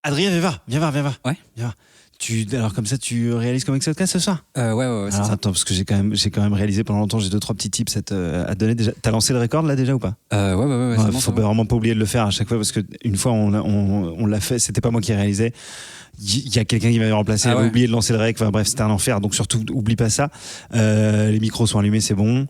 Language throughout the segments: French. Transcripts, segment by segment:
Adrien, viens voir. Ouais. Viens voir. Alors comme ça, tu réalises Comics Podcast ce soir? Ouais, c'est alors, ça. Attends, parce que j'ai quand même réalisé pendant longtemps, j'ai 2-3 petits tips à te donner déjà. T'as lancé le record là déjà ou pas? Ouais, c'est bon. Faut vraiment pas oublier de le faire à chaque fois, parce qu'une fois on l'a fait, c'était pas moi qui réalisais. Il y a quelqu'un qui m'avait remplacé, avait oublié de lancer le rec. Enfin bref, c'était un enfer. Donc surtout, oublie pas ça. Les micros sont allumés, c'est bon.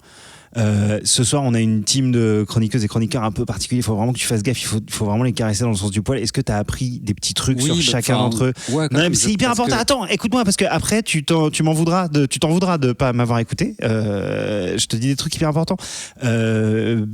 Ce soir, on a une team de chroniqueuses et chroniqueurs un peu particuliers. Il faut vraiment que tu fasses gaffe. Il faut vraiment les caresser dans le sens du poil. Est-ce que tu as appris des petits trucs sur chacun d'entre eux? Ouais, non, mais c'est hyper important. Attends, écoute-moi, parce que après, tu t'en voudras de pas m'avoir écouté. Je te dis des trucs hyper importants. Nivae,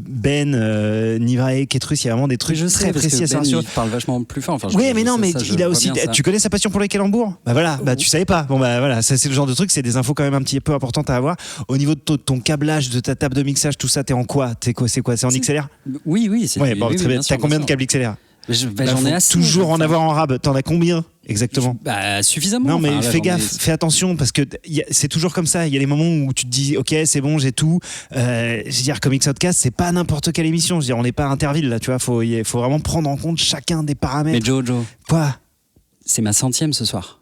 Ketrus, il y a vraiment des trucs très précis à savoir sur. Il parle vachement plus fort. Oui, mais non, mais il a aussi. Tu connais sa passion pour les calembours? Bah voilà, tu savais pas. Bon bah voilà, ça c'est le genre de truc, c'est des infos quand même un petit peu importantes à avoir. Au niveau de ton câblage, de ta table de mixage, tout ça, t'es en quoi? C'est quoi? C'est en XLR? Oui, c'est. Ouais, bon, très bien. T'as combien de câbles XLR? J'en ai assez. Toujours en avoir en rab. T'en as combien exactement? Suffisamment. Non, mais fais gaffe, fais attention, parce que c'est toujours comme ça. Il y a des moments où tu te dis, ok, c'est bon, j'ai tout. Je veux dire, Comics Podcast, c'est pas n'importe quelle émission. Je veux dire, on n'est pas Interville là, tu vois. Faut vraiment prendre en compte chacun des paramètres. Mais Joe. Quoi? C'est ma 100e ce soir.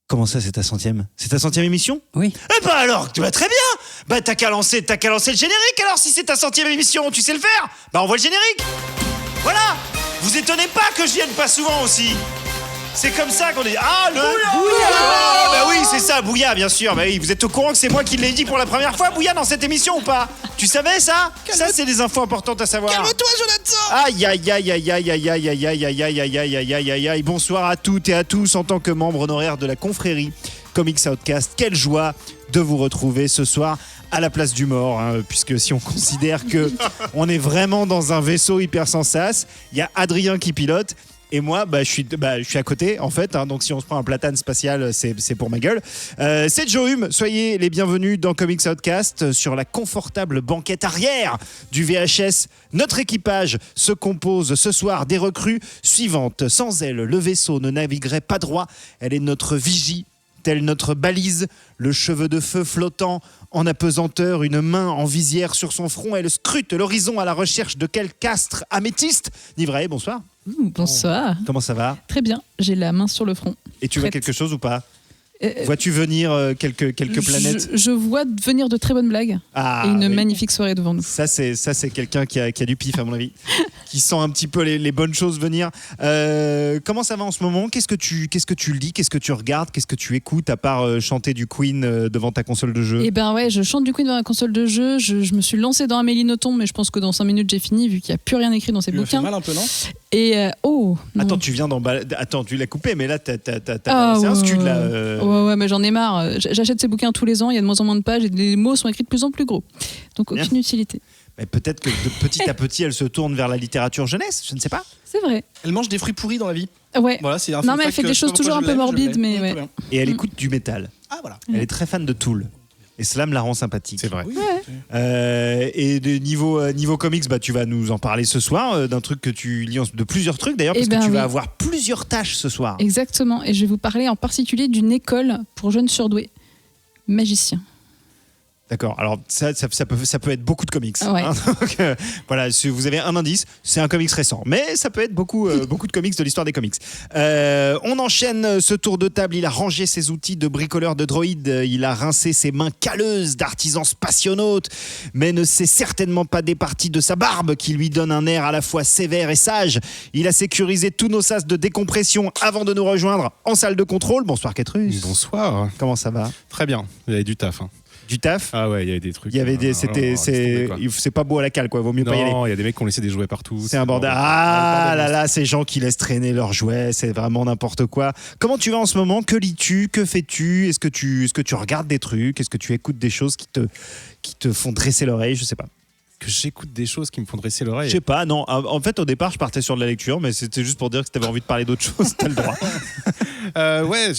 Comment ça, c'est ta 100e? C'est ta 100e émission? Oui. Eh bah alors, tu vas très bien. Bah t'as qu'à lancer le générique alors, si c'est ta 100e émission, tu sais le faire. Bah on voit le générique. Voilà. Vous étonnez pas que je vienne pas souvent aussi. C'est comme ça qu'on dit. Ah, le Bouya. Bah oui, c'est ça, Bouya, bien sûr. Bah oui, vous êtes au courant que c'est moi qui l'ai dit pour la première fois, Bouya, dans cette émission ou pas? Tu savais ça? Ça, c'est des infos importantes à savoir. Calme-toi, Jonathan. Aïe. Bonsoir à toutes et à tous en tant que membre honoraire de la confrérie Comics Outcast. Quelle joie de vous retrouver ce soir à la place du mort, hein, puisque si on considère que on est vraiment dans un vaisseau hyper sans sas, il y a Adrien qui pilote. Et moi, je suis à côté, en fait. Hein, donc, si on se prend un platane spatial, c'est pour ma gueule. C'est Joe Hume. Soyez les bienvenus dans Comics Outcast sur la confortable banquette arrière du VHS. Notre équipage se compose ce soir des recrues suivantes. Sans elle, le vaisseau ne naviguerait pas droit. Elle est notre vigie, telle notre balise, le cheveu de feu flottant en apesanteur, une main en visière sur son front. Elle scrute l'horizon à la recherche de quel castre améthyste. Nivrae, bonsoir. Bonsoir. Comment ça va? Très bien, j'ai la main sur le front. Et tu vois quelque chose ou pas? Vois-tu venir quelques planètes? Je vois venir de très bonnes blagues et une magnifique soirée devant nous. Ça c'est quelqu'un qui a du pif à mon avis, qui sent un petit peu les bonnes choses venir. Comment ça va en ce moment? Qu'est-ce que tu lis? Qu'est-ce que tu regardes? Qu'est-ce que tu écoutes à part chanter du Queen devant ta console de jeu? Eh ben ouais, je chante du Queen devant la console de jeu. Je me suis lancée dans Amélie Nothomb, mais je pense que dans 5 minutes j'ai fini vu qu'il n'y a plus rien écrit dans ces bouquins. Ça fait mal un peu, non? Et Attends, tu viens Attends, tu l'as coupé, mais là t'as balancé un scud là. Ouais, mais j'en ai marre. J'achète ces bouquins tous les ans, il y a de moins en moins de pages et les mots sont écrits de plus en plus gros. Donc aucune utilité. Mais peut-être que de petit à petit, elle se tourne vers la littérature jeunesse, je ne sais pas. C'est vrai. Elle mange des fruits pourris dans la vie. Ouais. Voilà, c'est un non, mais elle fait des choses toujours un peu morbides, mais ouais. Et elle écoute du métal. Ah voilà. Elle est très fan de Tool. Et cela me la rend sympathique. C'est vrai. Ouais. Et de niveau comics, tu vas nous en parler ce soir, d'un truc que tu lis, de plusieurs trucs d'ailleurs, parce que tu vas avoir plusieurs tâches ce soir. Exactement. Et je vais vous parler en particulier d'une école pour jeunes surdoués, magiciens. D'accord, alors ça peut être beaucoup de comics. Ouais. Hein. Donc, voilà, si vous avez un indice, c'est un comics récent. Mais ça peut être beaucoup de comics de l'histoire des comics. On enchaîne ce tour de table. Il a rangé ses outils de bricoleur de droïde. Il a rincé ses mains calleuses d'artisan spationaute. Mais ne s'est certainement pas départi de sa barbe qui lui donne un air à la fois sévère et sage. Il a sécurisé tous nos sas de décompression avant de nous rejoindre en salle de contrôle. Bonsoir Ketrus. Bonsoir. Comment ça va? Très bien, il y avait du taf. Du taf? Ah ouais, il y avait des trucs. Il y avait c'est pas beau à la cale, quoi. Vaut mieux pas y aller. Non, il y a des mecs qui ont laissé des jouets partout. C'est un bordel. Ah là là, ces gens qui laissent traîner leurs jouets, c'est vraiment n'importe quoi. Comment tu vas en ce moment? Que lis-tu? Que fais-tu? Est-ce que tu regardes des trucs? Est-ce que tu écoutes des choses qui te font dresser l'oreille? Je sais pas. Que j'écoute des choses qui me font dresser l'oreille. Je sais pas, non. En fait, au départ, je partais sur de la lecture, mais c'était juste pour dire que si t'avais envie de parler d'autre chose, t'as le droit. Ouais,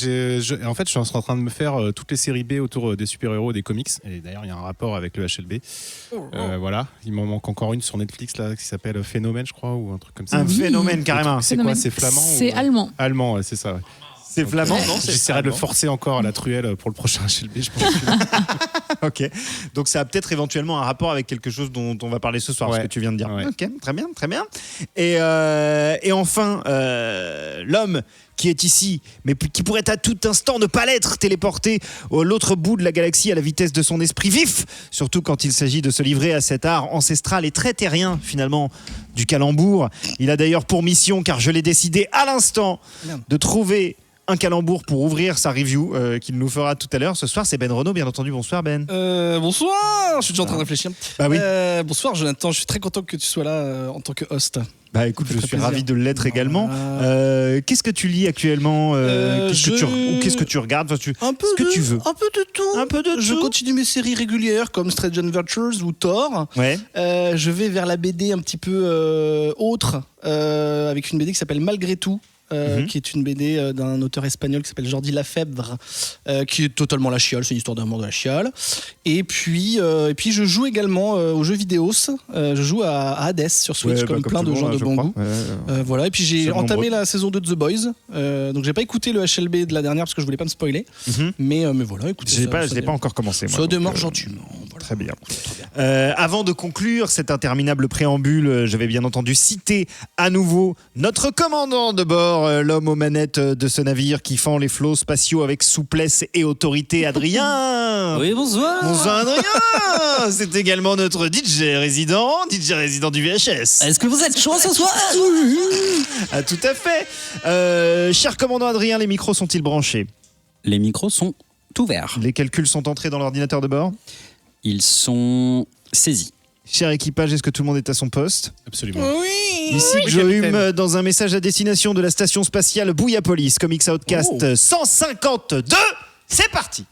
en fait, je suis en train de me faire toutes les séries B autour des super-héros, des comics. Et d'ailleurs, il y a un rapport avec le HLB. Voilà, il m'en manque encore une sur Netflix là, qui s'appelle Phénomène, je crois, ou un truc comme ça. Un phénomène, carrément. C'est quoi? C'est flamand? C'est allemand. Allemand, ouais, c'est ça. Ouais. C'est flamand, non? J'essaierai de le forcer encore à la truelle pour le prochain HLB, je pense. Ok. Donc ça a peut-être éventuellement un rapport avec quelque chose dont on va parler ce soir, ce que tu viens de dire. Ouais. Ok, très bien, très bien. Et enfin, l'homme qui est ici, mais qui pourrait à tout instant ne pas l'être, téléporté à l'autre bout de la galaxie à la vitesse de son esprit vif, surtout quand il s'agit de se livrer à cet art ancestral et très terrien, finalement, du calembour. Il a d'ailleurs pour mission, car je l'ai décidé à l'instant, de trouver un calembour pour ouvrir sa review qu'il nous fera tout à l'heure. Ce soir, c'est Ben Renaud, bien entendu. Bonsoir, Ben. Bonsoir, je suis déjà en train de réfléchir. Bah oui. Bonsoir, Jonathan, je suis très content que tu sois là en tant que host. Bah écoute, je Ça fait suis plaisir. ravi de l'être également. Qu'est-ce que tu lis actuellement qu'est-ce que tu regardes Un peu ce que tu veux. Un peu de tout. Un peu de Je tout. continue mes séries régulières comme Strange Adventures ou Thor. Ouais. Je vais vers la BD un petit peu autre, avec une BD qui s'appelle Malgré tout. Qui est une BD d'un auteur espagnol qui s'appelle Jordi Lafèvre, qui est totalement la chiale, c'est une histoire d'amour de la chiale. Et puis je joue également aux jeux vidéo. Je joue à Hades sur Switch, Ouais, comme bah, plein tout de le gens monde, de je bon crois. goût. Voilà. Et puis j'ai Seulement entamé nombreux. la saison 2 de The Boys. Donc j'ai pas écouté le HLB de la dernière parce que je voulais pas me spoiler. Mais voilà, écoutez. Je l'ai pas encore commencé. Moi, Ça donc, démarre gentiment. Voilà. Très bien. Avant de conclure cet interminable préambule, je vais bien entendu citer à nouveau notre commandant de bord, l'homme aux manettes de ce navire qui fend les flots spatiaux avec souplesse et autorité, Adrien. Oui, bonsoir. Bonsoir Adrien. C'est également notre DJ résident du VHS. Est-ce que vous êtes chaud ce soir? Ah, tout à fait. Cher commandant Adrien, les micros sont-ils branchés? Les micros sont ouverts. Les calculs sont entrés dans l'ordinateur de bord? Ils sont saisis. Cher équipage, est-ce que tout le monde est à son poste? Absolument. Oui. Ici Oui, Johume capitaine. dans un message à destination de la station spatiale Bouillapolis, Comics Outcast 152. C'est parti.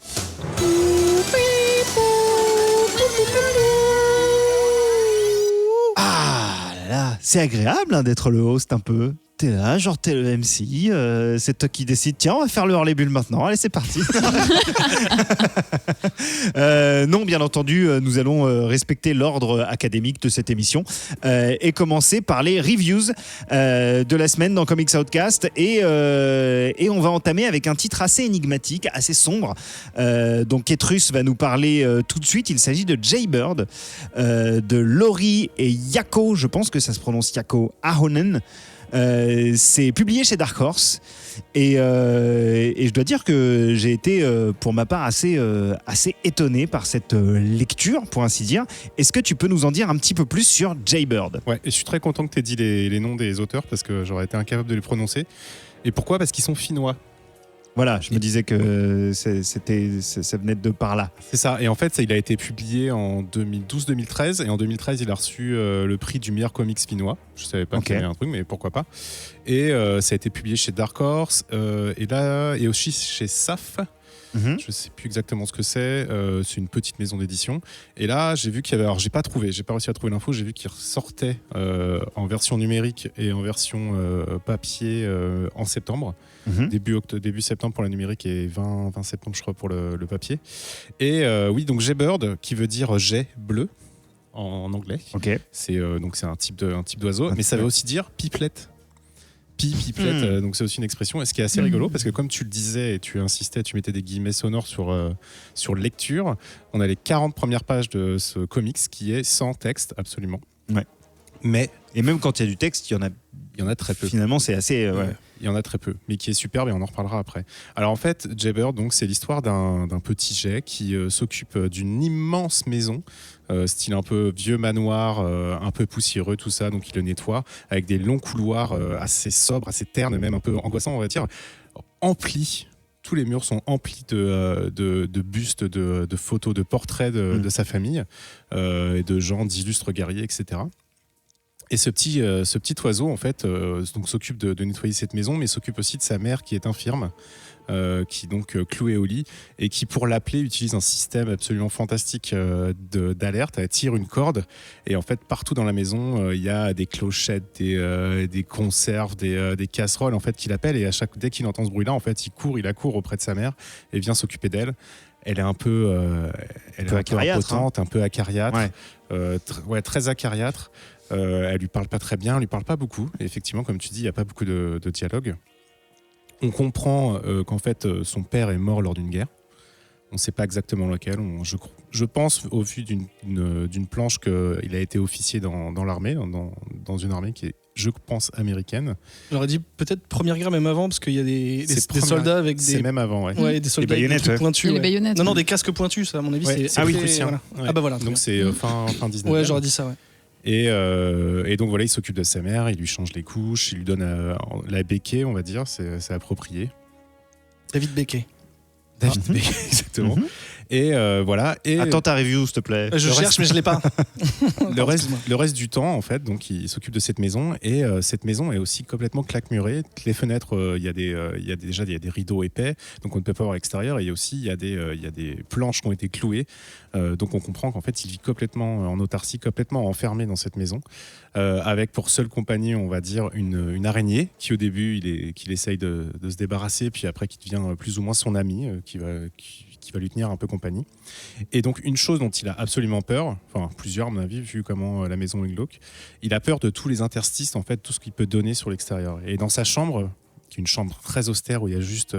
Ah là là, c'est agréable hein, d'être le host un peu. T'es là, genre t'es le MC, c'est toi qui décides. Tiens, on va faire le hors-les-bulles maintenant. Allez, c'est parti. Non, bien entendu, nous allons respecter l'ordre académique de cette émission et commencer par les reviews de la semaine dans Comics Outcast. Et on va entamer avec un titre assez énigmatique, assez sombre. Donc, Ketrus va nous parler tout de suite. Il s'agit de Jaybird, de Laurie et Yako, je pense que ça se prononce Yako Ahonen. C'est publié chez Dark Horse et je dois dire que j'ai été pour ma part assez étonné par cette lecture, pour ainsi dire. Est-ce que tu peux nous en dire un petit peu plus sur Jaybird? Ouais, et je suis très content que tu aies dit les noms des auteurs parce que j'aurais été incapable de les prononcer. Et pourquoi? Parce qu'ils sont finnois. Voilà, je me disais que ça venait de par là. C'est ça. Et en fait, il a été publié en 2012-2013. Et en 2013, il a reçu le prix du meilleur comics finnois. Je savais pas qu'il y avait un truc, mais pourquoi pas. Et ça a été publié chez Dark Horse. Et aussi chez SAF. Je sais plus exactement ce que c'est. C'est une petite maison d'édition. Et là, j'ai vu qu'il y avait. Alors, j'ai pas réussi à trouver l'info. J'ai vu qu'il ressortait en version numérique et en version papier en septembre. Début septembre pour la numérique et 20 septembre, je crois, pour le papier. Et oui, donc Jaybird, qui veut dire jet bleu en anglais. Ok. C'est un type d'oiseau, mais ça veut aussi dire pipelette. Pipelette, donc c'est aussi une expression. Et ce qui est assez rigolo, parce que comme tu le disais et tu insistais, tu mettais des guillemets sonores sur lecture. On a les 40 premières pages de ce comics qui est sans texte, absolument. Ouais. Mais Et même quand il y a du texte, il y en a très peu. Finalement, c'est assez. Ouais. Il y en a très peu, mais qui est superbe et on en reparlera après. Alors en fait, Jaybird, donc c'est l'histoire d'un petit jet qui s'occupe d'une immense maison, style un peu vieux manoir, un peu poussiéreux, tout ça. Donc il le nettoie avec des longs couloirs assez sobres, assez ternes, même un peu angoissants, on va dire, emplis. Tous les murs sont emplis de bustes, de photos, de portraits de sa famille, et de gens, d'illustres guerriers, etc. Et ce petit oiseau, en fait, donc s'occupe de nettoyer cette maison, mais s'occupe aussi de sa mère qui est infirme, qui est donc clouée au lit, et qui, pour l'appeler, utilise un système absolument fantastique d'alerte. Elle tire une corde, et en fait, partout dans la maison, il y a des clochettes, des conserves, des casseroles, en fait, qui l'appellent, et dès qu'il entend ce bruit-là, en fait, il accourt auprès de sa mère, et vient s'occuper d'elle. Elle est un peu, impotente, un peu acariâtre, très acariâtre. Elle lui parle pas très bien, elle lui parle pas beaucoup. Et effectivement, comme tu dis, il n'y a pas beaucoup de dialogue. On comprend qu'en fait, son père est mort lors d'une guerre. On ne sait pas exactement laquelle. Je pense, au vu d'une planche, qu'il a été officier dans l'armée, dans une armée qui est, je pense, américaine. J'aurais dit peut-être Première Guerre, même avant, parce qu'il y a des Première- soldats avec des... C'est même avant, ouais. Ouais, des soldats avec des baïonnettes, trucs ouais. pointus. Et les ouais. baïonnettes. Non, des casques pointus, ça, à mon avis, Ouais, c'est oui, très- prussien. voilà. Ouais. Ah bah voilà. Donc c'est fin 19e. Ouais, j'aurais dit ça, ouais. Et donc voilà, il s'occupe de sa mère, il lui change les couches, il lui donne la béquée, on va dire, c'est approprié. David Becquet. David Becquet, exactement. Mhm. Et voilà. Et Attends ta review, s'il te plaît. Je Le cherche, reste- mais je l'ai pas. le reste du temps, en fait, donc il s'occupe de cette maison, et cette maison est aussi complètement claquemurée. Les fenêtres, il y a des rideaux épais, donc on ne peut pas voir l'extérieur. Et il y a des planches qui ont été clouées, donc on comprend qu'en fait il vit complètement en autarcie, complètement enfermé dans cette maison, avec pour seule compagnie, on va dire, une araignée qui au début qu'il essaye de se débarrasser, puis après qui devient plus ou moins son ami, qui va lui tenir un peu compagnie. Et donc une chose dont il a absolument peur, enfin plusieurs à mon avis, vu comment la maison est glauque, il a peur de tous les interstices, en fait, tout ce qu'il peut donner sur l'extérieur. Et dans sa chambre, qui est une chambre très austère où il y a juste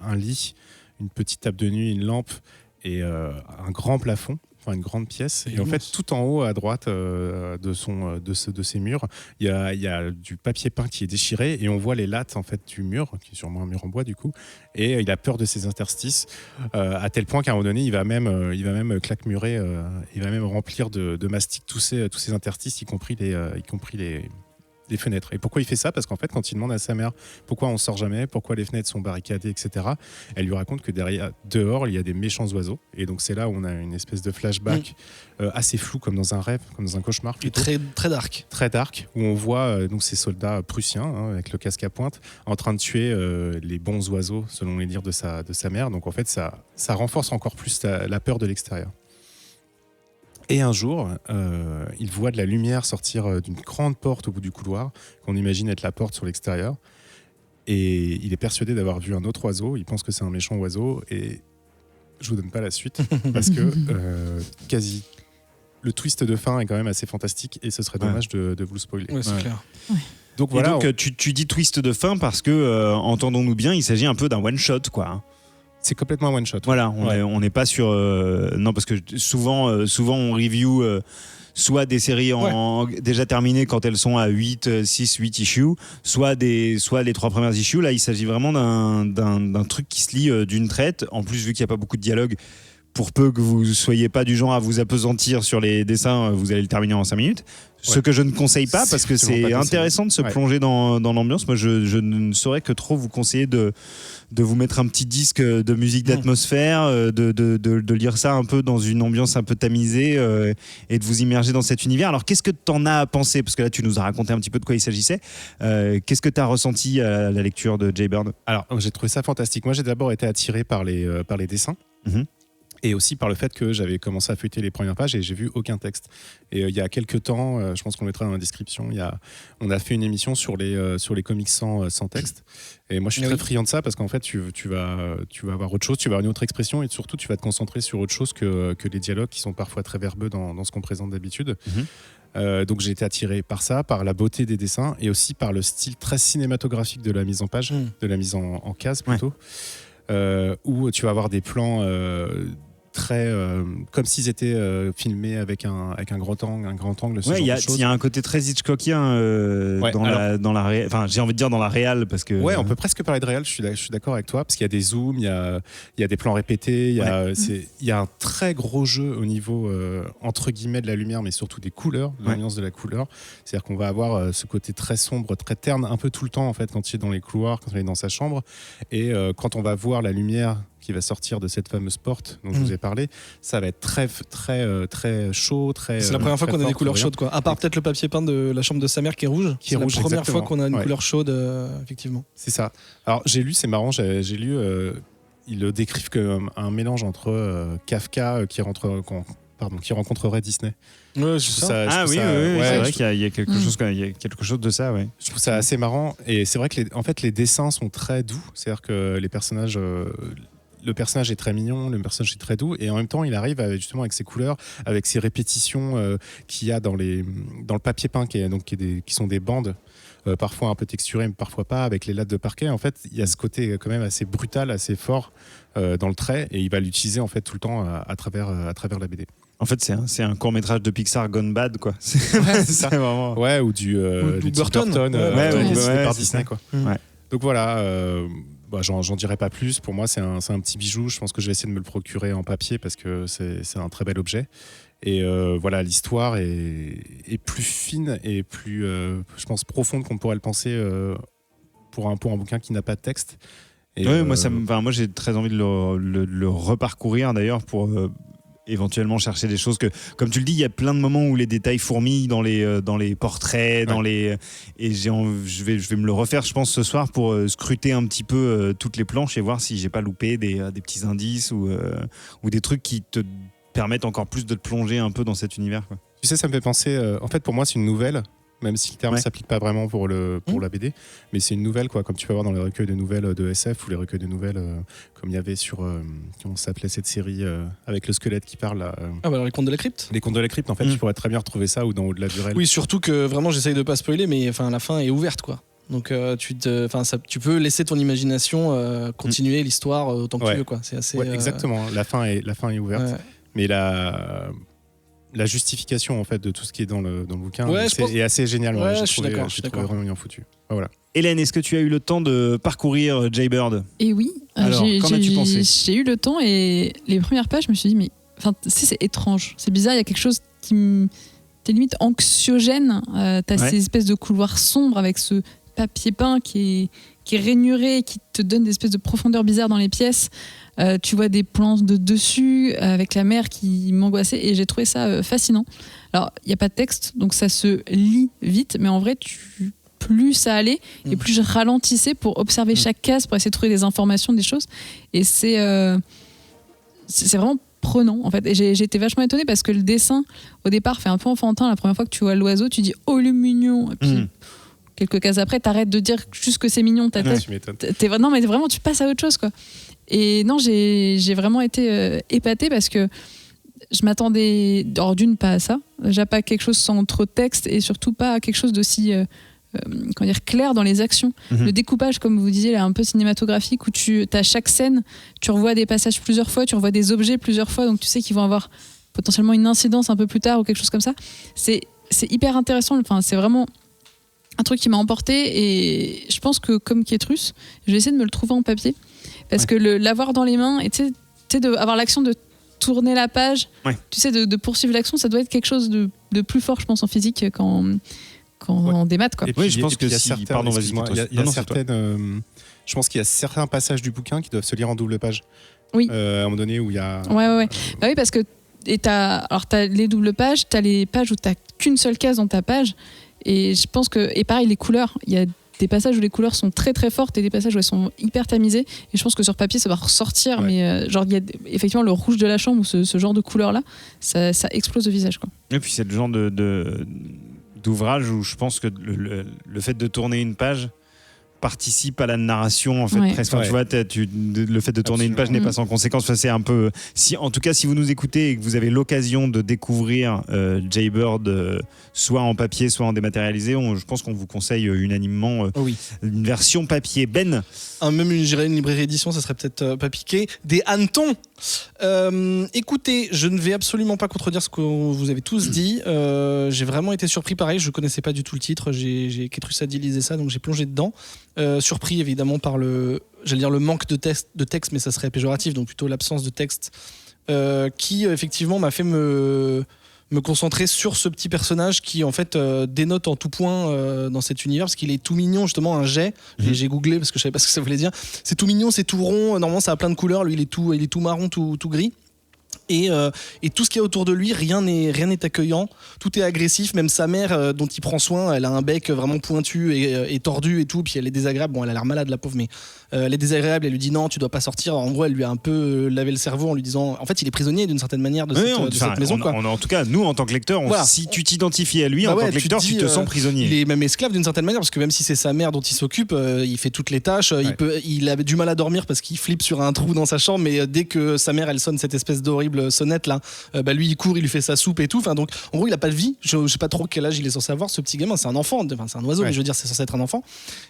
un lit, une petite table de nuit, une lampe et un grand plafond, enfin une grande pièce. Et en fait, tout en haut à droite de ces murs, il y a du papier peint qui est déchiré et on voit les lattes en fait du mur, qui est sûrement un mur en bois du coup. Et il a peur de ces interstices à tel point qu'à un moment donné, il va même claquemurer, il va même remplir de mastic tous ces interstices, y compris les fenêtres. Et pourquoi il fait ça? Parce qu'en fait, quand il demande à sa mère pourquoi on sort jamais, pourquoi les fenêtres sont barricadées, etc., elle lui raconte que dehors, il y a des méchants oiseaux. Et donc c'est là où on a une espèce de flashback assez flou, comme dans un rêve, comme dans un cauchemar. Et très, très dark. Très dark, où on voit donc ces soldats prussiens, avec le casque à pointe, en train de tuer les bons oiseaux, selon les dires de sa mère. Donc en fait, ça renforce encore plus la peur de l'extérieur. Et un jour, il voit de la lumière sortir d'une grande porte au bout du couloir, qu'on imagine être la porte sur l'extérieur. Et il est persuadé d'avoir vu un autre oiseau. Il pense que c'est un méchant oiseau. Et je vous donne pas la suite, parce que le twist de fin est quand même assez fantastique, et ce serait dommage de vous le spoiler. Ouais, c'est clair. Donc Et voilà. donc, tu dis twist de fin parce que, entendons-nous bien, il s'agit un peu d'un one-shot, quoi. C'est complètement un one-shot. Voilà, Ouais. on n'est pas sur... non, parce que souvent on review soit des séries déjà terminées quand elles sont à 8, 6, 8 issues, soit les 3 premières issues. Là, il s'agit vraiment d'un truc qui se lit d'une traite. En plus, vu qu'il n'y a pas beaucoup de dialogue, pour peu que vous soyez pas du genre à vous appesantir sur les dessins, vous allez le terminer en 5 minutes. Ce que je ne conseille pas, parce que C'est c'est absolument pas intéressant de se plonger dans l'ambiance. Moi, je ne saurais que trop vous conseiller de vous mettre un petit disque de musique d'atmosphère, de lire ça un peu dans une ambiance un peu tamisée et de vous immerger dans cet univers. Alors, qu'est-ce que tu en as pensé? Parce que là, tu nous as raconté un petit peu de quoi il s'agissait. Qu'est-ce que tu as ressenti à la lecture de Jay Bird? Alors, j'ai trouvé ça fantastique. Moi, j'ai d'abord été attiré par les dessins. Mhm. Et aussi par le fait que j'avais commencé à feuilleter les premières pages et j'ai vu aucun texte. Et il y a quelques temps, je pense qu'on le mettra dans la description, on a fait une émission sur les comics sans texte. Et moi, je suis très friand de ça parce qu'en fait, tu vas avoir autre chose, tu vas avoir une autre expression et surtout, tu vas te concentrer sur autre chose que les dialogues qui sont parfois très verbeux dans ce qu'on présente d'habitude. Donc j'ai été attiré par ça, par la beauté des dessins et aussi par le style très cinématographique de la mise en page, de la mise en case plutôt, où tu vas avoir des plans très comme s'ils étaient filmés avec un grand angle. Ouais, il y a un côté très Hitchcockien dans la réal. Enfin, j'ai envie de dire dans la réal parce que. Ouais, on peut presque parler de réal. Je suis d'accord avec toi parce qu'il y a des zooms, il y a des plans répétés, il y a un très gros jeu au niveau entre guillemets de la lumière, mais surtout des couleurs, de l'ambiance de la couleur. C'est-à-dire qu'on va avoir ce côté très sombre, très terne, un peu tout le temps en fait quand il est dans les couloirs, quand il est dans sa chambre, et quand on va voir la lumière qui va sortir de cette fameuse porte dont je vous ai parlé, ça va être très chaud, très. C'est la première fois qu'on a des fort, couleurs brillant. chaudes, quoi. À part peut-être le papier peint de la chambre de sa mère qui est rouge. C'est la première exactement. fois qu'on a une Ouais. couleur chaude, effectivement. C'est ça. Alors j'ai lu, c'est marrant, j'ai lu, ils le décrivent comme un mélange entre Kafka qui rencontrerait Disney. Ouais, Je trouve ça- Ah oui, ouais, c'est je vrai qu'il y a quelque chose de ça, ouais. Je trouve ça assez marrant et c'est vrai que les dessins sont très doux, c'est-à-dire que les personnages le personnage est très mignon, le personnage est très doux, et en même temps, il arrive justement avec ses couleurs, avec ses répétitions qu'il y a dans le papier peint, qui sont des bandes. Parfois un peu texturées, mais parfois pas, avec les lattes de parquet. En fait, il y a ce côté quand même assez brutal, assez fort dans le trait, et il va l'utiliser en fait tout le temps à travers la BD. En fait, c'est un court-métrage de Pixar gone bad, quoi. C'est vraiment... Ouais, ou du Tim Burton. dessiné par Disney, quoi. Ouais. Donc voilà, j'en dirai pas plus. Pour moi, c'est un petit bijou. Je pense que je vais essayer de me le procurer en papier parce que c'est un très bel objet. Et voilà, l'histoire est plus fine et plus, je pense, profonde qu'on pourrait le penser pour un bouquin qui n'a pas de texte. Et moi, j'ai très envie de le reparcourir d'ailleurs pour éventuellement chercher des choses que, comme tu le dis, il y a plein de moments où les détails fourmillent dans les portraits, et je vais me le refaire, je pense, ce soir pour scruter un petit peu toutes les planches et voir si j'ai pas loupé des petits indices ou des trucs qui te permettent encore plus de te plonger un peu dans cet univers, quoi. Tu sais, ça me fait penser, en fait, pour moi, c'est une nouvelle. Même si le terme ne s'applique pas vraiment pour la BD, mais c'est une nouvelle, quoi, comme tu peux voir dans les recueils de nouvelles de SF ou les recueils de nouvelles comme il y avait sur comment s'appelait cette série avec le squelette qui parle alors les contes de la crypte. Les contes de la crypte, en fait, tu pourrais très bien retrouver ça ou dans Au-delà du réel. Oui, surtout que vraiment j'essaye de pas spoiler, mais enfin la fin est ouverte, quoi. Donc tu peux laisser ton imagination continuer l'histoire autant que tu veux, quoi. C'est assez exactement, la fin est ouverte, mais la justification en fait de tout ce qui est dans le bouquin est assez géniale. Je suis d'accord. Vraiment bien foutu. Voilà. Hélène, est-ce que tu as eu le temps de parcourir Jaybird ? Et oui, alors qu'en as-tu pensé ? J'ai eu le temps et les premières pages, je me suis dit, mais c'est étrange, c'est bizarre, il y a quelque chose qui t'es limite anxiogène. T'as ces espèces de couloirs sombres avec ce papier peint qui est rainuré, qui te donne des espèces de profondeur bizarres dans les pièces. Tu vois des plans de dessus avec la mer qui m'angoissait et j'ai trouvé ça fascinant. Alors, il n'y a pas de texte, donc ça se lit vite, mais en vrai, plus ça allait et plus je ralentissais pour observer chaque case, pour essayer de trouver des informations, des choses. Et c'est vraiment prenant, en fait. Et j'ai été vachement étonnée parce que le dessin, au départ, fait un peu enfantin. La première fois que tu vois l'oiseau, tu dis « Oh, le mignon !» Et puis, quelques cases après, t'arrêtes de dire juste que c'est mignon. Non, mais vraiment, tu passes à autre chose, quoi. Et non, j'ai vraiment été épatée parce que je m'attendais, d'une, pas à ça. Déjà pas quelque chose sans trop de texte et surtout pas quelque chose d'aussi clair dans les actions. Le découpage, comme vous disiez, là, un peu cinématographique, où tu as chaque scène, tu revois des passages plusieurs fois, tu revois des objets plusieurs fois, donc tu sais qu'ils vont avoir potentiellement une incidence un peu plus tard ou quelque chose comme ça. C'est hyper intéressant. Enfin, c'est vraiment un truc qui m'a emporté et je pense que comme Kétrus, je vais essayer de me le trouver en papier. Parce que l'avoir dans les mains et tu sais, avoir l'action de tourner la page, tu sais, de poursuivre l'action, ça doit être quelque chose de plus fort, je pense, en physique qu'en démat, quoi. Et puis, je pense que il y a certaines, je pense qu'il y a certains passages du bouquin qui doivent se lire en double page. Oui. À un moment donné où il y a. Ouais. Bah oui, parce que t'as les doubles pages, t'as les pages où t'as qu'une seule case dans ta page. Et je pense que, et pareil, les couleurs, il y a des passages où les couleurs sont très très fortes et des passages où elles sont hyper tamisées. Et je pense que sur papier, ça va ressortir, mais il y a effectivement le rouge de la chambre ou ce genre de couleur-là, ça explose au visage, quoi. Et puis c'est le genre d'ouvrage où je pense que le fait de tourner une page participe à la narration, en fait, presque. Tu vois, le fait de tourner une page n'est pas sans conséquence. Enfin, c'est un peu. En tout cas, si vous nous écoutez et que vous avez l'occasion de découvrir Jaybird, soit en papier, soit en dématérialisé, je pense qu'on vous conseille unanimement une version papier. Ben, même une librairie édition, ça serait peut-être pas piqué. Des hannetons. Écoutez, je ne vais absolument pas contredire ce que vous avez tous dit. J'ai vraiment été surpris. Pareil, je connaissais pas du tout le titre. J'ai Kétrus a dit lisez ça, donc j'ai plongé dedans. Surpris évidemment par le manque de texte, mais ça serait péjoratif, donc plutôt l'absence de texte, qui effectivement m'a fait me concentrer sur ce petit personnage qui en fait dénote en tout point dans cet univers, parce qu'il est tout mignon, justement, un jet. J'ai googlé parce que je savais pas ce que ça voulait dire. C'est tout mignon, c'est tout rond, normalement ça a plein de couleurs, lui il est tout marron, tout gris. Et tout ce qu'il y a autour de lui, rien n'est accueillant, tout est agressif, même sa mère dont il prend soin, elle a un bec vraiment pointu et tordu et tout, puis elle est désagréable, bon elle a l'air malade la pauvre, mais elle est désagréable, elle lui dit non tu dois pas sortir, en gros elle lui a un peu lavé le cerveau en lui disant, en fait il est prisonnier d'une certaine manière de cette maison quoi. En tout cas nous en tant que lecteur, si tu t'identifies à lui en tant que lecteur, tu te sens prisonnier. Il est même esclave d'une certaine manière, parce que même si c'est sa mère dont il s'occupe, il fait toutes les tâches, il a du mal à dormir parce qu'il flippe sur un trou dans sa chambre, mais dès que sa mère elle sonne cette espèce d'horrible sonnette là, lui il court, il lui fait sa soupe et tout, enfin donc en gros il a pas de vie, je sais pas trop quel âge il est censé avoir ce petit gamin, c'est un enfant, enfin c'est un oiseau mais je veux dire c'est censé être un enfant,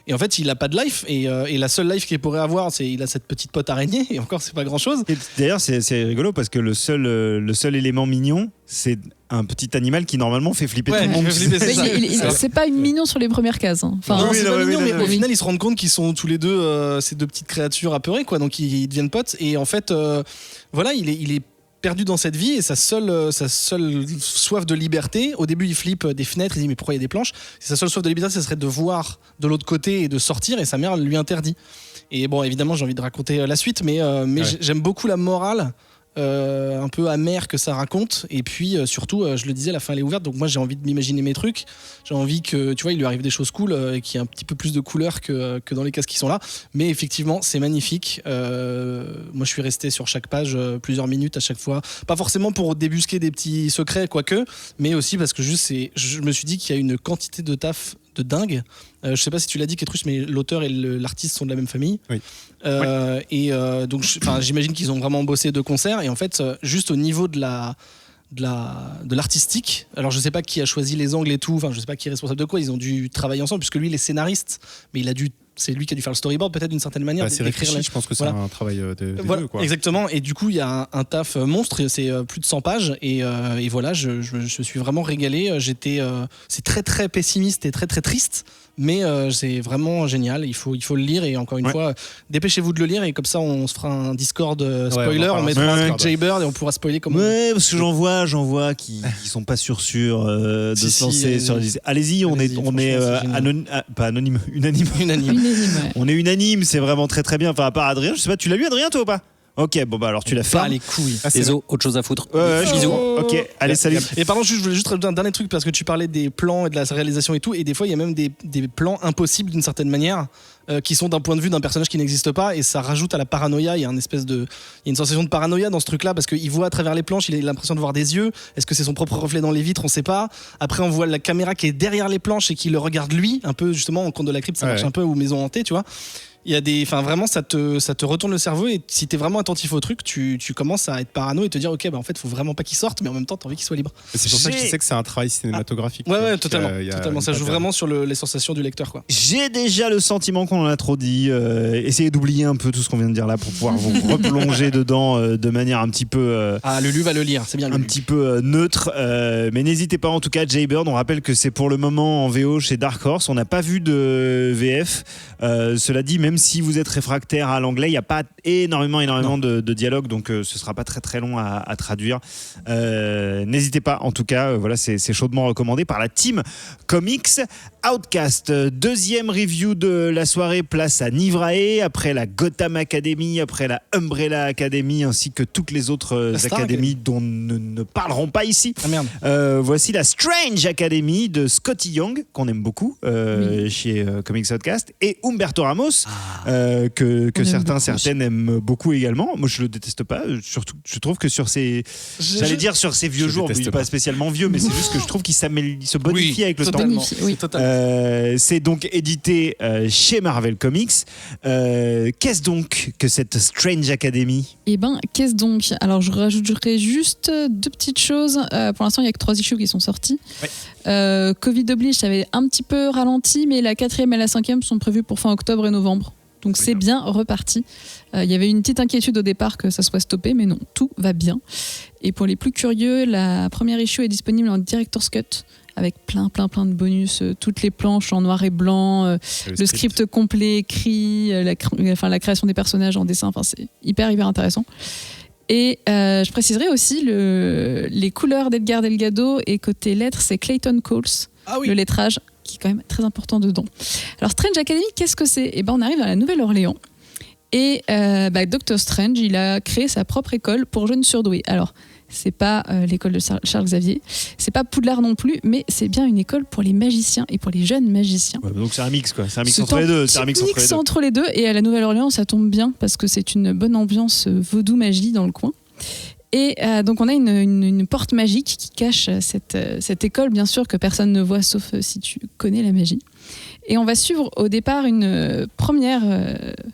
et en fait il a pas de life, et la seule life qu'il pourrait avoir c'est il a cette petite pote araignée, et encore c'est pas grand chose. Et d'ailleurs c'est rigolo parce que le seul élément mignon c'est un petit animal qui normalement fait flipper tout le monde. C'est pas une mignon sur les premières cases. Enfin, non, c'est pas mignon, mais au final ils se rendent compte qu'ils sont tous les deux ces deux petites créatures apeurées quoi, donc ils deviennent potes, et en fait voilà il est perdu dans cette vie, et sa seule soif de liberté, au début il flippe des fenêtres, il dit mais pourquoi il y a des planches, sa seule soif de liberté ça serait de voir de l'autre côté et de sortir, et sa mère lui interdit. Et bon évidemment j'ai envie de raconter la suite, mais j'aime beaucoup la morale un peu amère que ça raconte, et puis surtout je le disais, la fin elle est ouverte, donc moi j'ai envie de m'imaginer mes trucs, j'ai envie que tu vois il lui arrive des choses cool et qu'il y ait un petit peu plus de couleurs que dans les cases qui sont là, mais effectivement c'est magnifique. Moi je suis resté sur chaque page plusieurs minutes à chaque fois, pas forcément pour débusquer des petits secrets quoique, mais aussi parce que je me suis dit qu'il y a une quantité de taf de dingue. Je sais pas si tu l'as dit Ketrus, mais l'auteur et l'artiste sont de la même famille. Oui. Et donc j'imagine qu'ils ont vraiment bossé de concert, et en fait juste au niveau de l'artistique, alors je sais pas qui a choisi les angles et tout, enfin je sais pas qui est responsable de quoi, ils ont dû travailler ensemble puisque lui il est scénariste, mais c'est lui qui a dû faire le storyboard peut-être d'une certaine manière. C'est réfléchi, je pense que c'est un travail des deux quoi. Exactement, et du coup il y a un taf monstre, c'est plus de 100 pages, et voilà je suis vraiment régalé. C'est très très pessimiste et très très triste, mais c'est vraiment génial, il faut le lire, et encore une fois dépêchez-vous de le lire, et comme ça on se fera un Discord spoiler, on mettra un truc Jaybird et on pourra spoiler comme parce que j'en vois qui sont pas sûrs de se lancer sur les... Allez-y, on est pas anonyme, unanime. On est unanime, c'est vraiment très très bien, enfin à part Adrien, je sais pas, tu l'as lu Adrien toi ou pas? Ok, bon bah alors tu l'as fait. Pas les couilles. Désolé, autre chose à foutre. Bisous. Ok, allez, salut. Et pardon, je voulais juste rajouter un dernier truc, parce que tu parlais des plans et de la réalisation et tout, et des fois il y a même des plans impossibles d'une certaine manière, qui sont d'un point de vue d'un personnage qui n'existe pas, et ça rajoute à la paranoïa. Il y a une sensation de paranoïa dans ce truc-là, parce qu'il voit à travers les planches, il a l'impression de voir des yeux. Est-ce que c'est son propre reflet dans les vitres? On sait pas. Après, on voit la caméra qui est derrière les planches et qui le regarde lui, un peu justement en Conte de la Crypte, ça marche un peu, ou Maison hantée, tu vois. Il y a vraiment ça te retourne le cerveau, et si t'es vraiment attentif au truc, tu commences à être parano et te dire ok, bah en fait faut vraiment pas qu'il sorte, mais en même temps t'as envie qu'il soit libre. Et c'est pour ça que tu sais que c'est un travail cinématographique. Ouais, totalement. Ça joue vraiment sur les sensations du lecteur quoi. J'ai déjà le sentiment qu'on en a trop dit. Essayez d'oublier un peu tout ce qu'on vient de dire là pour pouvoir vous replonger dedans de manière un petit peu Lulu va le lire, c'est bien Lulu. Un petit peu neutre, mais n'hésitez pas en tout cas. Jaybird, on rappelle que c'est pour le moment en VO chez Dark Horse, on n'a pas vu de VF. Cela dit, même si vous êtes réfractaire à l'anglais, il n'y a pas énormément de dialogue, donc ce sera pas très très long à traduire. N'hésitez pas, en tout cas, voilà, c'est chaudement recommandé par la team Comics Outcast. Deuxième review de la soirée, place à Nivrae, après la Gotham Academy, après la Umbrella Academy, ainsi que toutes les autres académies dont nous ne parlerons pas ici. Ah merde. Voici la Strange Academy de Scotty Young, qu'on aime beaucoup chez Comics Outcast, et Humberto Ramos, que certaines aiment beaucoup également. Moi je le déteste pas, surtout je trouve que sur ces vieux jours, il n'est pas spécialement vieux, mais c'est juste que je trouve qu'il se bonifie avec le temps. C'est donc édité chez Marvel Comics. Qu'est-ce donc que cette Strange Academy? Qu'est-ce donc? Alors je rajouterai juste deux petites choses. Pour l'instant il n'y a que 3 issues qui sont sorties. Covid oblige, ça avait un petit peu ralenti, mais la 4e et la 5e sont prévues pour fin octobre et novembre. Donc c'est bien reparti. Il y avait une petite inquiétude au départ que ça soit stoppé, mais non, tout va bien. Et pour les plus curieux, la première issue est disponible en Director's Cut, avec plein de bonus, toutes les planches en noir et blanc, le script complet écrit, la création des personnages en dessin, c'est hyper intéressant. Et je préciserai aussi les couleurs d'Edgar Delgado, et côté lettres, c'est Clayton Coles, le lettrage, qui est quand même très important dedans. Alors Strange Academy, qu'est-ce que c'est? On arrive dans la Nouvelle-Orléans, Et Doctor Strange, il a créé sa propre école pour jeunes surdoués. Alors, c'est pas l'école de Charles Xavier, c'est pas Poudlard non plus, mais c'est bien une école pour les magiciens et pour les jeunes magiciens. Ouais, donc c'est un mix, quoi. C'est un mix C'est entre les deux. C'est un mix entre les deux. Et à la Nouvelle-Orléans, ça tombe bien parce que c'est une bonne ambiance vaudou magie dans le coin. Et donc on a une porte magique qui cache cette école, bien sûr, que personne ne voit sauf si tu connais la magie. Et on va suivre au départ une première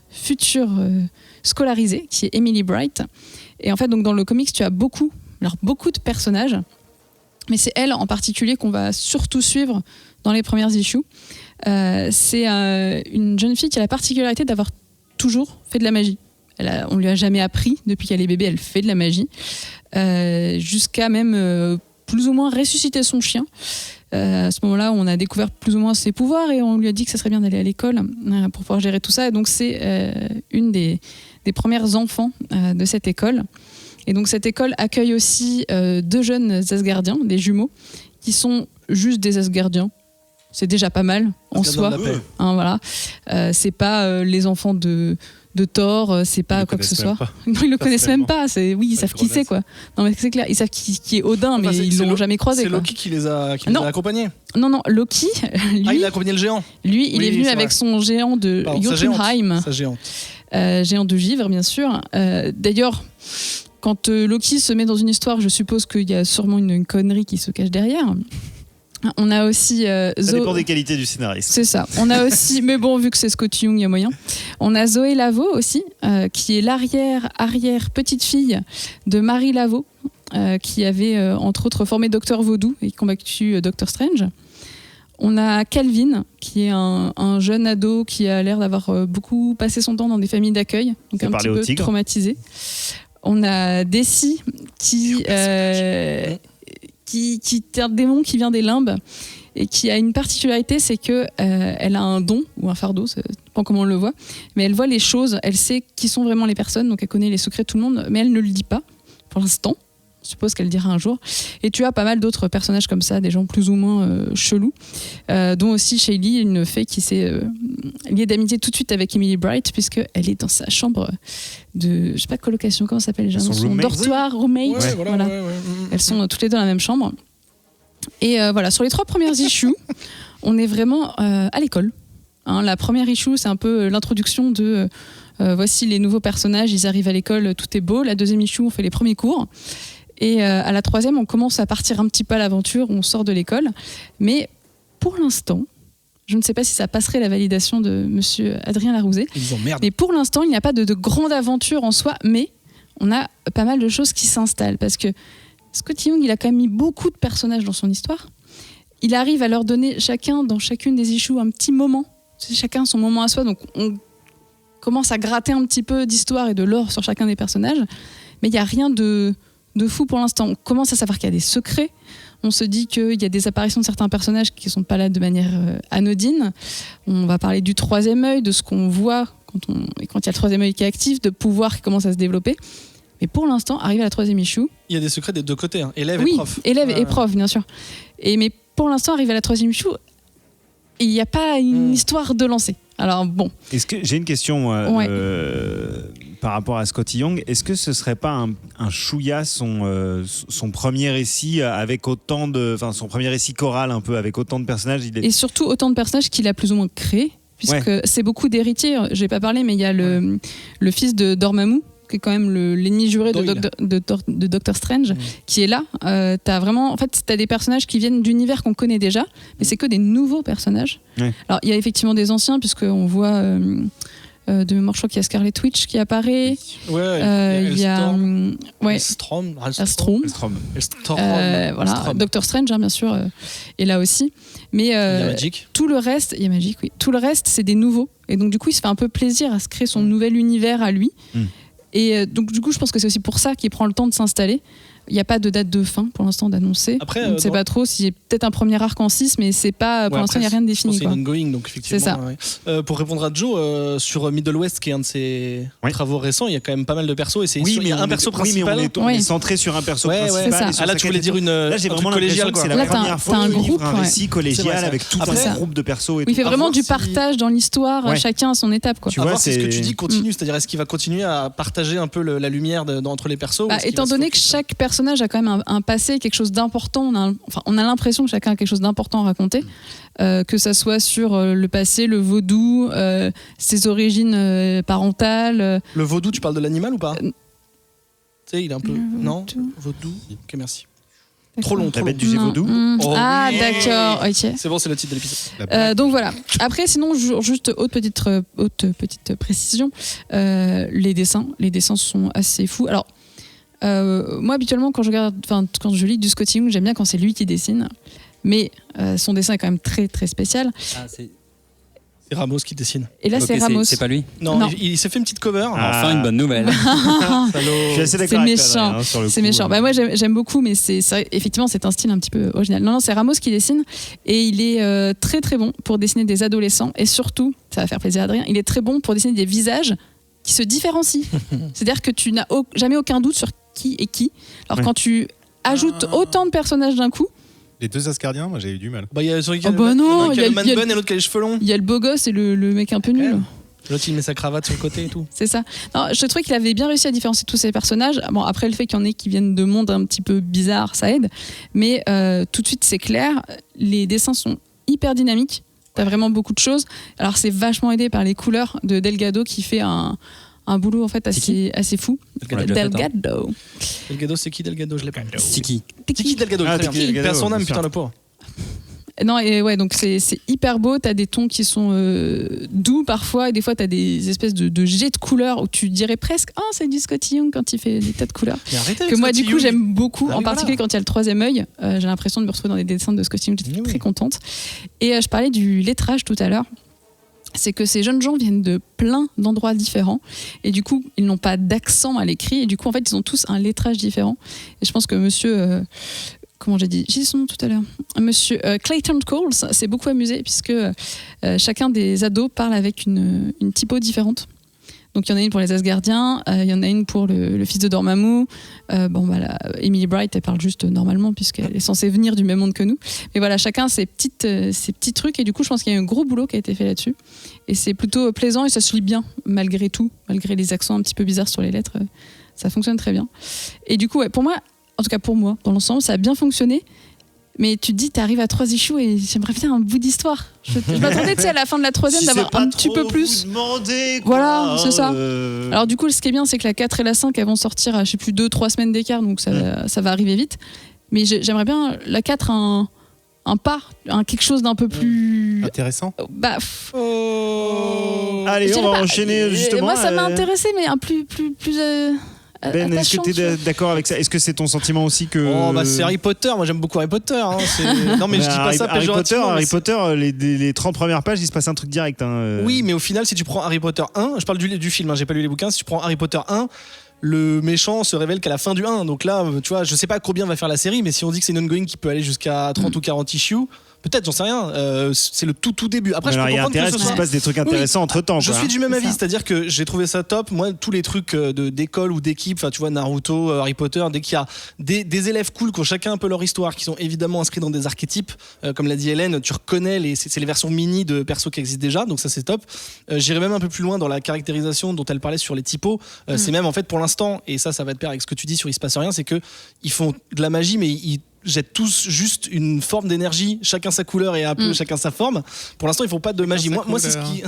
future scolarisée qui est Emily Bright. Et en fait, donc dans le comics, tu as beaucoup de personnages, mais c'est elle en particulier qu'on va surtout suivre dans les premières issues. C'est une jeune fille qui a la particularité d'avoir toujours fait de la magie. On lui a jamais appris, depuis qu'elle est bébé, elle fait de la magie, jusqu'à même plus ou moins ressusciter son chien. À ce moment-là, on a découvert plus ou moins ses pouvoirs et on lui a dit que ça serait bien d'aller à l'école pour pouvoir gérer tout ça. Et donc c'est une des premières enfants de cette école. Et donc cette école accueille aussi 2 jeunes Asgardiens, des jumeaux, qui sont juste des Asgardiens. C'est déjà pas mal en soi. Hein, voilà. C'est pas les enfants de Thor, c'est pas quoi que ce soit. Non, ils le connaissent même pas. Ils savent qui c'est, quoi. Non, mais c'est clair, ils savent qui est Odin, mais ils l'ont jamais croisé. C'est Loki qui les a accompagnés. Non, Loki. Lui, il a accompagné le géant. Lui, il est venu avec son géant de Jotunheim. Sa géante. Géant de givre, bien sûr. D'ailleurs, quand Loki se met dans une histoire, je suppose qu'il y a sûrement une connerie qui se cache derrière. On a aussi ça dépend des qualités du scénariste. C'est ça. On a aussi, mais bon, vu que c'est Scott Young, il y a moyen. On a Zoé Lavaux aussi, qui est l'arrière petite fille de Marie Lavaux, qui avait entre autres formé Docteur Vaudou et combattu Doctor Strange. On a Calvin, qui est un jeune ado qui a l'air d'avoir beaucoup passé son temps dans des familles d'accueil, donc un petit peu traumatisé. On a Desi, qui est un démon qui vient des limbes et qui a une particularité, c'est que elle a un don ou un fardeau, ça dépend comment on le voit, mais elle voit les choses, elle sait qui sont vraiment les personnes, donc elle connaît les secrets de tout le monde, mais elle ne le dit pas pour l'instant. Je suppose qu'elle le dira un jour. Et tu as pas mal d'autres personnages comme ça, des gens plus ou moins chelous, dont aussi Shaylee, une fée qui s'est liée d'amitié tout de suite avec Emily Bright, puisqu'elle est dans sa chambre de, je sais pas, colocation, comment ça s'appelle, son dortoir, roommate. Ouais, voilà. Elles sont toutes les deux dans la même chambre. Et voilà, sur les 3 premières issues, on est vraiment à l'école. Hein, la première issue, c'est un peu l'introduction de voici les nouveaux personnages, ils arrivent à l'école, tout est beau. La deuxième issue, on fait les premiers cours. Et à la 3e, on commence à partir un petit peu à l'aventure, on sort de l'école. Mais pour l'instant, je ne sais pas si ça passerait la validation de monsieur Adrien Larouzet. Mais pour l'instant, il n'y a pas de grande aventure en soi, mais on a pas mal de choses qui s'installent. Parce que Scott Young, il a quand même mis beaucoup de personnages dans son histoire. Il arrive à leur donner dans chacune des issues un petit moment. C'est chacun son moment à soi. Donc on commence à gratter un petit peu d'histoire et de lore sur chacun des personnages. Mais il n'y a rien de fou pour l'instant. On commence à savoir qu'il y a des secrets. On se dit qu'il y a des apparitions de certains personnages qui ne sont pas là de manière anodine. On va parler du 3e œil, de ce qu'on voit quand il y a le 3e œil qui est actif, de pouvoir qui commence à se développer. Mais pour l'instant, arrivé à la 3e issue... Il y a des secrets des 2 côtés, hein. Élève et prof. Élève et prof, bien sûr. Mais pour l'instant, arrivé à la 3e issue, il n'y a pas une histoire de lancer. Alors bon. Est-ce que j'ai une question par rapport à Scott Young, est-ce que ce serait pas un chouïa son premier récit avec autant de, son premier récit choral un peu avec autant de personnages, et surtout autant de personnages qu'il a plus ou moins créés, puisque c'est beaucoup d'héritiers. J'ai pas parlé, mais il y a le fils de Dormammu, qui est quand même l'ennemi juré de Doctor Strange, qui est là. T'as des personnages qui viennent d'univers qu'on connaît déjà, mais c'est que des nouveaux personnages. Ouais. Alors, il y a effectivement des anciens, puisqu'on voit de mémoire, je crois qu'il y a Scarlet Witch qui apparaît. Il y a Strom. Voilà, Doctor Strange, bien sûr, est là aussi. Mais il y a Magic. Tout le reste, il y a Magic, oui. Tout le reste, c'est des nouveaux. Et donc, du coup, il se fait un peu plaisir à se créer son nouvel univers à lui. Et donc du coup, je pense que c'est aussi pour ça qu'il prend le temps de s'installer. il n'y a pas de date de fin pour l'instant d'annoncer. Après, on ne sait pas trop s'il y a peut-être un premier arc en 6, mais c'est pas, pour l'instant, il n'y a rien de défini. C'est ongoing, donc effectivement. C'est ça. Ouais. Pour répondre à Joe, sur Middle West, qui est un de ses travaux récents, il y a quand même pas mal de persos. Et il y a un perso principal. Oui, mais on est centré sur un perso principal. C'est ça. Ah, là, tu voulais dire Là, j'ai vraiment l'impression que c'est la première fois qu'il livre un récit collégial avec tout un groupe de persos. Il fait vraiment du partage dans l'histoire, chacun à son étape. Tu vois, c'est ce que tu dis continue, c'est-à-dire est-ce qu'il va continuer à partager un peu la lumière entre les persos? Étant donné que chaque personnage a quand même un passé, quelque chose d'important, on a l'impression que chacun a quelque chose d'important à raconter, que ça soit sur le passé, le vaudou, ses origines parentales. Le vaudou, tu parles de l'animal ou pas? Tu sais, il est un peu... Non, vaudou. Ok, merci. Trop long, La bête du vaudou. Ah, d'accord, ok. C'est bon, c'est le titre de l'épisode. Donc voilà. Après, sinon, juste autre petite précision. Les dessins sont assez fous. Alors, moi, habituellement, quand je lis du Scott Young, j'aime bien quand c'est lui qui dessine. Mais son dessin est quand même très, très spécial. C'est Ramos qui dessine. Et là, c'est Ramos. C'est pas lui? Non. Il s'est fait une petite cover. Enfin, une bonne nouvelle. Je suis assez d'accord avec méchant. sur le coup. C'est méchant. Moi, j'aime beaucoup, mais effectivement, c'est un style un petit peu original. Non, c'est Ramos qui dessine. Et il est très, très bon pour dessiner des adolescents. Et surtout, ça va faire plaisir à Adrien, il est très bon pour dessiner des visages qui se différencient. C'est-à-dire que tu n'as jamais aucun doute sur qui est qui. Alors, quand tu ajoutes autant de personnages d'un coup, les deux Asgardiens, moi j'ai eu du mal. Il y a le man bun et l'autre qui a les cheveux longs. Il y a le beau gosse et le mec un peu nul. L'autre il met sa cravate sur le côté et tout. C'est ça. Non, je trouvais qu'il avait bien réussi à différencier tous ces personnages. Bon, après le fait qu'il y en ait qui viennent de mondes un petit peu bizarres, ça aide. Mais tout de suite c'est clair, les dessins sont hyper dynamiques. T'as vraiment beaucoup de choses. Alors c'est vachement aidé par les couleurs de Delgado qui fait un boulot en fait assez fou. Delgado. Delgado, c'est qui Delgado? Je l'ai pas. Tiki Delgado. Il perd son âme, putain, le pauvre. Non, et ouais, donc c'est hyper beau. T'as des tons qui sont doux parfois, et des fois t'as des espèces de jets de couleurs où tu dirais presque c'est du Scott Young quand il fait des tas de couleurs. Que moi, du coup, j'aime beaucoup, en particulier quand il y a le troisième œil. J'ai l'impression de me retrouver dans les dessins de Scott Young. J'étais très contente. Et je parlais du lettrage tout à l'heure. C'est que ces jeunes gens viennent de plein d'endroits différents et du coup ils n'ont pas d'accent à l'écrit et du coup en fait ils ont tous un lettrage différent et je pense que monsieur comment j'ai dit son nom tout à l'heure, monsieur Clayton Cole s'est beaucoup amusé puisque chacun des ados parle avec une typo différente. Donc il y en a une pour les Asgardiens, il y en a une pour le fils de Dormammu. Emily Bright, elle parle juste normalement puisqu'elle est censée venir du même monde que nous. Mais voilà, chacun ses petits trucs et du coup je pense qu'il y a un gros boulot qui a été fait là-dessus. Et c'est plutôt plaisant et ça se lit bien malgré tout, malgré les accents un petit peu bizarres sur les lettres. Ça fonctionne très bien. Et du coup, pour moi, en tout cas pour moi, dans l'ensemble, ça a bien fonctionné. Mais tu te dis, t'arrives à 3 issues et j'aimerais bien un bout d'histoire. Je m'attendais, à la fin de la 3e d'avoir un petit peu plus. Voilà, c'est ça. Alors du coup, ce qui est bien, c'est que la 4 et la 5, elles vont sortir à, je sais plus, 2-3 semaines d'écart, donc ça va arriver vite. Mais j'aimerais bien la 4 un quelque chose d'un peu plus intéressant. Allez, on va enchaîner justement. Moi, ça m'a intéressé, mais un plus Ben, est-ce que tu es d'accord avec ça? Est-ce que c'est ton sentiment aussi que... c'est Harry Potter, moi j'aime beaucoup Harry Potter. Non mais je dis pas ça péjorativement. Harry Potter, les 30 premières pages, il se passe un truc direct. Oui, mais au final, si tu prends Harry Potter 1, je parle du film, j'ai pas lu les bouquins, si tu prends Harry Potter 1, le méchant se révèle qu'à la fin du 1. Donc là, tu vois, je sais pas combien va faire la série, mais si on dit que c'est une ongoing qui peut aller jusqu'à 30 ou 40 issues, peut-être, j'en sais rien. C'est le tout début. Après, je peux comprendre que qu'il se passe des trucs intéressants entre temps. Je suis du même avis, c'est-à-dire que j'ai trouvé ça top. Moi, tous les trucs d'école ou d'équipe, enfin, tu vois, Naruto, Harry Potter, dès qu'il y a des élèves cool qui ont chacun un peu leur histoire, qui sont évidemment inscrits dans des archétypes, comme l'a dit Hélène, tu reconnais c'est les versions mini de persos qui existent déjà, donc ça c'est top. J'irai même un peu plus loin dans la caractérisation dont elle parlait sur les typos. C'est même en fait pour l'instant, et ça va de pair avec ce que tu dis sur Il se passe rien, c'est que ils font de la magie, mais ils jettent tous juste une forme d'énergie, chacun sa couleur et un peu chacun sa forme. Pour l'instant, ils font pas de magie. Moi, c'est ce qui.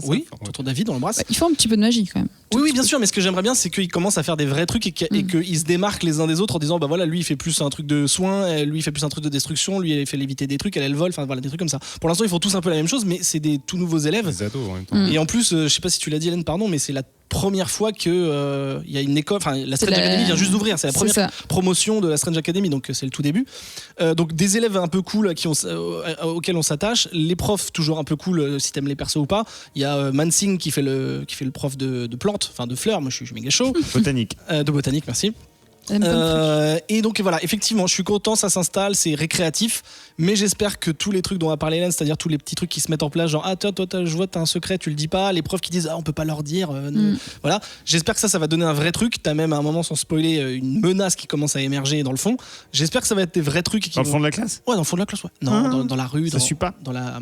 Oui, t'entends David, on l'embrasse. Il faut un petit peu de magie quand même. Oui, bien sûr, mais ce que j'aimerais bien, c'est qu'ils commencent à faire des vrais trucs et qu'ils se démarquent les uns des autres en disant, bah voilà, lui il fait plus un truc de soin, lui il fait plus un truc de destruction, lui il fait léviter des trucs, elle vole, enfin voilà, des trucs comme ça. Pour l'instant, ils font tous un peu la même chose, mais c'est des tout nouveaux élèves. Des ados en même temps. Et en plus, je sais pas si tu l'as dit, Hélène, pardon, mais c'est la première fois que il y a une école, enfin la Strange Academy vient juste d'ouvrir, c'est la première promotion de la Strange Academy, donc c'est le tout début. Donc des élèves un peu cool auxquels on s'attache, les profs toujours un peu cool si t'aimes les persos ou pas. Il y a Mansing qui fait le prof de plantes, enfin de fleurs. Moi je suis méga chaud. Botanique. De botanique, merci. Elle aime pas le fric. Et donc voilà, effectivement, je suis content, ça s'installe, c'est récréatif, mais j'espère que tous les trucs dont on a parlé Hélène, c'est-à-dire tous les petits trucs qui se mettent en place, genre toi, je vois, t'as un secret, tu le dis pas, les profs qui disent on peut pas leur dire, voilà. J'espère que ça va donner un vrai truc. T'as même à un moment, sans spoiler, une menace qui commence à émerger dans le fond. J'espère que ça va être des vrais trucs. Qui Dans le fond de la classe ? Ouais, dans le fond de la classe, ouais. Non, dans la rue. Ça suit pas. Dans la.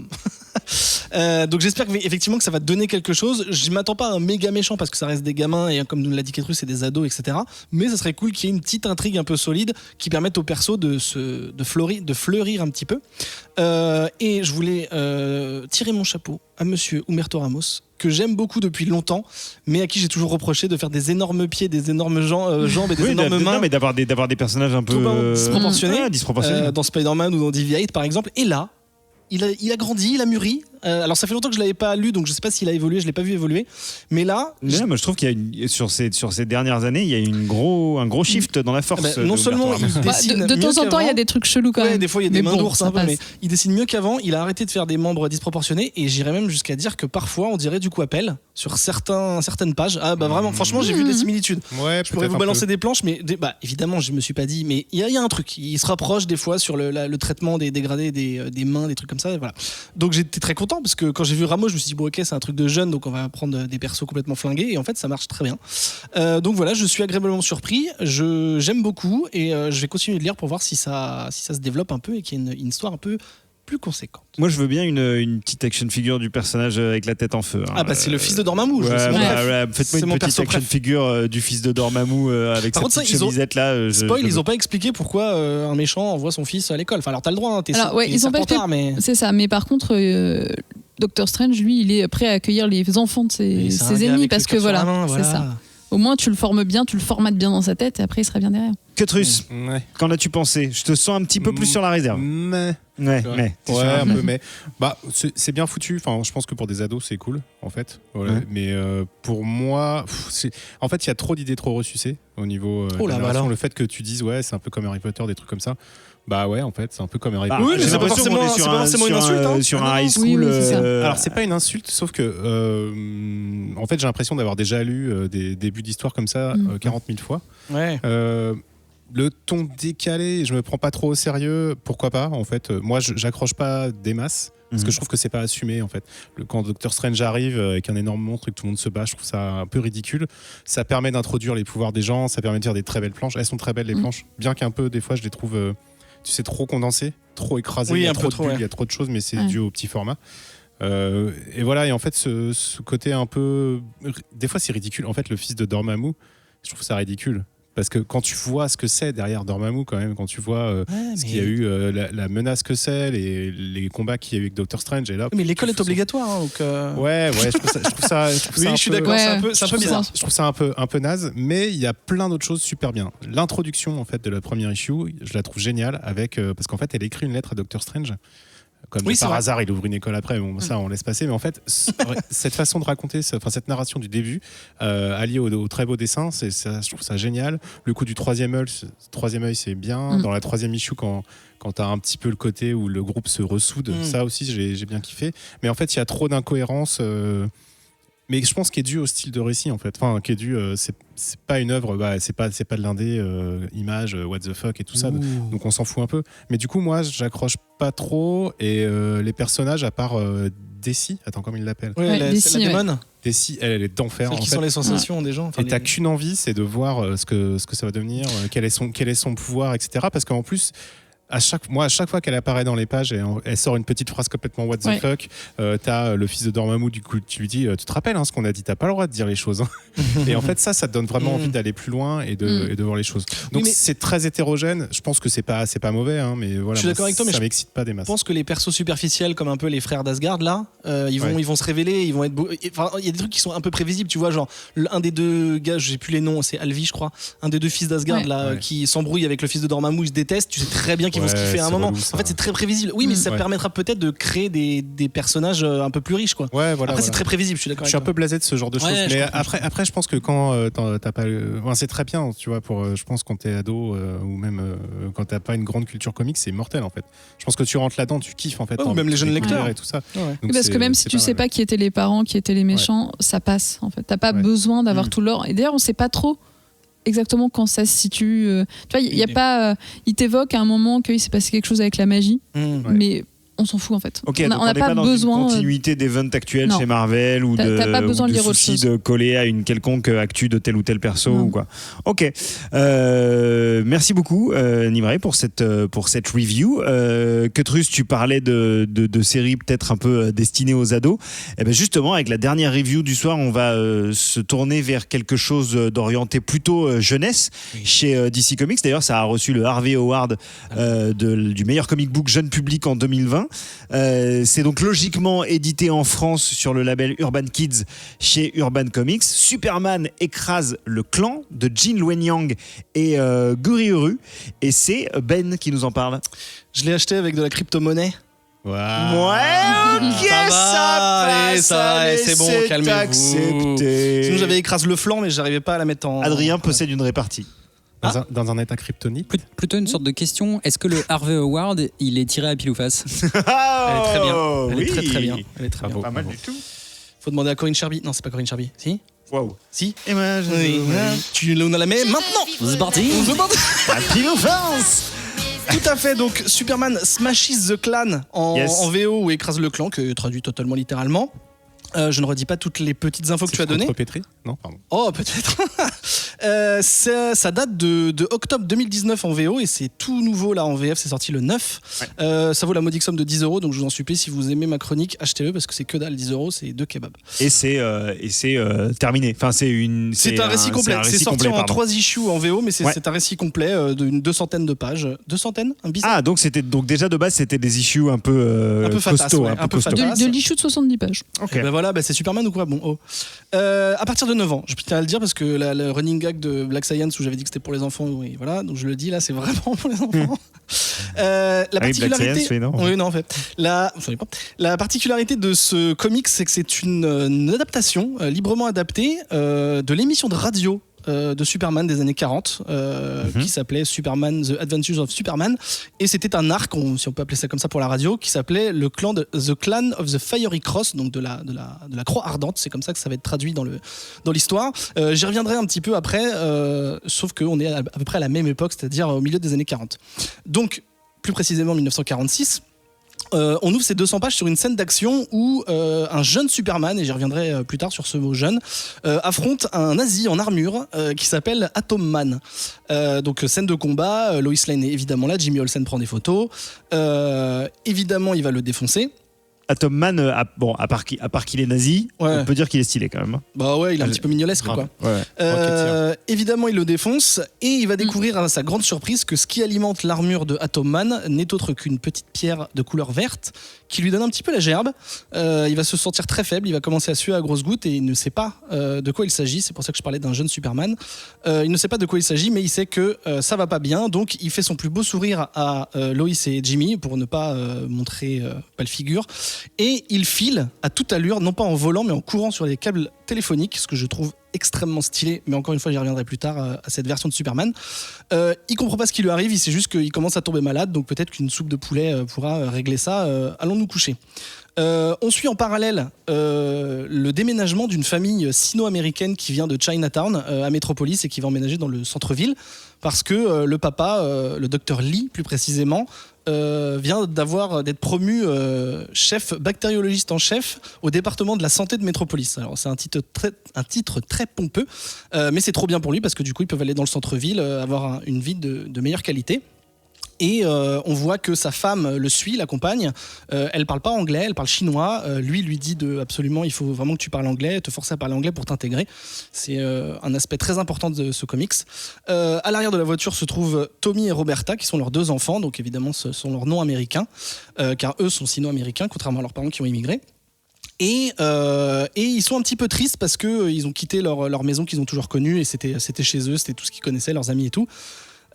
Donc j'espère effectivement que ça va donner quelque chose. Je m'attends pas à un méga méchant parce que ça reste des gamins et comme nous l'a dit Ketrus, c'est des ados, etc. Mais ça serait cool qu'il y ait une petite intrigue un peu solide qui permette aux persos de fleurir un petit peu. Et je voulais tirer mon chapeau à monsieur Humberto Ramos, que j'aime beaucoup depuis longtemps, mais à qui j'ai toujours reproché de faire des énormes pieds, des énormes jambes et des énormes mains. Non, mais d'avoir des personnages un peu disproportionnés. disproportionnés. Dans Spider-Man ou dans Deviate par exemple. Et là, il a grandi, il a mûri. Alors ça fait longtemps que je l'avais pas lu, donc je sais pas s'il a évolué, je l'ai pas vu évoluer. Mais là, moi je trouve qu'il y a sur ces dernières années, il y a un gros shift dans la force. Non seulement il dessine de temps en temps, il y a des trucs chelous quand même. Des fois il y a des mains d'ours un peu, passe. mais il dessine mieux qu'avant. Il a arrêté de faire des membres disproportionnés et j'irais même jusqu'à dire que parfois on dirait du coup appel sur certaines pages. Ah bah vraiment, franchement, j'ai vu des similitudes. Ouais, je pourrais vous balancer des planches, mais évidemment, je me suis pas dit, mais il y a un truc. Il se rapproche des fois sur le traitement des dégradés des mains, des trucs comme ça. Et voilà. Donc j'étais très content parce que quand j'ai vu Ramos, je me suis dit bon ok, c'est un truc de jeune, donc on va prendre des persos complètement flingués et en fait ça marche très bien. Donc voilà, je suis agréablement surpris. J'aime beaucoup et je vais continuer de lire pour voir si ça se développe un peu et qu'il y a une histoire un peu plus conséquente. Moi, je veux bien une petite action figure du personnage avec la tête en feu. Ah bah c'est le fils de Dormammu. Faites-moi une petite action figure du fils de Dormammu avec sa petite chemisette là. Ils ont pas expliqué pourquoi un méchant envoie son fils à l'école. Enfin, alors t'as le droit. Ils ont pas expliqué. Mais... C'est ça. Mais par contre. Doctor Strange, lui, il est prêt à accueillir les enfants de ses ennemis parce que voilà, c'est ça. Au moins, tu le formes bien, tu le formates bien dans sa tête et après, il sera bien derrière. Ketrus, qu'en as-tu pensé ? Je te sens un petit peu plus sur la réserve. Un peu, mais c'est bien foutu. Enfin, je pense que pour des ados, c'est cool, en fait. Voilà. Ouais. Mais pour moi, en fait, il y a trop d'idées trop ressucées au niveau de la narration. Le fait que tu dises, ouais, c'est un peu comme Harry Potter, des trucs comme ça. Bah ouais, en fait, c'est un peu comme Harry Potter. Oui, mais c'est pas forcément une insulte. Sur un high school. Alors, c'est pas une insulte, sauf que, en fait, j'ai l'impression d'avoir déjà lu des débuts d'histoire comme ça 40 000 fois. Ouais. Le ton décalé, je me prends pas trop au sérieux. Pourquoi pas, en fait. Moi, j'accroche pas des masses. Parce que je trouve que c'est pas assumé en fait. Quand Doctor Strange arrive avec un énorme monstre et que tout le monde se bat, je trouve ça un peu ridicule. Ça permet d'introduire les pouvoirs des gens, ça permet de faire des très belles planches. Elles sont très belles les planches, bien qu'un peu des fois je les trouve trop condensées, trop écrasées, il y a trop de bulles, il y a trop de choses, mais c'est dû au petit format. Et voilà, et en fait ce côté un peu, des fois c'est ridicule. En fait, le fils de Dormammu, je trouve ça ridicule. Parce que quand tu vois ce que c'est derrière Dormammu, quand même, quand tu vois ce qu'il y a eu, la menace que c'est, les combats qu'il y a eu avec Doctor Strange, et là. Mais l'école est obligatoire, hein, donc. Ouais, je trouve ça. Oui, je suis d'accord. C'est un peu bizarre. Je trouve ça un peu naze, mais il y a plein d'autres choses super bien. L'introduction en fait de la première issue, je la trouve géniale parce qu'en fait, elle écrit une lettre à Doctor Strange. Comme par hasard, il ouvre une école après. Bon, ça, on laisse passer. Mais en fait, cette façon de raconter, cette narration du début, alliée au très beau dessin, je trouve ça génial. Le coup du troisième œil, c'est bien. Dans la troisième issue, quand tu as un petit peu le côté où le groupe se ressoude, ça aussi, j'ai bien kiffé. Mais en fait, il y a trop d'incohérences. Mais je pense qu'il est dû au style de récit en fait. Enfin, qui est dû, c'est pas une œuvre, c'est pas de l'indé, image, what the fuck et tout ça. Donc on s'en fout un peu. Mais du coup, moi, j'accroche pas trop. Et les personnages, à part Desi, attends, comment il l'appelle ? C'est la démon. Desi, elle est d'enfer. Celle qui sont les sensations des gens. Et t'as qu'une envie, c'est de voir ce que ça va devenir, quel est son pouvoir, etc. Parce qu'en plus. À chaque fois qu'elle apparaît dans les pages, elle sort une petite phrase complètement what the fuck. T'as le fils de Dormammu, du coup, tu lui dis, tu te rappelles ce qu'on a dit, t'as pas le droit de dire les choses. Et en fait, ça te donne vraiment envie d'aller plus loin et de voir les choses. Donc c'est très hétérogène. Je pense que c'est pas mauvais, mais voilà. Je suis d'accord avec toi, mais ça m'excite pas des masses. Je pense que les persos superficiels, comme un peu les frères d'Asgard, là, ils vont se révéler, ils vont être beaux. Enfin, il y a des trucs qui sont un peu prévisibles, tu vois, genre un des deux gars, je sais plus les noms, c'est Alvi, je crois, un des deux fils d'Asgard là, qui s'embrouille avec le fils de Dormammu, ils se détestent. Tu sais très bien qu'ils vont se kiffer à un moment. En fait, c'est très prévisible. Oui, mais ça permettra peut-être de créer des personnages un peu plus riches, quoi. Après, c'est très prévisible. Je suis d'accord. Je suis un peu blasé de ce genre de choses. Mais après, je pense que quand t'as pas, c'est très bien, tu vois. Je pense quand t'es ado ou même quand t'as pas une grande culture comique, c'est mortel en fait. Je pense que tu rentres là-dedans, tu kiffes en fait. Ou même les jeunes lecteurs et tout ça. Donc parce que même si tu sais pas qui étaient les parents, qui étaient les méchants, ça passe en fait. T'as pas besoin d'avoir tout l'or. Et d'ailleurs, on sait pas trop exactement quand ça se situe. Tu vois, il y a pas. Il t'évoque à un moment qu'il s'est passé quelque chose avec la magie, mais on s'en fout en fait. Ok, on n'a pas dans besoin. Une continuité d'events actuels Non. chez Marvel ou T'as pas besoin ou de de lire autre soucis chose. de coller à une quelconque actu de tel ou tel perso Non. ou quoi. Ok. Merci beaucoup Nimré pour cette review. Cutrus, tu parlais de séries peut-être un peu destinées aux ados. Et ben justement, avec la dernière review du soir, on va se tourner vers quelque chose d'orienté plutôt jeunesse chez DC Comics. D'ailleurs, ça a reçu le Harvey Award du meilleur comic book jeune public en 2020. C'est donc logiquement édité en France sur le label Urban Kids chez Urban Comics. Superman écrase le clan de Jin Luen-Yang et Guri Uru. Et c'est Ben qui nous en parle. Je l'ai acheté avec de la crypto-monnaie. Ouais, ok, Ça va, allez, allez, c'est bon, calmez-vous. accepté. Sinon j'avais écrasé le flanc, mais j'arrivais pas à la mettre en. Adrien possède une répartie. Dans un état kryptonite. Plutôt une sorte de question, est-ce que le Harvey Award, il est tiré à pile ou face? Elle est très bien. Elle oui. est très très bien. Elle est très Bravo. bien. Pas mal du tout. Faut demander à Corinne Sherby. Non, c'est pas Corinne Sherby. Si. Waouh. Si. Et moi, Oui. Tu on a la met maintenant. C'est parti. à pile ou face. Tout à fait, donc Superman smashes the clan en Yes. VO ou écrase le clan, que traduit totalement littéralement. Je ne redis pas toutes les petites infos que tu as données. Contrepétri ? Non, pardon. Oh, peut-être. Ça date de octobre 2019 en VO et c'est tout nouveau là en VF, c'est sorti le 9. Ouais. Ça vaut la modique somme de 10 €, donc je vous en supplie, si vous aimez ma chronique, achetez-le parce que c'est que dalle, 10 €, c'est 2 kebabs. Et c'est terminé. Enfin, C'est un récit complet. C'est sorti en 3 issues en VO, mais Ouais. c'est un récit complet d'une 200 de pages. 200 un bis. Ah, donc déjà de base c'était des issues un peu Un peu fatas, costauds, ouais, un peu un peu costauds. fatas. De l'issue de 70 pages. Ok. Ben voilà, c'est Superman ou quoi? Bon, oh. À partir de 9 ans, je tiens à le dire parce que le running gag de Black Science où j'avais dit que c'était pour les enfants, oui, voilà, donc je le dis là, c'est vraiment pour les enfants. La Black particularité, Science, oui, non. oui, non, en fait, vous savez pas. La particularité de ce comics, c'est que c'est une adaptation librement adaptée de l'émission de radio de Superman des années 40 qui s'appelait Superman The Adventures of Superman, et c'était un arc, si on peut appeler ça comme ça pour la radio, qui s'appelait The Clan of the Fiery Cross, donc de la croix ardente. C'est comme ça que ça va être traduit dans l'histoire. J'y reviendrai un petit peu après, sauf qu'on est à peu près à la même époque, c'est-à-dire au milieu des années 40. Donc plus précisément 1946. On ouvre ces 200 pages sur une scène d'action où un jeune Superman, et j'y reviendrai plus tard sur ce mot jeune, affronte un nazi en armure qui s'appelle Atom Man. Donc scène de combat, Lois Lane est évidemment là, Jimmy Olsen prend des photos, évidemment il va le défoncer. Atom Man, à part qu'il est nazi, Ouais. on peut dire qu'il est stylé quand même. Bah ouais, il est un petit peu mignolesque quoi. Ouais. Évidemment, il le défonce et il va découvrir à sa grande surprise que ce qui alimente l'armure de Atom Man n'est autre qu'une petite pierre de couleur verte qui lui donne un petit peu la gerbe. Il va se sentir très faible, il va commencer à suer à grosses gouttes et il ne sait pas de quoi il s'agit. C'est pour ça que je parlais d'un jeune Superman. Il ne sait pas de quoi il s'agit, mais il sait que ça va pas bien. Donc, il fait son plus beau sourire à Lois et Jimmy pour ne pas montrer pâle figure. Et il file à toute allure, non pas en volant, mais en courant sur les câbles téléphoniques, ce que je trouve extrêmement stylé, mais encore une fois j'y reviendrai plus tard à cette version de Superman. Il comprend pas ce qui lui arrive, il sait juste qu'il commence à tomber malade, donc peut-être qu'une soupe de poulet pourra régler ça. Allons nous coucher. On suit en parallèle le déménagement d'une famille sino-américaine qui vient de Chinatown à Metropolis et qui va emménager dans le centre-ville parce que le papa, le docteur Lee plus précisément, vient d'être promu chef bactériologiste en chef au département de la santé de Metropolis. Alors c'est un titre très pompeux, mais c'est trop bien pour lui parce que du coup ils peuvent aller dans le centre-ville, avoir une vie de meilleure qualité. Et on voit que sa femme le suit, l'accompagne. Elle parle pas anglais, elle parle chinois. Lui dit absolument, il faut vraiment que tu parles anglais, te forcer à parler anglais pour t'intégrer. C'est un aspect très important de ce comics. À l'arrière de la voiture se trouvent Tommy et Roberta, qui sont leurs 2 enfants. Donc évidemment, ce sont leurs noms américains, car eux sont sino-américains, contrairement à leurs parents qui ont immigré. Et ils sont un petit peu tristes parce qu'ils ont quitté leur maison qu'ils ont toujours connue et c'était chez eux, c'était tout ce qu'ils connaissaient, leurs amis et tout.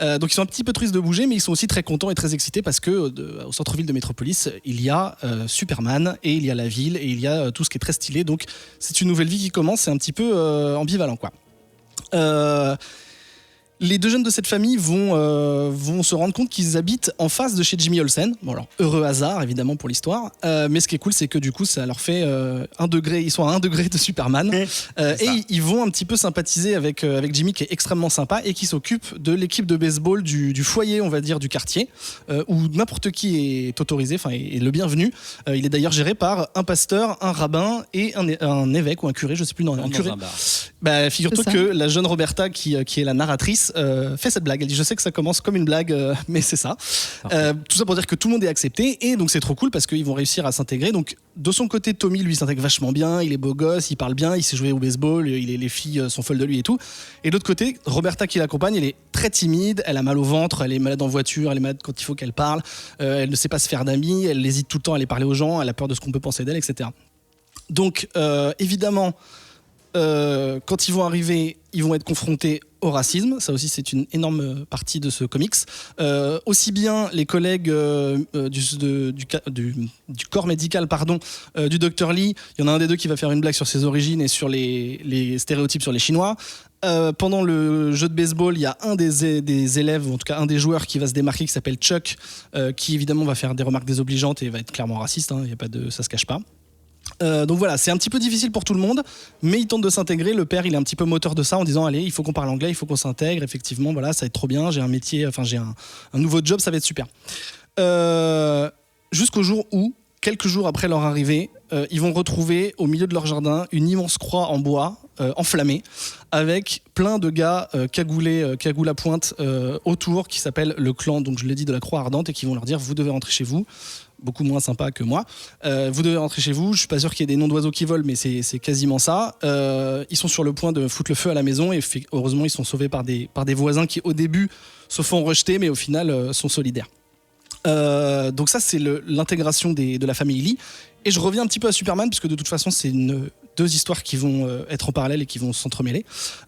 Donc ils sont un petit peu tristes de bouger, mais ils sont aussi très contents et très excités parce que au centre-ville de Metropolis, il y a Superman et il y a la ville et il y a tout ce qui est très stylé. Donc c'est une nouvelle vie qui commence, c'est un petit peu ambivalent quoi. Les deux jeunes de cette famille vont se rendre compte qu'ils habitent en face de chez Jimmy Olsen. Bon alors, heureux hasard évidemment pour l'histoire. Mais ce qui est cool, c'est que du coup, ça leur fait 1 degré. Ils sont à 1 degré de Superman. Et ils vont un petit peu sympathiser avec Jimmy, qui est extrêmement sympa et qui s'occupe de l'équipe de baseball du foyer, on va dire, du quartier, où n'importe qui est autorisé, enfin est le bienvenu. Il est d'ailleurs géré par un pasteur, un rabbin et un évêque ou un curé, je sais plus. Non, un curé. Bah, figure-toi que la jeune Roberta, qui est la narratrice, fait cette blague. Elle dit: je sais que ça commence comme une blague, mais c'est ça. Tout ça pour dire que tout le monde est accepté, et donc c'est trop cool parce qu'ils vont réussir à s'intégrer. Donc de son côté, Tommy lui s'intègre vachement bien, il est beau gosse, il parle bien, il sait jouer au baseball, les filles sont folles de lui et tout. Et de l'autre côté, Roberta qui l'accompagne, elle est très timide, elle a mal au ventre, elle est malade en voiture, elle est malade quand il faut qu'elle parle, elle ne sait pas se faire d'amis, elle hésite tout le temps à aller parler aux gens, elle a peur de ce qu'on peut penser d'elle, etc. Donc évidemment, quand ils vont arriver, ils vont être confrontés au racisme. Ça aussi, c'est une énorme partie de ce comics. Aussi bien les collègues du corps médical, du Dr Lee, il y en a un des deux qui va faire une blague sur ses origines et sur les stéréotypes sur les Chinois. Pendant le jeu de baseball, il y a un des élèves, ou en tout cas un des joueurs qui va se démarquer, qui s'appelle Chuck, qui évidemment va faire des remarques désobligeantes et va être clairement raciste, hein, ça se cache pas. Donc voilà, c'est un petit peu difficile pour tout le monde, mais il tente de s'intégrer. Le père, il est un petit peu moteur de ça, en disant: allez, il faut qu'on parle anglais, il faut qu'on s'intègre, effectivement, voilà, ça va être trop bien, j'ai un métier, enfin j'ai un nouveau job, ça va être super. Jusqu'au jour où, quelques jours après leur arrivée, ils vont retrouver au milieu de leur jardin une immense croix en bois enflammée, avec plein de gars cagoulés, cagoule à pointe autour, qui s'appelle le clan, donc je l'ai dit, de la Croix Ardente, et qui vont leur dire: vous devez rentrer chez vous. Beaucoup moins sympa que moi. Vous devez rentrer chez vous. Je suis pas sûr qu'il y ait des noms d'oiseaux qui volent, mais c'est quasiment ça. Ils sont sur le point de foutre le feu à la maison, et heureusement ils sont sauvés par des voisins qui au début se font rejeter, mais au final sont solidaires. Donc ça, c'est l'intégration de la famille Lee. Et je reviens un petit peu à Superman, puisque de toute façon c'est deux histoires qui vont être en parallèle et qui vont s'entremêler.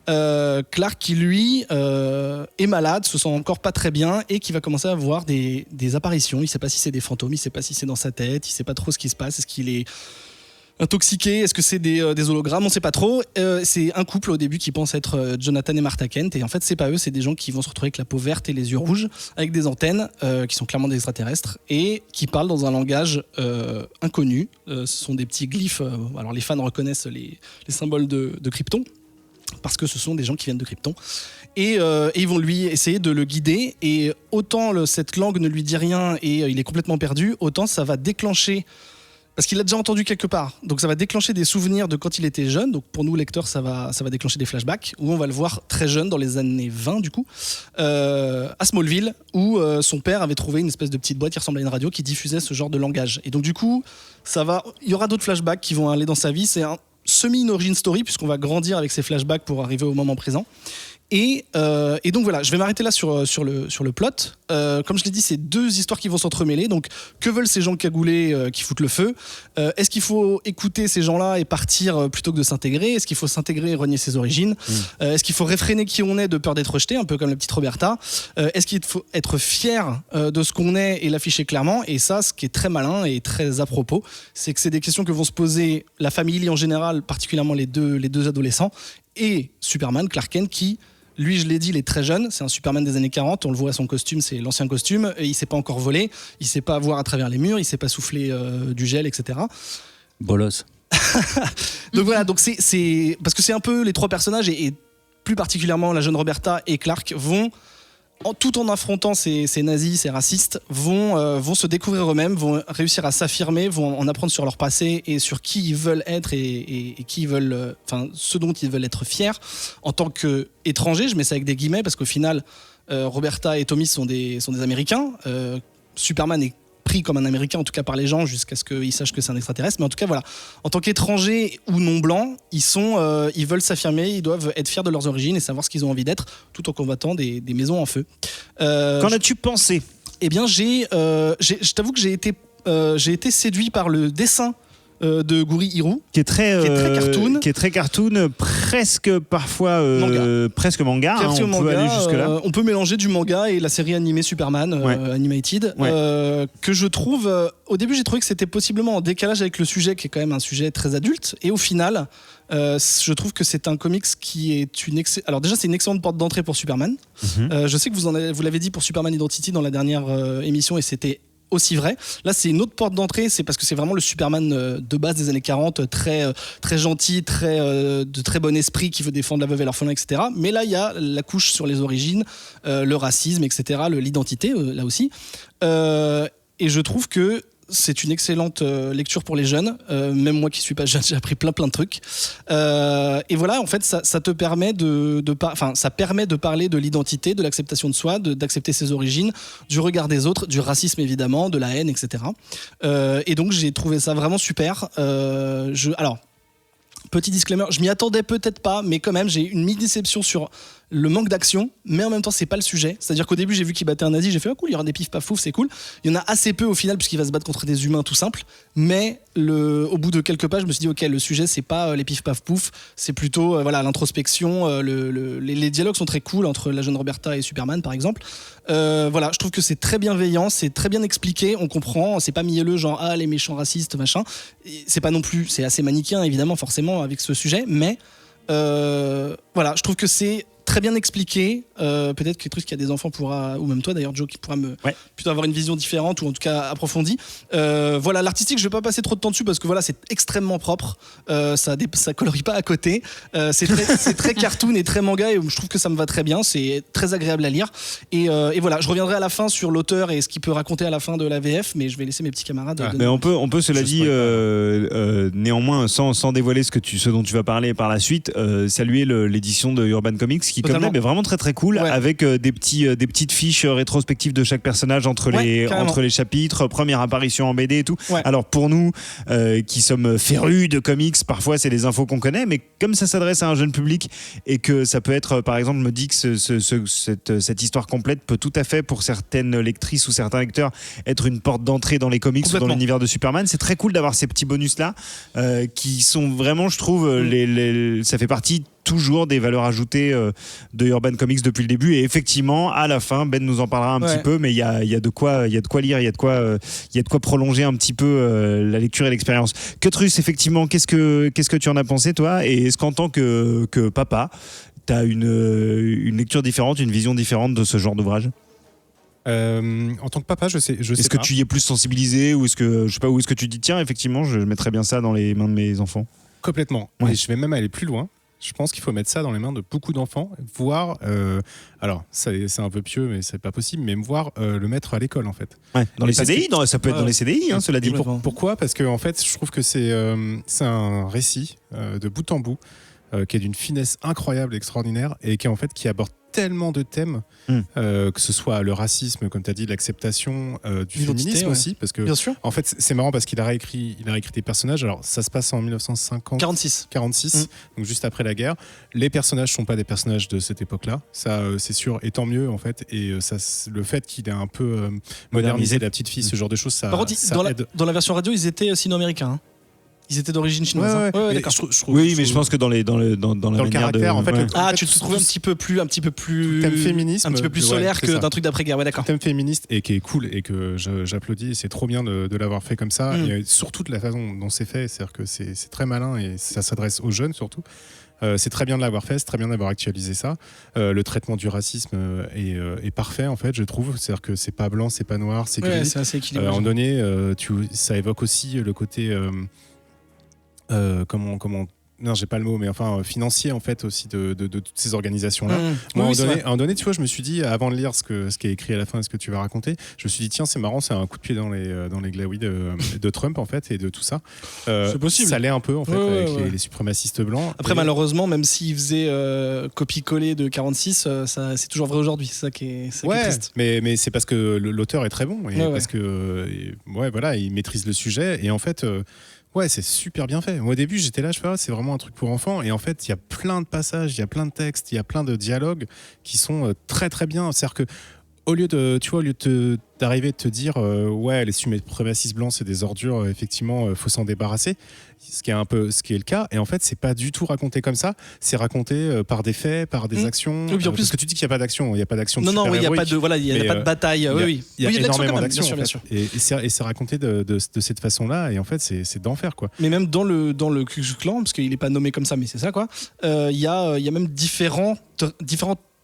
Clark, qui lui est malade, se sent encore pas très bien, et qui va commencer à avoir des apparitions. Il sait pas si c'est des fantômes, il sait pas si c'est dans sa tête, il sait pas trop ce qui se passe. Est-ce qu'il est intoxiqué? Est-ce que c'est des hologrammes? On sait pas trop. C'est un couple au début qui pense être Jonathan et Martha Kent, et en fait c'est pas eux, c'est des gens qui vont se retrouver avec la peau verte et les yeux rouges, avec des antennes qui sont clairement des extraterrestres, et qui parlent dans un langage inconnu. Ce sont des petits glyphes. Alors les fans reconnaissent les symboles de Krypton, parce que ce sont des gens qui viennent de Krypton. Et ils vont lui essayer de le guider, et autant cette langue ne lui dit rien et il est complètement perdu, autant ça va déclencher, parce qu'il l'a déjà entendu quelque part, donc ça va déclencher des souvenirs de quand il était jeune. Donc pour nous lecteurs, ça va déclencher des flashbacks, où on va le voir très jeune, dans les années 20 du coup, à Smallville, où son père avait trouvé une espèce de petite boîte qui ressemblait à une radio, qui diffusait ce genre de langage. Et donc du coup, il y aura d'autres flashbacks qui vont aller dans sa vie. C'est un semi-origin story, puisqu'on va grandir avec ces flashbacks pour arriver au moment présent. Et donc voilà, je vais m'arrêter là sur le plot. Comme je l'ai dit, c'est deux histoires qui vont s'entremêler. Donc, que veulent ces gens cagoulés qui foutent le feu? Est-ce qu'il faut écouter ces gens-là et partir plutôt que de s'intégrer? Est-ce qu'il faut s'intégrer et renier ses origines? Est-ce qu'il faut réfréner qui on est de peur d'être rejeté, un peu comme la petite Roberta? Est-ce qu'il faut être fier de ce qu'on est et l'afficher clairement? Et ça, ce qui est très malin et très à propos, c'est que c'est des questions que vont se poser la famille Lee en général, particulièrement les deux adolescents, et Superman, Clark Kent, qui... Lui, je l'ai dit, il est très jeune, c'est un Superman des années 40, on le voit à son costume, c'est l'ancien costume, et il sait pas encore voler, il sait pas voir à travers les murs, il sait pas souffler du gel, etc. Bolos. Donc voilà, donc c'est parce que c'est un peu les trois personnages, et plus particulièrement la jeune Roberta et Clark vont, tout en affrontant ces nazis, ces racistes, vont se découvrir eux-mêmes, vont réussir à s'affirmer, vont en apprendre sur leur passé et sur qui ils veulent être et qui ils veulent, enfin ce dont ils veulent être fiers en tant qu'étrangers. Je mets ça avec des guillemets parce qu'au final, Roberta et Tommy sont des Américains. Superman est pris comme un Américain, en tout cas par les gens, jusqu'à ce qu'ils sachent que c'est un extraterrestre. Mais en tout cas, voilà. En tant qu'étrangers ou non blancs, ils veulent s'affirmer, ils doivent être fiers de leurs origines et savoir ce qu'ils ont envie d'être, tout en combattant des maisons en feu. Qu'en as-tu pensé? Eh bien, je t'avoue que j'ai été séduit par le dessin de Guri Hiru, qui est très cartoon, presque parfois presque manga, hein, on peut aller jusque là. On peut mélanger du manga et la série animée Superman, Animated, que je trouve au début j'ai trouvé que c'était possiblement en décalage avec le sujet, qui est quand même un sujet très adulte, et au final Je trouve que c'est un comics qui est alors déjà c'est une excellente porte d'entrée pour Superman. Je sais que vous l'avez dit pour Superman Identity dans la dernière émission et c'était aussi vrai. Là, c'est une autre porte d'entrée, c'est parce que c'est vraiment le Superman de base des années 40, très gentil, de très bon esprit, qui veut défendre la veuve et l'orphelin, etc. Mais là, il y a la couche sur les origines, le racisme, etc., l'identité, là aussi. Et je trouve que c'est une excellente lecture pour les jeunes. Même moi qui suis pas jeune, j'ai appris plein de trucs. Et voilà, en fait, ça te permet ça permet de parler de l'identité, de l'acceptation de soi, d'accepter ses origines, du regard des autres, du racisme évidemment, de la haine, etc. Et donc j'ai trouvé ça vraiment super. Alors, petit disclaimer, je m'y attendais peut-être pas, mais quand même, j'ai une mini-déception sur le manque d'action, mais en même temps, c'est pas le sujet. C'est-à-dire qu'au début, j'ai vu qu'il battait un nazi, j'ai fait cool, il y aura des pifs paf fouf, c'est cool. Il y en a assez peu au final, puisqu'il va se battre contre des humains tout simple. Mais au bout de quelques pages, je me suis dit, ok, le sujet, c'est pas les pifs paf pouf, c'est plutôt l'introspection. Les dialogues sont très cool entre la jeune Roberta et Superman, par exemple. Voilà, je trouve que c'est très bienveillant, c'est très bien expliqué, on comprend, c'est pas mielleux, genre les méchants racistes, machin. C'est pas non plus, c'est assez manichéen, évidemment, forcément, avec ce sujet, mais voilà, je trouve que c'est très bien expliqué. Peut-être que Truc qui a des enfants pourra, ou même toi d'ailleurs, Joe, qui pourra plutôt avoir une vision différente ou en tout cas approfondie. Voilà, l'artistique, je vais pas passer trop de temps dessus parce que voilà, c'est extrêmement propre. Ça colorie pas à côté. C'est très cartoon et très manga et je trouve que ça me va très bien. C'est très agréable à lire. Et voilà, je reviendrai à la fin sur l'auteur et ce qu'il peut raconter à la fin de la VF, mais je vais laisser mes petits camarades. Mais on peut cela dit, néanmoins, sans dévoiler ce dont tu vas parler par la suite, saluer l'édition de Urban Comics qui comme d'hab est vraiment très très cool, avec des petites fiches rétrospectives de chaque personnage entre les chapitres, première apparition en BD et tout. Alors pour nous qui sommes férus de comics, parfois c'est des infos qu'on connaît, mais comme ça s'adresse à un jeune public et que ça peut être, par exemple, me dit que cette histoire complète peut tout à fait pour certaines lectrices ou certains lecteurs être une porte d'entrée dans les comics ou dans l'univers de Superman. C'est très cool d'avoir ces petits bonus là qui sont vraiment, je trouve, ça fait partie toujours des valeurs ajoutées de Urban Comics depuis le début, et effectivement à la fin Ben nous en parlera un petit peu, mais il y a de quoi lire, il y a de quoi prolonger un petit peu la lecture et l'expérience. Cutrus, effectivement, qu'est-ce que tu en as pensé toi, et est-ce qu'en tant que papa t'as une lecture différente, une vision différente de ce genre d'ouvrage? En tant que papa, je sais est-ce que tu y es plus sensibilisé, ou est-ce que tu dis tiens, effectivement je mettrais bien ça dans les mains de mes enfants? Complètement. Et je vais même aller plus loin. Je pense qu'il faut mettre ça dans les mains de beaucoup d'enfants, voire, alors c'est un peu pieux, mais c'est pas possible, mais voire le mettre à l'école en fait. Dans les CDI, ça peut être dans les CDI, cela dit. Pourquoi ? Parce que en fait, je trouve que c'est un récit de bout en bout qui est d'une finesse incroyable, extraordinaire, et qui aborde tellement de thèmes, que ce soit le racisme, comme tu as dit, l'acceptation, du féminisme aussi, parce que bien sûr. En fait c'est marrant parce qu'il a réécrit des personnages. Alors ça se passe en 1946, donc juste après la guerre. Les personnages sont pas des personnages de cette époque-là, ça c'est sûr, et tant mieux en fait. Et ça, le fait qu'il ait un peu modernisé la petite fille, ce genre de choses, ça, par contre, aide. dans la version radio, ils étaient sino-américains. Ils étaient d'origine chinoise. D'accord. Mais je pense que dans le caractère, en fait. Tu te trouves un petit peu plus thème féminisme, un petit peu plus solaire que d'un truc d'après-guerre. Ouais, d'accord. Thème féministe et qui est cool et que j'applaudis. C'est trop bien de l'avoir fait comme ça. Et surtout de la façon dont c'est fait, c'est-à-dire que c'est très malin et ça s'adresse aux jeunes surtout. C'est très bien de l'avoir fait, c'est très bien d'avoir actualisé ça. Le traitement du racisme est parfait en fait, je trouve. C'est-à-dire que c'est pas blanc, c'est pas noir, c'est gris. C'est assez équilibré. À un moment donné, ça évoque aussi le côté non, j'ai pas le mot, mais enfin financier en fait aussi de toutes ces organisations-là. Moi, à un moment donné, tu vois, je me suis dit, avant de lire ce qui est écrit à la fin et ce que tu vas raconter, je me suis dit tiens, c'est marrant, c'est un coup de pied dans les glaouis de Trump en fait et de tout ça. C'est possible. Ça l'est un peu en fait avec les suprémacistes blancs. Après, malheureusement, même s'il faisait copie-coller de 46, ça c'est toujours vrai aujourd'hui. C'est ça qui est triste. Mais c'est parce que l'auteur est très bon et parce que voilà, il maîtrise le sujet et en fait. Ouais, c'est super bien fait. Moi, au début, j'étais là, c'est vraiment un truc pour enfants. Et en fait, il y a plein de passages, il y a plein de textes, il y a plein de dialogues qui sont très très bien. C'est-à-dire que au lieu d'arriver de te dire ouais, les suprémacistes blancs c'est des ordures, effectivement faut s'en débarrasser, ce qui est le cas, et en fait c'est pas du tout raconté comme ça, c'est raconté par des faits, par des actions. Oui, en plus, parce que tu dis qu'il n'y a pas d'action, il n'y a pas d'action de non, il n'y a pas de bataille. Il y a de l'action énormément quand même, d'action, bien sûr. Et c'est raconté de cette façon-là, et en fait c'est d'enfer, quoi. Mais même dans le Ku Klux Klan, parce qu'il n'est pas nommé comme ça, mais c'est ça, quoi. Il y a même différents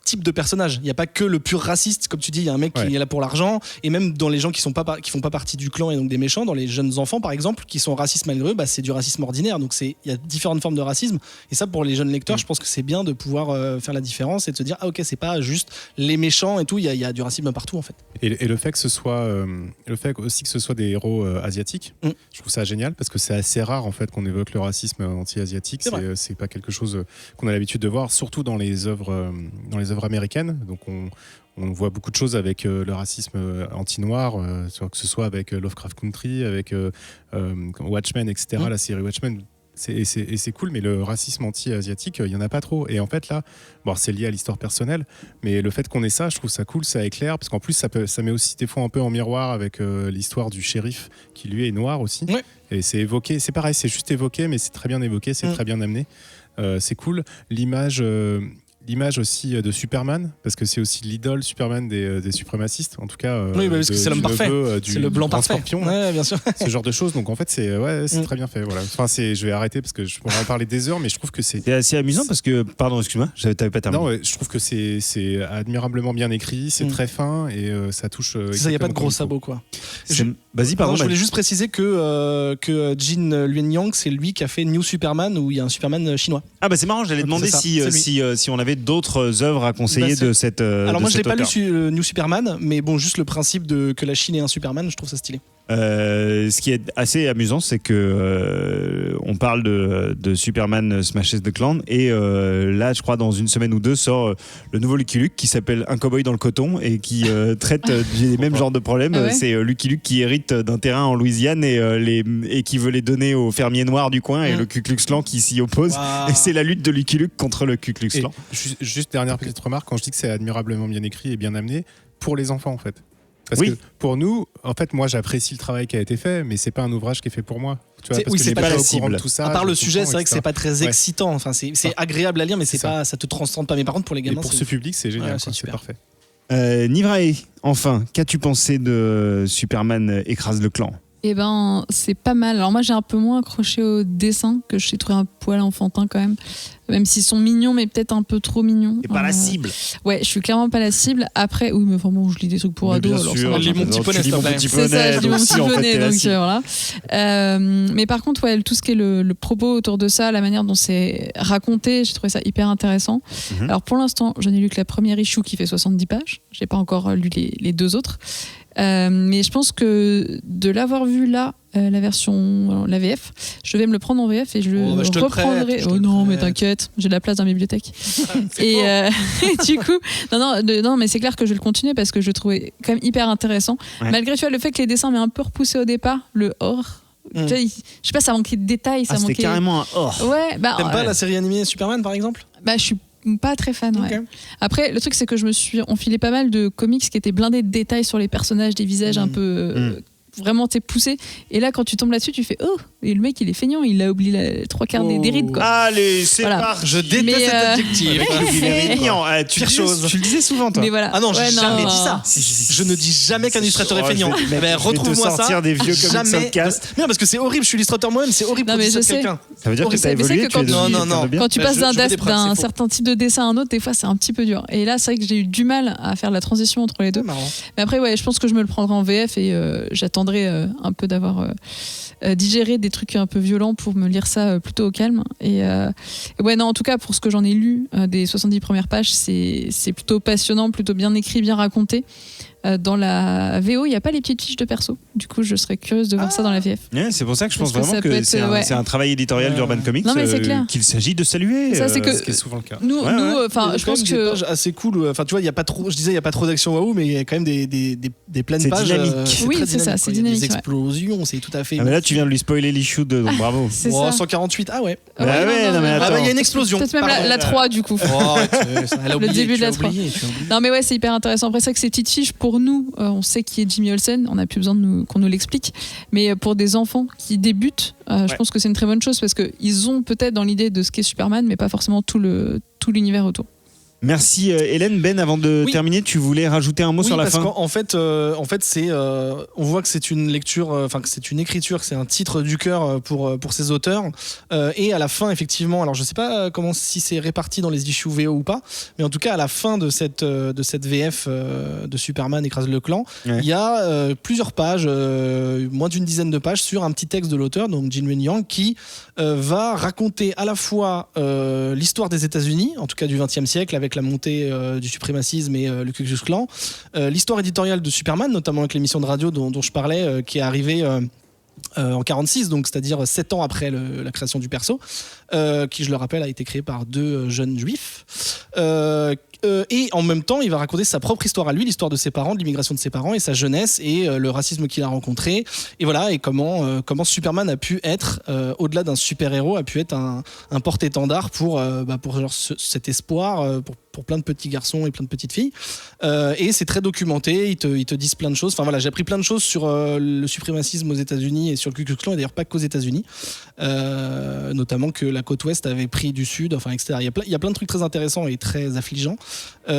types de personnages. Il n'y a pas que le pur raciste, comme tu dis, il y a un mec qui est là pour l'argent, et même dans les gens qui font pas partie du clan et donc des méchants, dans les jeunes enfants par exemple, qui sont racistes malgré eux, c'est du racisme ordinaire. Donc il y a différentes formes de racisme, et ça pour les jeunes lecteurs, je pense que c'est bien de pouvoir faire la différence et de se dire ok, c'est pas juste les méchants et tout, il y a du racisme partout en fait. Et le fait que ce soit aussi que ce soit des héros asiatiques, je trouve ça génial, parce que c'est assez rare en fait qu'on évoque le racisme anti-asiatique. C'est pas quelque chose qu'on a l'habitude de voir, surtout dans les œuvres américaines. Donc on voit beaucoup de choses avec le racisme anti-noir, que ce soit avec Lovecraft Country, avec Watchmen, etc. La série Watchmen. C'est cool, mais le racisme anti-asiatique, il n'y en a pas trop. Et en fait, là, c'est lié à l'histoire personnelle, mais le fait qu'on ait ça, je trouve ça cool, ça éclaire, parce qu'en plus, ça met aussi des fois un peu en miroir avec l'histoire du shérif, qui lui est noir aussi. Ouais. Et c'est évoqué, c'est pareil, c'est juste évoqué, mais c'est très bien évoqué, c'est très bien amené. C'est cool. L'image aussi de Superman, parce que c'est aussi l'idole Superman des suprémacistes, en tout cas. Oui, parce que c'est l'homme parfait, c'est le blanc parfait. Scorpion, ouais, bien sûr. Ce genre de choses. Donc en fait, c'est très bien fait. Voilà. Enfin, je vais arrêter parce que je pourrais en parler des heures, mais je trouve que c'est assez amusant parce que, pardon, excuse-moi, t'avais pas terminé. Non, je trouve que c'est admirablement bien écrit, c'est très fin et ça touche. C'est ça, il n'y a pas de gros sabots, quoi. Vas-y, pardon. Je voulais juste préciser que Jin Luen-Yang, c'est lui qui a fait New Superman, où il y a un Superman chinois. Ah bah c'est marrant, j'allais demander si on avait d'autres œuvres à conseiller de cette. Alors moi je l'ai pas lu New Superman, mais bon, juste le principe que la Chine ait un Superman, je trouve ça stylé. Ce qui est assez amusant, c'est que on parle de Superman Smashes the Klan, et là, je crois, dans une semaine ou deux, sort le nouveau Lucky Luke qui s'appelle Un cowboy dans le coton et qui traite des mêmes genres de problèmes. Ouais. C'est Lucky Luke qui hérite d'un terrain en Louisiane et qui veut les donner aux fermiers noirs du coin, et le Ku Klux Klan qui s'y oppose. Wow. Et c'est la lutte de Lucky Luke contre le Ku Klux Klan. Juste dernière petite remarque, quand je dis que c'est admirablement bien écrit et bien amené, pour les enfants en fait. Parce que pour nous, en fait, moi j'apprécie le travail qui a été fait, mais c'est pas un ouvrage qui est fait pour moi. Tu vois, parce que c'est pas la cible. Tout ça, à part le sujet, c'est vrai que c'est pas très excitant. Enfin, c'est agréable à lire, mais ça te transcende pas. Mais par contre, pour les gamins, et pour ce public, c'est génial. C'est parfait. Nivrae, enfin, qu'as-tu pensé de Superman écrase le clan ? Eh ben, c'est pas mal. Alors moi, j'ai un peu moins accroché au dessin, que j'ai trouvé un poil enfantin quand même s'ils sont mignons, mais peut-être un peu trop mignons. Et pas la cible. Ouais, je suis clairement pas la cible. Après, oui, mais vraiment, je lis des trucs pour ados. Bien sûr, je lis mon petit poney, c'est ça, je lis mon petit poney, donc voilà. Mais par contre, ouais, tout ce qui est le propos autour de ça, la manière dont c'est raconté, j'ai trouvé ça hyper intéressant. Alors pour l'instant, je n'ai lu que la première issue qui fait 70 pages. J'ai pas encore lu les deux autres. Mais je pense que de l'avoir vu là, la version, la VF, je vais me le prendre en VF et je le reprendrai. Non, mais t'inquiète, j'ai de la place dans la bibliothèque. Et du coup, non, mais c'est clair que je vais le continuer parce que je le trouvais quand même hyper intéressant. Ouais. Malgré le fait que les dessins m'aient un peu repoussé au départ, le or. Je sais pas, ça manquait de détails. C'était carrément un or. Ouais, T'aimes pas la série animée Superman par exemple ? Je suis pas très fan, ouais. Après, le truc, c'est que je me suis enfilé pas mal de comics qui étaient blindés de détails sur les personnages, des visages un peu vraiment poussé. Et là, quand tu tombes là-dessus, tu fais oh, et le mec, il est feignant, il a oublié les trois quarts des rides, quoi. Allez, c'est parti. Je déteste cet adjectif. Feignant, tu le disais souvent, toi. Mais voilà. Ah non, j'ai jamais dit ça. Je ne dis jamais qu'un illustrateur est feignant. Retrouve-moi ça. Sortir des vieux comme podcast. Non, parce que c'est horrible. Je suis illustrateur moi-même. C'est horrible pour dire quelqu'un. Ça veut dire que t'as évolué. Non. Quand tu passes d'un certain type de dessin à un autre, des fois, c'est un petit peu dur. Et là, c'est vrai que j'ai eu du mal à faire la transition entre les deux. Mais après, ouais, je pense que je me le prendrai en VF et j'attendrai un peu d'avoir digéré des trucs un peu violents pour me lire ça plutôt au calme. Et ouais, non, en tout cas, pour ce que j'en ai lu des 70 premières pages, c'est plutôt passionnant, plutôt bien écrit, bien raconté. Dans la VO, il n'y a pas les petites fiches de perso. Du coup, je serais curieuse de voir ça dans la VF. Ouais, c'est pour ça que je pense Parce que vraiment ça peut que être, c'est un travail éditorial d'Urban Comics Non, mais c'est clair. qu'il s'agit de saluer. Ça, c'est que- Ce qui est souvent le cas. Nous, je pense des que pages assez cool. Enfin, tu vois, il y a pas trop. Je disais, il y a pas trop d'action waouh, mais il y a quand même des pleines C'est pages. dynamique. Oui, très c'est ça, dynamique, c'est quoi. Il y a dynamique, des ouais. explosions, c'est tout à fait. Ah, mais là, tu viens de lui spoiler l'issue de donc bravo. c'est Oh, ça. 148, ah ouais. Bah ouais, non, mais Ah attends. bah il y a une explosion. Peut-être même Pardon. la 3 du coup. Oh, elle a oublié, début de tu as la 3. oublié, tu as oublié. Non mais ouais, c'est hyper intéressant. Après, c'est vrai que ces petites fiches, pour nous, on sait qui est Jimmy Olsen, on n'a plus besoin qu'on nous l'explique. Mais pour des enfants qui débutent, je pense que c'est une très bonne chose parce qu'ils ont peut-être dans l'idée de ce qu'est Superman, mais pas forcément tout l'univers autour. Merci Hélène. Ben, avant de Oui. terminer, tu voulais rajouter un mot sur la parce fin. qu'en fait, c'est, on voit que c'est une lecture, enfin que c'est une écriture, que c'est un titre du cœur pour ces auteurs. Et à la fin, effectivement, alors je sais pas si c'est réparti dans les issues VO ou pas, mais en tout cas à la fin de cette VF de Superman écrase le clan, Ouais. il y a plusieurs pages, moins d'une dizaine de pages sur un petit texte de l'auteur, donc Jin Wen Yang, qui va raconter à la fois l'histoire des États-Unis, en tout cas du XXe siècle, avec la montée du suprémacisme et le Ku Klux Klan, l'histoire éditoriale de Superman, notamment avec l'émission de radio dont je parlais, qui est arrivée en 46, donc c'est-à-dire 7 ans après la création du perso, qui, je le rappelle, a été créé par 2 jeunes juifs. Et en même temps, il va raconter sa propre histoire à lui, l'histoire de ses parents, de l'immigration de ses parents et sa jeunesse et le racisme qu'il a rencontré. Et voilà, et comment Superman a pu être, au-delà d'un super-héros, a pu être un porte-étendard pour genre cet espoir, pour plein de petits garçons et plein de petites filles. Et c'est très documenté, ils te disent plein de choses. Enfin voilà, j'ai appris plein de choses sur le suprémacisme aux États-Unis et sur le Ku Klux Klan, et d'ailleurs pas qu'aux États-Unis. Notamment que la côte ouest avait pris du sud, enfin etc. Il y a plein de trucs très intéressants et très affligeants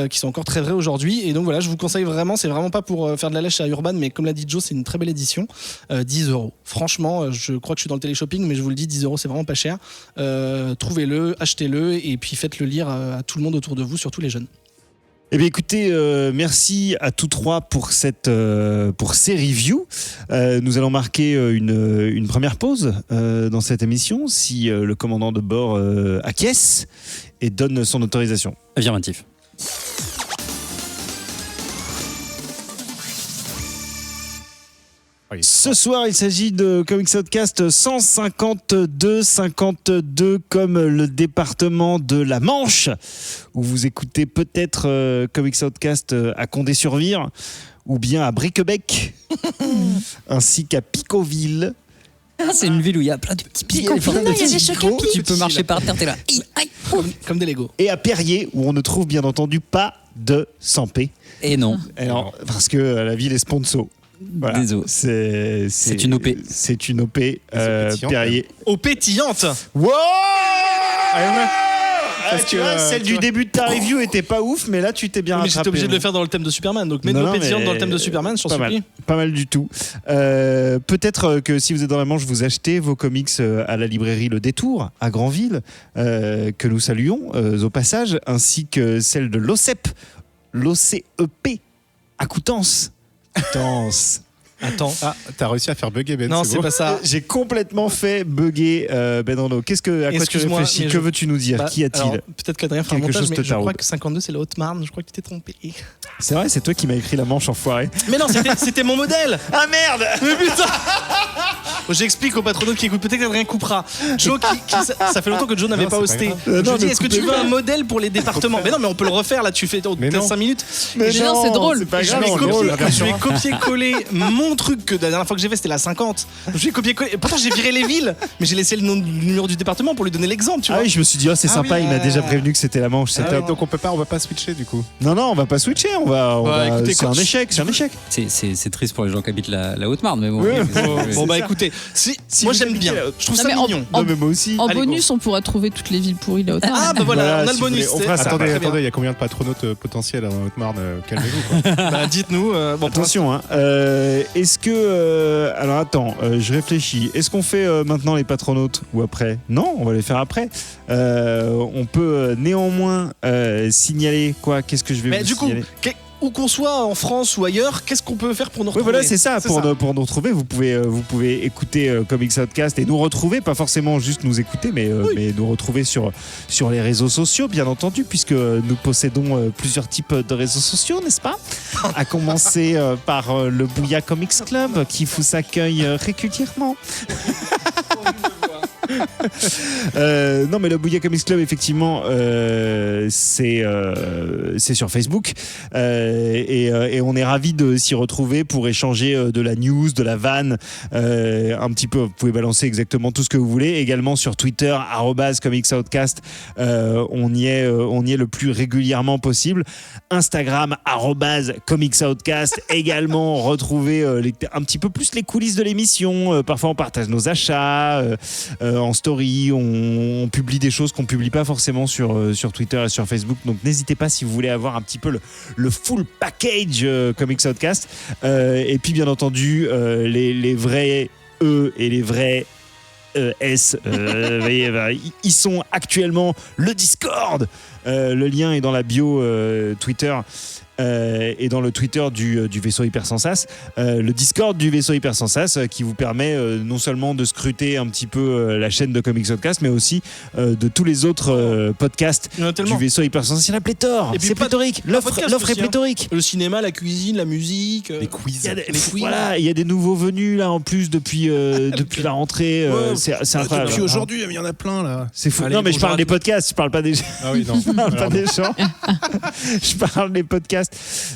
qui sont encore très vrais aujourd'hui. Et donc voilà, je vous conseille vraiment, c'est vraiment pas pour faire de la lèche à Urban, mais comme l'a dit Joe, c'est une très belle édition. 10€. Franchement, je crois que je suis dans le téléshopping, mais je vous le dis, 10€, c'est vraiment pas cher. Trouvez-le, achetez-le et puis faites-le lire à tout le monde autour de vous, surtout les jeunes. Eh bien, écoutez, merci à tous trois pour ces reviews. Nous allons marquer une première pause dans cette émission, si le commandant de bord acquiesce et donne son autorisation. Affirmatif. Oui. Ce soir, il s'agit de Comics Outcast 152 comme le département de la Manche, où vous écoutez peut-être Comics Outcast à Condé-sur-Vire, ou bien à Briquebec, ainsi qu'à Picauville. Ah, c'est une ville où il y a plein de petits pieds. Tu peux marcher par terre, t'es là. Comme des Lego. Et à Perrier, où on ne trouve bien entendu pas de 100p. Et non. Alors, parce que la ville est sponsor. Voilà. Désolé. C'est une OP. C'est une OP. pétillantes, Perrier. Aux pétillantes. Wow Parce tu que, vois, celle tu du vois. début de ta review était pas ouf, mais là tu t'es bien Mais rattrapé. j'étais obligé de le faire dans le thème de Superman, donc mets Non, nos non, pétillantes mais dans le thème de Superman, je t'en pas supplie. mal, pas mal du tout. Peut-être que si vous êtes dans la Manche, vous achetez vos comics à la librairie Le Détour à Granville, que nous saluons au passage, ainsi que celle de l'OCEP, l'OCEP à Coutances. Coutances. Attends. Ah, t'as réussi à faire bugger Ben. Non, c'est beau. pas ça. J'ai complètement fait bugger Ben Arnaud. À quoi tu Excuse-moi, réfléchis? mais Que je- veux-tu nous dire? Bah, Qu'y a-t-il? alors, peut-être qu'Adrien fera un Quelque montage, chose mais te je crois taraude. que 52 c'est la Haute-Marne, je crois que tu t'es trompé. C'est vrai, c'est toi qui m'as écrit la Manche, enfoiré. Mais non, c'était mon modèle. Ah merde! Mais putain. J'explique aux patronautes qui écoutent, peut-être qu'Adrien coupera. Joe, ça fait longtemps que Joe n'avait Non, pas c'est hosté. pas grave. Je Non, lui dis, mais est-ce que tu veux un modèle pour les départements? Mais non, mais on peut le refaire là, tu fais Mais non. 5 minutes. Mais non, c'est drôle. C'est pas Je grave, vais c'est drôle. copier-coller mon truc que la dernière fois que j'ai fait c'était la 50. Je vais copier-coller. Pourtant j'ai viré les villes, mais j'ai laissé le numéro du département pour lui donner l'exemple, tu Ah vois. oui, je me suis dit, oh, c'est Ah sympa, oui. il m'a déjà prévenu que c'était la Manche, c'est Ah top. oui. Donc on va pas switcher du coup. Non, non, on va pas switcher, on va. écoutez, c'est un quand- échec, c'est un échec. C'est triste pour les gens qui habitent la Haute-Marne, mais bon. Oui. Bon bah ça. écoutez, Si moi vous j'aime habitez bien. la- Je trouve Non, ça mais mignon. En- Non, mais moi aussi. En Allez, bonus, on pourra trouver toutes les villes pourries de la Haute-Marne. Ah bah voilà, on a si le vous bonus. voulez, on fera ça. Très bien. Attendez, il y a combien de patronautes potentiels en Haute-Marne? Calmez-vous quoi. Bah, dites-nous. Bon, Attention, hein. Est-ce que. Alors attends, je réfléchis. Est-ce qu'on fait maintenant les patronautes ou après? Non, on va les faire après. On peut néanmoins signaler quoi? Qu'est-ce que je vais Mais vous du coup, signaler? où qu'on soit en France ou ailleurs, qu'est-ce qu'on peut faire pour nous retrouver? Oui, voilà, c'est ça. Pour nous retrouver, vous pouvez écouter Comics Outcast et nous retrouver, pas forcément juste nous écouter, mais nous retrouver sur les réseaux sociaux, bien entendu, puisque nous possédons plusieurs types de réseaux sociaux, n'est-ce pas? À commencer par le Bouya Comics Club, qui vous accueille régulièrement. Non, mais le Bouya Comics Club, effectivement, c'est sur Facebook et on est ravis de s'y retrouver pour échanger de la news, de la vanne, un petit peu. Vous pouvez balancer exactement tout ce que vous voulez. Également sur Twitter @ComicsOutcast, on y est le plus régulièrement possible. Instagram @ComicsOutcast. Également retrouver un petit peu plus les coulisses de l'émission. Parfois on partage nos achats. En story, on publie des choses qu'on publie pas forcément sur Twitter et sur Facebook, donc n'hésitez pas si vous voulez avoir un petit peu le full package Comics Outcast, et puis bien entendu les vrais E et les vrais S, ils sont actuellement le Discord, le lien est dans la bio Twitter. Et dans le Twitter du vaisseau Hypersensas, le Discord du vaisseau Hypersensas, qui vous permet non seulement de scruter un petit peu la chaîne de Comics Outcast, mais aussi de tous les autres podcasts du vaisseau Hypersensas. Il y en a pléthore, c'est pléthorique, l'offre est pléthorique. Le cinéma, la cuisine, la musique, les quiz. Voilà, il y a des nouveaux venus là en plus depuis la rentrée. C'est incroyable. Depuis aujourd'hui, il y en a plein là. C'est fou. Non, mais je parle des podcasts, je parle pas des gens. Ah oui, non. Je parle pas des gens. Je parle des podcasts.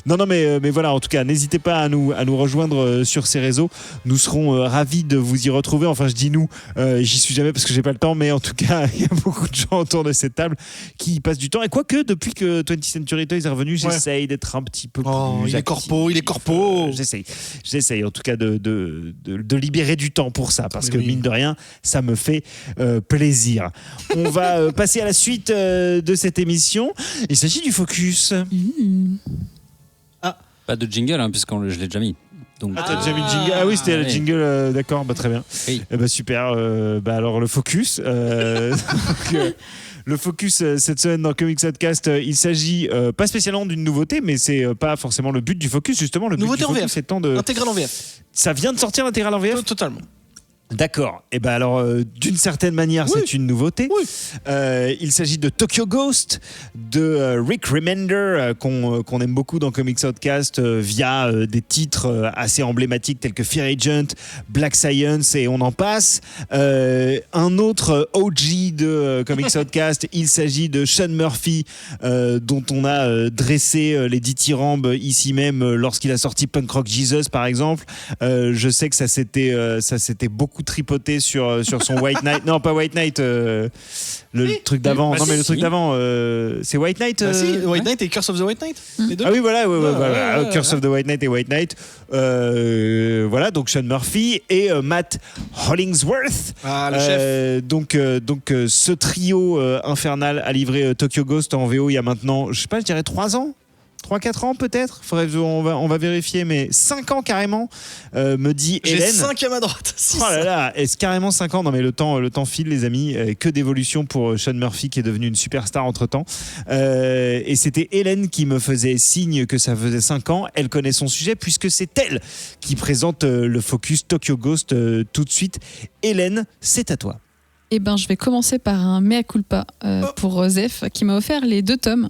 Non, mais voilà, en tout cas, n'hésitez pas à nous rejoindre sur ces réseaux. Nous serons ravis de vous y retrouver. Enfin, je dis nous, j'y suis jamais parce que j'ai pas le temps, mais en tout cas, il y a beaucoup de gens autour de cette table qui y passent du temps. Et quoique, depuis que 20th Century Toys est revenu, j'essaye d'être un petit peu plus il est corpo. J'essaye en tout cas de libérer du temps pour ça, parce que mine de rien, ça me fait plaisir. On va passer à la suite de cette émission. Il s'agit du Focus. Pas de jingle, puisque je l'ai déjà mis. Donc, t'as déjà mis le jingle. Ah oui, c'était le jingle, d'accord, très bien. Oui. Super, alors le Focus. Le Focus cette semaine dans Comics Outcast, il s'agit pas spécialement d'une nouveauté, mais c'est pas forcément le but du Focus, justement. Le nouveauté but du Focus, en VF. Intégral en VF. Ça vient de sortir l'intégral en VF ? Totalement. D'accord. Et alors, d'une certaine manière, c'est une nouveauté. Oui. Il s'agit de Tokyo Ghost, de Rick Remender, qu'on aime beaucoup dans Comics Outcast via des titres assez emblématiques tels que Fear Agent, Black Science et on en passe. Un autre OG de Comics Outcast, il s'agit de Sean Murphy, dont on a dressé les dithyrambes ici même lorsqu'il a sorti Punk Rock Jesus, par exemple. Je sais que ça s'était beaucoup tripoté sur son White Knight. Non, pas White Knight, le truc d'avant. Non, mais le truc d'avant, c'est White Knight. White Knight et Curse of the White Knight. Les deux. Ah oui, voilà, voilà. Curse of the White Knight et White Knight. Voilà, donc Sean Murphy et Matt Hollingsworth. Le chef. Donc ce trio infernal a livré Tokyo Ghost en VO il y a maintenant, je dirais 3 ans. 3-4 ans peut-être, on va vérifier, mais 5 ans carrément, me dit Hélène. J'ai 5 à ma droite. 6. Oh là là, est-ce carrément 5 ans? Non mais le temps file les amis, que d'évolution pour Sean Murphy qui est devenu une superstar entre temps. Et c'était Hélène qui me faisait signe que ça faisait 5 ans, elle connaît son sujet puisque c'est elle qui présente le Focus Tokyo Ghost tout de suite. Hélène, c'est à toi. Je vais commencer par un mea culpa pour Zef, qui m'a offert les 2 tomes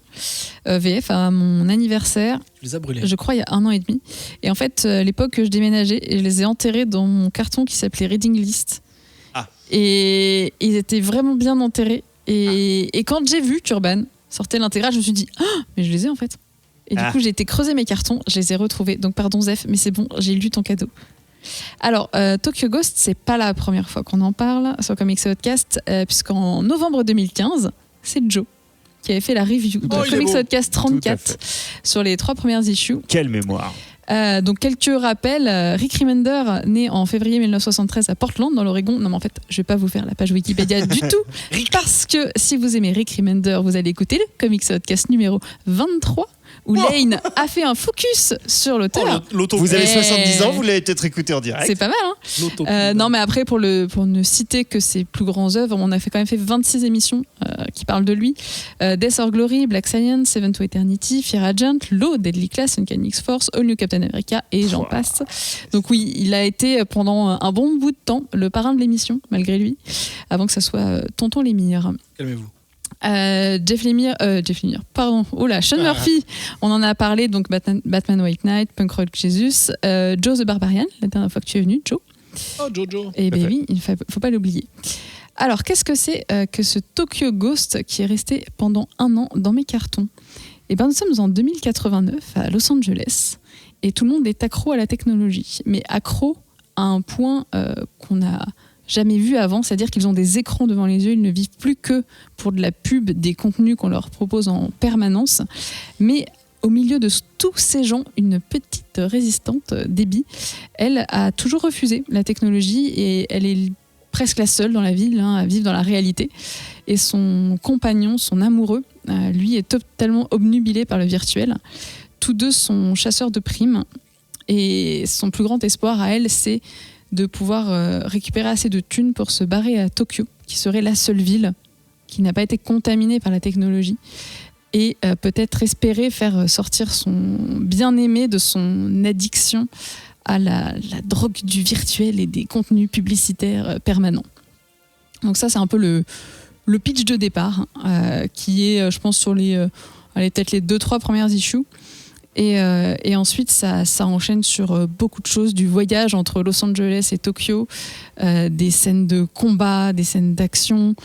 VF à mon anniversaire. Tu les as brûlés. Je crois il y a 1 an et demi. Et en fait, à l'époque, je déménageais et je les ai enterrés dans mon carton qui s'appelait Reading List. Ah. Et ils étaient vraiment bien enterrés. Et quand j'ai vu qu'Urban sortait l'intégral, je me suis dit mais je les ai en fait. Et du coup, j'ai été creuser mes cartons, je les ai retrouvés. Donc pardon Zef, mais c'est bon, j'ai lu ton cadeau. Alors, Tokyo Ghost, c'est pas la première fois qu'on en parle sur Comics Outcast, puisqu'en novembre 2015, c'est Joe qui avait fait la review de Comics Outcast 34 sur les 3 premières issues. Quelle mémoire! Donc, quelques rappels. Rick Remender, né en février 1973 à Portland, dans l'Oregon. Non, mais en fait, je vais pas vous faire la page Wikipédia du tout, parce que si vous aimez Rick Remender, vous allez écouter le Comics Outcast numéro 23 où Lane a fait un focus sur l'auteur. Vous avez 70 ans, vous l'avez peut-être écouté en direct. C'est pas mal, hein. Non, mais après, pour ne citer que ses plus grands œuvres, on a quand même fait 26 émissions qui parlent de lui. Death or Glory, Black Science, Seven to Eternity, Fear Agent, Law, Deadly Class, Uncanny X-Force, All New Captain America, et j'en passe. Donc oui, il a été pendant un bon bout de temps le parrain de l'émission, malgré lui, avant que ça soit Tonton Lemire. Calmez-vous. Jeff Lemire, pardon. Sean Murphy, on en a parlé, donc Batman White Knight, Punk Rock Jesus, Joe the Barbarian, la dernière fois que tu es venu, Joe. Oh, Jojo. Et ben oui, il faut pas l'oublier. Alors, qu'est-ce que c'est que ce Tokyo Ghost qui est resté pendant 1 an dans mes cartons ? Eh ben, nous sommes en 2089 à Los Angeles et tout le monde est accro à la technologie, mais accro à un point qu'on a jamais vu avant, c'est-à-dire qu'ils ont des écrans devant les yeux, ils ne vivent plus que pour de la pub, des contenus qu'on leur propose en permanence, mais au milieu de tous ces gens, une petite résistante, Debbie, elle a toujours refusé la technologie et elle est presque la seule dans la ville à vivre dans la réalité. Et son compagnon, son amoureux, lui est totalement obnubilé par le virtuel. Tous deux sont chasseurs de primes et son plus grand espoir à elle, c'est de pouvoir récupérer assez de thunes pour se barrer à Tokyo, qui serait la seule ville qui n'a pas été contaminée par la technologie, et peut-être espérer faire sortir son bien-aimé de son addiction à la drogue du virtuel et des contenus publicitaires permanents. Donc ça, c'est un peu le pitch de départ, qui est, je pense, sur peut-être les 2-3 premières issues. Et ensuite, ça enchaîne sur beaucoup de choses, du voyage entre Los Angeles et Tokyo, des scènes de combat, des scènes d'action,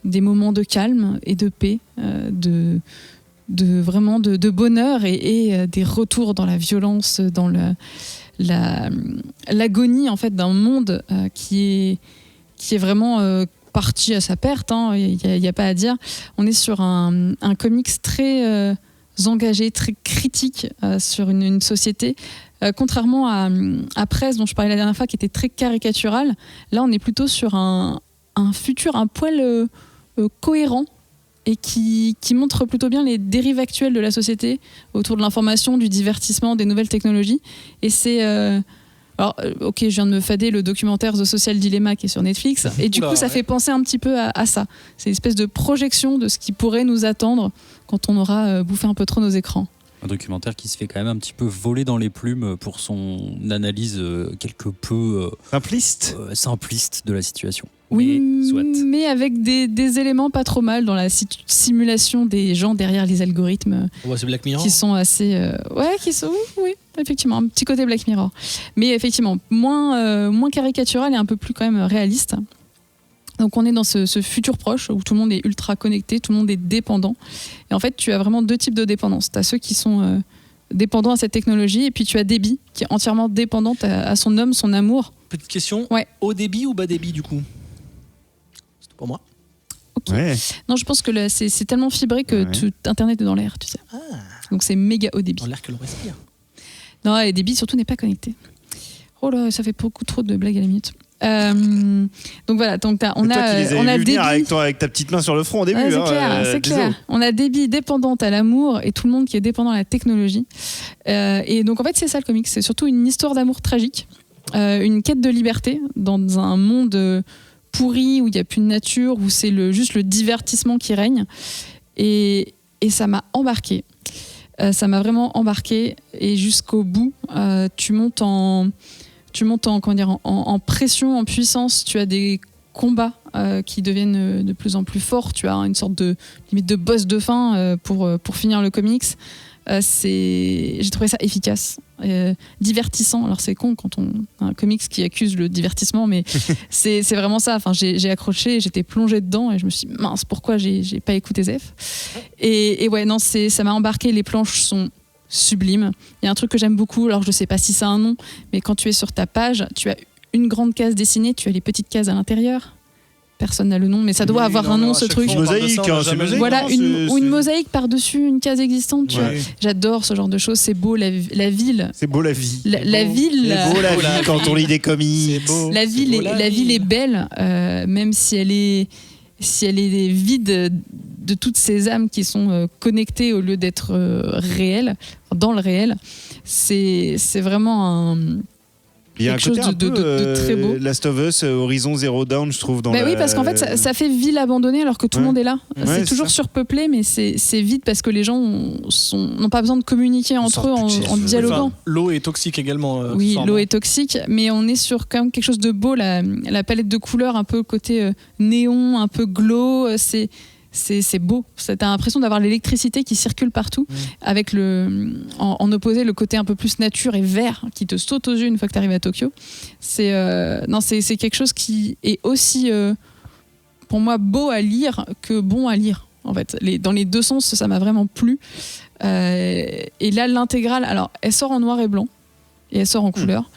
des moments de calme et de paix, vraiment de bonheur et des retours dans la violence, dans l'agonie en fait d'un monde qui est vraiment parti à sa perte. Il n'y a pas à dire. On est sur un comics très engagé, très critique sur une société. Contrairement à Presse, dont je parlais la dernière fois, qui était très caricatural, là on est plutôt sur un futur un poil cohérent et qui montre plutôt bien les dérives actuelles de la société autour de l'information, du divertissement, des nouvelles technologies. Et c'est... Alors, ok, je viens de me fader le documentaire The Social Dilemma qui est sur Netflix, et du coup, ça fait penser un petit peu à ça. C'est une espèce de projection de ce qui pourrait nous attendre quand on aura bouffé un peu trop nos écrans. Un documentaire qui se fait quand même un petit peu voler dans les plumes pour son analyse quelque peu simpliste de la situation. Oui, mais avec des éléments pas trop mal dans la simulation des gens derrière les algorithmes. C'est Black Mirror. Qui sont assez... oui, effectivement, un petit côté Black Mirror. Mais effectivement, moins caricatural et un peu plus quand même réaliste. Donc on est dans ce futur proche où tout le monde est ultra connecté, tout le monde est dépendant. Et en fait, tu as vraiment 2 types de dépendance. Tu as ceux qui sont dépendants à cette technologie, et puis tu as Debbie qui est entièrement dépendante à son homme, son amour. Petite question, ouais. Haut débit ou bas débit du coup ? C'est pour moi. Ok. Ouais. Non, je pense que c'est tellement fibré que Internet est dans l'air, tu sais. Ah. Donc c'est méga haut débit. Dans l'air que l'on respire. Non, et Debbie surtout n'est pas connecté. Oh là, ça fait beaucoup trop de blagues à la minute. Donc voilà, on a Debbie avec ta petite main sur le front au début. C'est clair. On a Debbie dépendante à l'amour et tout le monde qui est dépendant à la technologie. Et donc en fait c'est ça le comics, c'est surtout une histoire d'amour tragique, une quête de liberté dans un monde pourri où il n'y a plus de nature, où c'est juste le divertissement qui règne. Et ça m'a embarqué. Ça m'a vraiment embarqué et jusqu'au bout, tu montes en pression, en puissance. Tu as des combats qui deviennent de plus en plus forts. Tu as une sorte de limite de boss de fin pour finir le comics. J'ai trouvé ça efficace, divertissant. Alors c'est con quand on a un comics qui accuse le divertissement, mais c'est vraiment ça. Enfin, j'ai accroché, j'étais plongée dedans et je me suis dit, mince, pourquoi j'ai pas écouté Zef. Et ouais, non, ça m'a embarqué. Les planches sont sublime. Il y a un truc que j'aime beaucoup, alors je sais pas si ça a un nom, mais quand tu es sur ta page, tu as une grande case dessinée, tu as les petites cases à l'intérieur. Personne n'a le nom, mais ça doit avoir un nom, ce truc. Une mosaïque, voilà, une mosaïque par-dessus une case existante. Tu vois. J'adore ce genre de choses. C'est beau, la ville. C'est beau la vie. La ville. C'est beau la vie quand on lit des comics. La ville est belle, même si elle est vide de toutes ces âmes qui sont connectées au lieu d'être réelles, dans le réel. C'est vraiment il y a quelque chose de très beau. Last of Us, Horizon Zero Dawn, je trouve. Oui, parce qu'en fait, ça fait ville abandonnée alors que tout le monde est là. Ouais, c'est toujours surpeuplé, mais c'est vide parce que les gens n'ont pas besoin de communiquer entre eux en dialoguant. Enfin, l'eau est toxique également. Oui, l'eau est toxique, mais on est sur quand même quelque chose de beau. La palette de couleurs, un peu côté néon, un peu glow, c'est beau. T'as l'impression d'avoir l'électricité qui circule partout, avec en opposé le côté un peu plus nature et vert qui te saute aux yeux une fois que tu arrives à Tokyo. C'est quelque chose qui est aussi, pour moi, beau à lire que bon à lire. En fait, dans les deux sens, ça m'a vraiment plu. Et là, l'intégrale, alors, elle sort en noir et blanc et elle sort en couleur.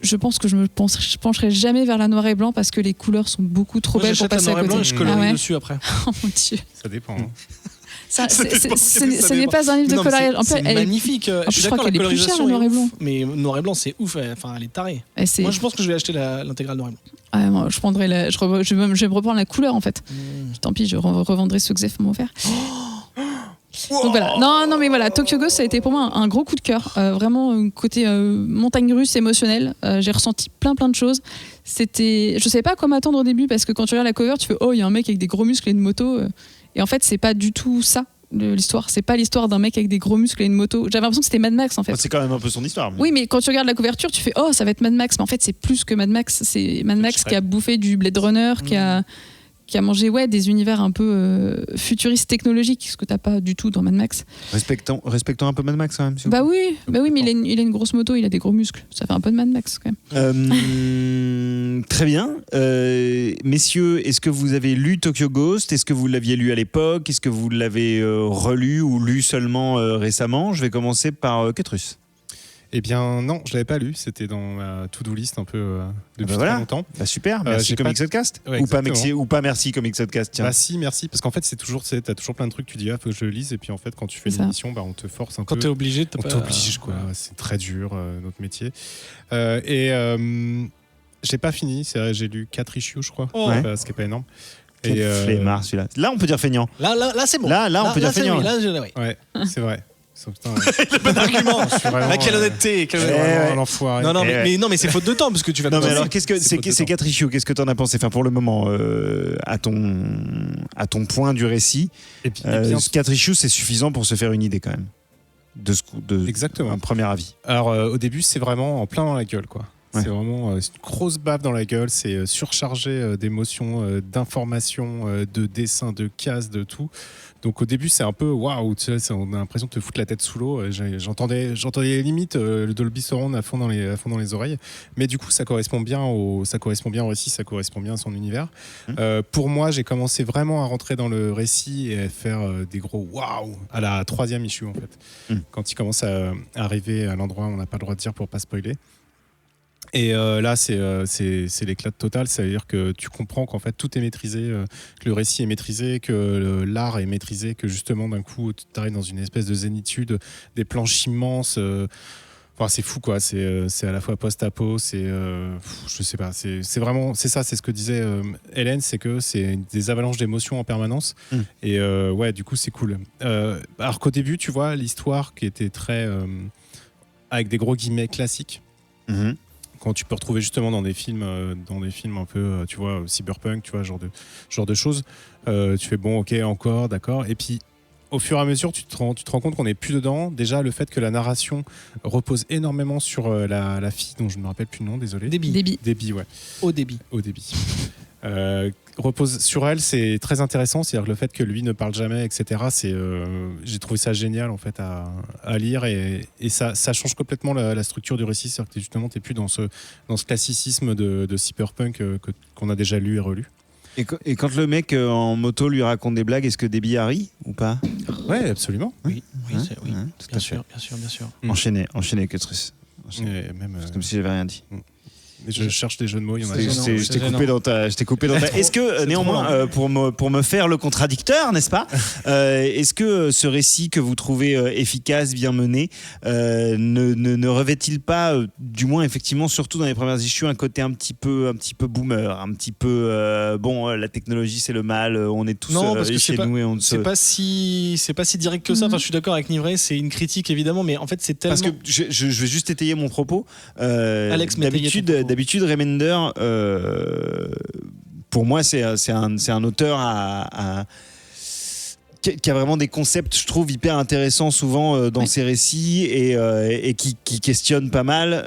Je pense que je pencherai jamais vers la noir et blanc parce que les couleurs sont beaucoup trop belles pour passer à côté. Je colorie dessus après. Oh mon Dieu. Ça dépend. Ce n'est pas un livre de coloriage. C'est magnifique. Je crois qu'elle est plus chère, la noir et blanc. Mais noir et blanc, c'est ouf. Enfin, elle est tarée. Moi, je pense que je vais acheter l'intégrale noir et blanc. Moi, je prendrai je vais me reprendre la couleur en fait. Tant pis, je revendrai ceux que Zef m'a offert. Donc voilà. Non, mais voilà, Tokyo Ghost, ça a été pour moi un gros coup de cœur. Vraiment, côté montagne russe émotionnelle. J'ai ressenti plein de choses. Je savais pas à quoi m'attendre au début parce que quand tu regardes la cover, tu fais oh, il y a un mec avec des gros muscles et une moto. Et en fait, c'est pas du tout ça. L'histoire, c'est pas l'histoire d'un mec avec des gros muscles et une moto. J'avais l'impression que c'était Mad Max en fait. C'est quand même un peu son histoire. Oui, mais quand tu regardes la couverture, tu fais oh, ça va être Mad Max. Mais en fait, c'est plus que Mad Max. C'est Mad Max qui a bouffé du Blade Runner, qui a mangé des univers un peu futuristes technologiques, ce que t'as pas du tout dans Mad Max. Respectons un peu Mad Max quand même. Bah oui, mais il a une grosse moto, il a des gros muscles. Ça fait un peu de Mad Max quand même. Très bien. Messieurs, est-ce que vous avez lu Tokyo Ghost ? Est-ce que vous l'aviez lu à l'époque ? Est-ce que vous l'avez relu ou lu seulement récemment ? Je vais commencer par Ketrus. Eh bien non, je l'avais pas lu, c'était dans ma to-do list un peu depuis très longtemps. Bah super, merci Comics Outcast. Ouais, ou pas merci Comics Outcast, tiens. Bah si, merci, parce qu'en fait c'est toujours, t'as toujours plein de trucs, tu dis faut que je le lise, et puis en fait quand tu fais une émission, on te force un peu. Quand t'es obligé, on t'oblige quoi, c'est très dur notre métier. J'ai pas fini, c'est vrai, j'ai lu 4 issues je crois, ce qui est pas énorme. Flemmard celui-là. Là on peut dire feignant. Là c'est bon. Là on peut dire feignant. Ouais, c'est vrai. Le bon argument. Quelle honnêteté. L'enfoiré. Non, mais c'est faute de temps parce que tu vas. Non, mais alors c'est 4 issues. Qu'est-ce que t'en as pensé ? Enfin, pour le moment, à ton point du récit, et puis, 4 issues, c'est suffisant pour se faire une idée quand même exactement. Un premier avis. Alors, au début, c'est vraiment en plein dans la gueule, quoi. Ouais. C'est vraiment une grosse baffe dans la gueule, c'est surchargé d'émotions, d'informations, de dessins, de cases, de tout. Donc au début c'est un peu waouh, tu sais, on a l'impression de te foutre la tête sous l'eau. J'entendais limite le Dolby Surround à fond dans les oreilles, mais du coup ça correspond bien au récit, ça correspond bien à son univers. Pour moi, j'ai commencé vraiment à rentrer dans le récit et à faire des gros waouh à la 3e issue en fait, quand il commence à arriver à l'endroit où on n'a pas le droit de dire pour pas spoiler. Et là, c'est l'éclat total, c'est-à-dire que tu comprends qu'en fait tout est maîtrisé, que le récit est maîtrisé, que l'art est maîtrisé, que justement d'un coup tu arrives dans une espèce de zénitude, des planches immenses. Enfin, c'est fou quoi, c'est à la fois post-apo, je sais pas, c'est vraiment, c'est ça, c'est ce que disait Hélène, c'est que c'est des avalanches d'émotions en permanence. Et ouais, du coup c'est cool. Alors qu'au début, tu vois, l'histoire qui était très avec des gros guillemets classiques. Quand tu peux retrouver justement dans des films un peu, tu vois, cyberpunk, tu vois, genre de choses, tu fais bon, ok, encore, d'accord. Et puis, au fur et à mesure, tu te rends compte qu'on n'est plus dedans. Déjà, le fait que la narration repose énormément sur la fille, dont je ne me rappelle plus le nom, désolé. Débit, ouais. Au débit. Repose sur elle, c'est très intéressant, c'est-à-dire que le fait que lui ne parle jamais, etc. J'ai trouvé ça génial en fait à lire et ça change complètement la structure du récit, c'est-à-dire que justement t'es plus dans ce classicisme de cyberpunk qu'on a déjà lu et relu. Et quand le mec en moto lui raconte des blagues, est-ce que Debbie a ri ou pas ? Ouais, absolument. Oui, tout à fait. Bien sûr. Enchaîné, Ketrus. Même, c'est comme si j'avais rien dit. Je cherche des jeux de mots. Il y en a. Je t'ai coupé dans ta. Est-ce que néanmoins, pour me faire le contradicteur, n'est-ce pas, est-ce que ce récit que vous trouvez efficace, bien mené, ne revêt-il pas, du moins effectivement, surtout dans les premières issues, un côté un petit peu boomer, un petit peu la technologie c'est le mal, on est tous chez nous et on c'est pas si direct que ça. Enfin, je suis d'accord avec Nivray, c'est une critique évidemment, mais en fait c'est tellement. Parce que je vais juste étayer mon propos. Alex, d'habitude, Remender, pour moi, c'est un auteur qui a vraiment des concepts, je trouve, hyper intéressants souvent dans ses récits et qui questionne pas mal.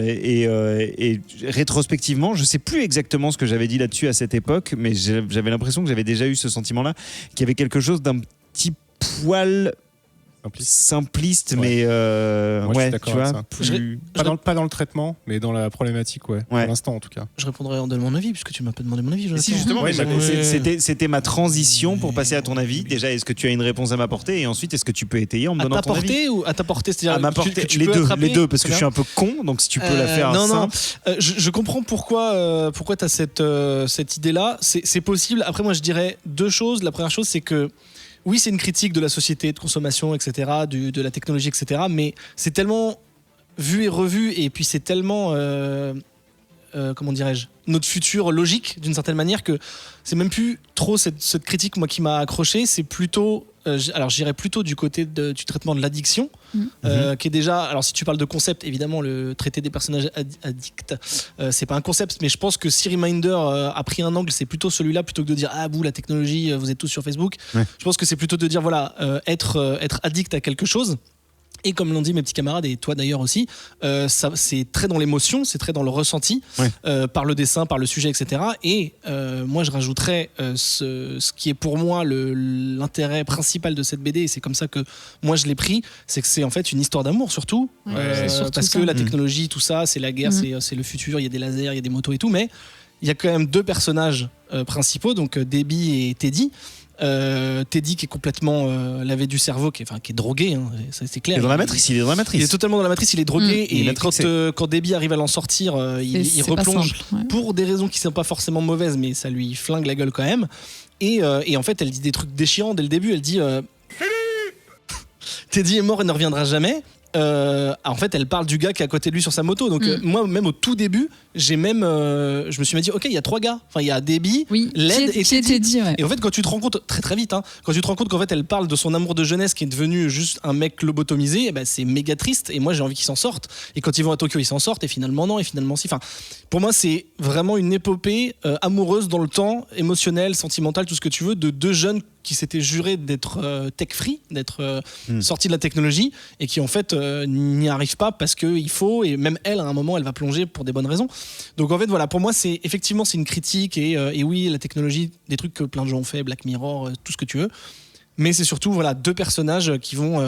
Et rétrospectivement, je sais plus exactement ce que j'avais dit là-dessus à cette époque, mais j'avais l'impression que j'avais déjà eu ce sentiment-là, qu'il y avait quelque chose d'un petit poil simpliste, mais moi, je suis d'accord avec ça. Pas dans le traitement, mais dans la problématique, pour l'instant en tout cas. Je répondrai en donnant mon avis, puisque tu m'as pas demandé mon avis. Si, justement, c'était ma transition pour passer à ton avis. Déjà, est-ce que tu as une réponse à m'apporter, et ensuite, est-ce que tu peux étayer en me donnant ton avis? À t'apporter, c'est-à-dire à m'apporter les deux, parce que je suis un peu con, donc si tu peux la faire simple. Je comprends pourquoi tu as cette idée-là. C'est possible. Après, moi, je dirais deux choses. La première chose, c'est que oui, c'est une critique de la société de consommation, etc., de la technologie, etc., mais c'est tellement vu et revu, et puis c'est tellement, comment dirais-je, notre futur logique, d'une certaine manière, que c'est même plus trop cette critique, moi, qui m'a accroché, c'est plutôt, alors j'irais plutôt du côté du traitement de l'addiction, qui est déjà, alors si tu parles de concept, évidemment, le traité des personnages addicts, c'est pas un concept, mais je pense que si Reminder a pris un angle, c'est plutôt celui-là, plutôt que de dire la technologie, vous êtes tous sur Facebook. Je pense que c'est plutôt de dire être addict à quelque chose. Et comme l'ont dit mes petits camarades, et toi d'ailleurs aussi, ça, c'est très dans l'émotion, c'est très dans le ressenti, par le dessin, par le sujet, etc. Et moi, je rajouterais ce qui est pour moi l'intérêt principal de cette BD, et c'est comme ça que moi je l'ai pris, c'est que c'est en fait une histoire d'amour surtout, parce que la technologie, tout ça, c'est la guerre, c'est le futur, il y a des lasers, il y a des motos et tout, mais il y a quand même deux personnages principaux, donc Debbie et Teddy. Teddy qui est complètement lavé du cerveau, qui est drogué, ça, c'est clair. Il est dans la matrice. Il est totalement dans la matrice, il est drogué, et quand Debbie arrive à l'en sortir, il replonge pour des raisons qui ne sont pas forcément mauvaises, mais ça lui flingue la gueule quand même. Et en fait, elle dit des trucs déchirants dès le début. Elle dit Teddy est mort et ne reviendra jamais. En fait, elle parle du gars qui est à côté de lui sur sa moto. Donc moi, même au tout début, je me suis dit, ok, il y a trois gars. Enfin, il y a Debbie, Led et Teddy. Et en fait, quand tu te rends compte très très vite, quand tu te rends compte qu'en fait, elle parle de son amour de jeunesse qui est devenu juste un mec lobotomisé, c'est méga triste. Et moi, j'ai envie qu'ils s'en sortent. Et quand ils vont à Tokyo, ils s'en sortent. Et finalement non. Et finalement si. Enfin, pour moi, c'est vraiment une épopée amoureuse dans le temps, émotionnelle, sentimentale, tout ce que tu veux, de deux jeunes qui s'étaient jurés d'être tech-free, d'être sortis de la technologie, et qui en fait n'y arrivent pas parce qu'il faut, et même elle, à un moment, elle va plonger pour des bonnes raisons. Donc en fait, voilà, pour moi, c'est une critique, et oui, la technologie, des trucs que plein de gens ont fait, Black Mirror, tout ce que tu veux. Mais c'est surtout deux personnages qui vont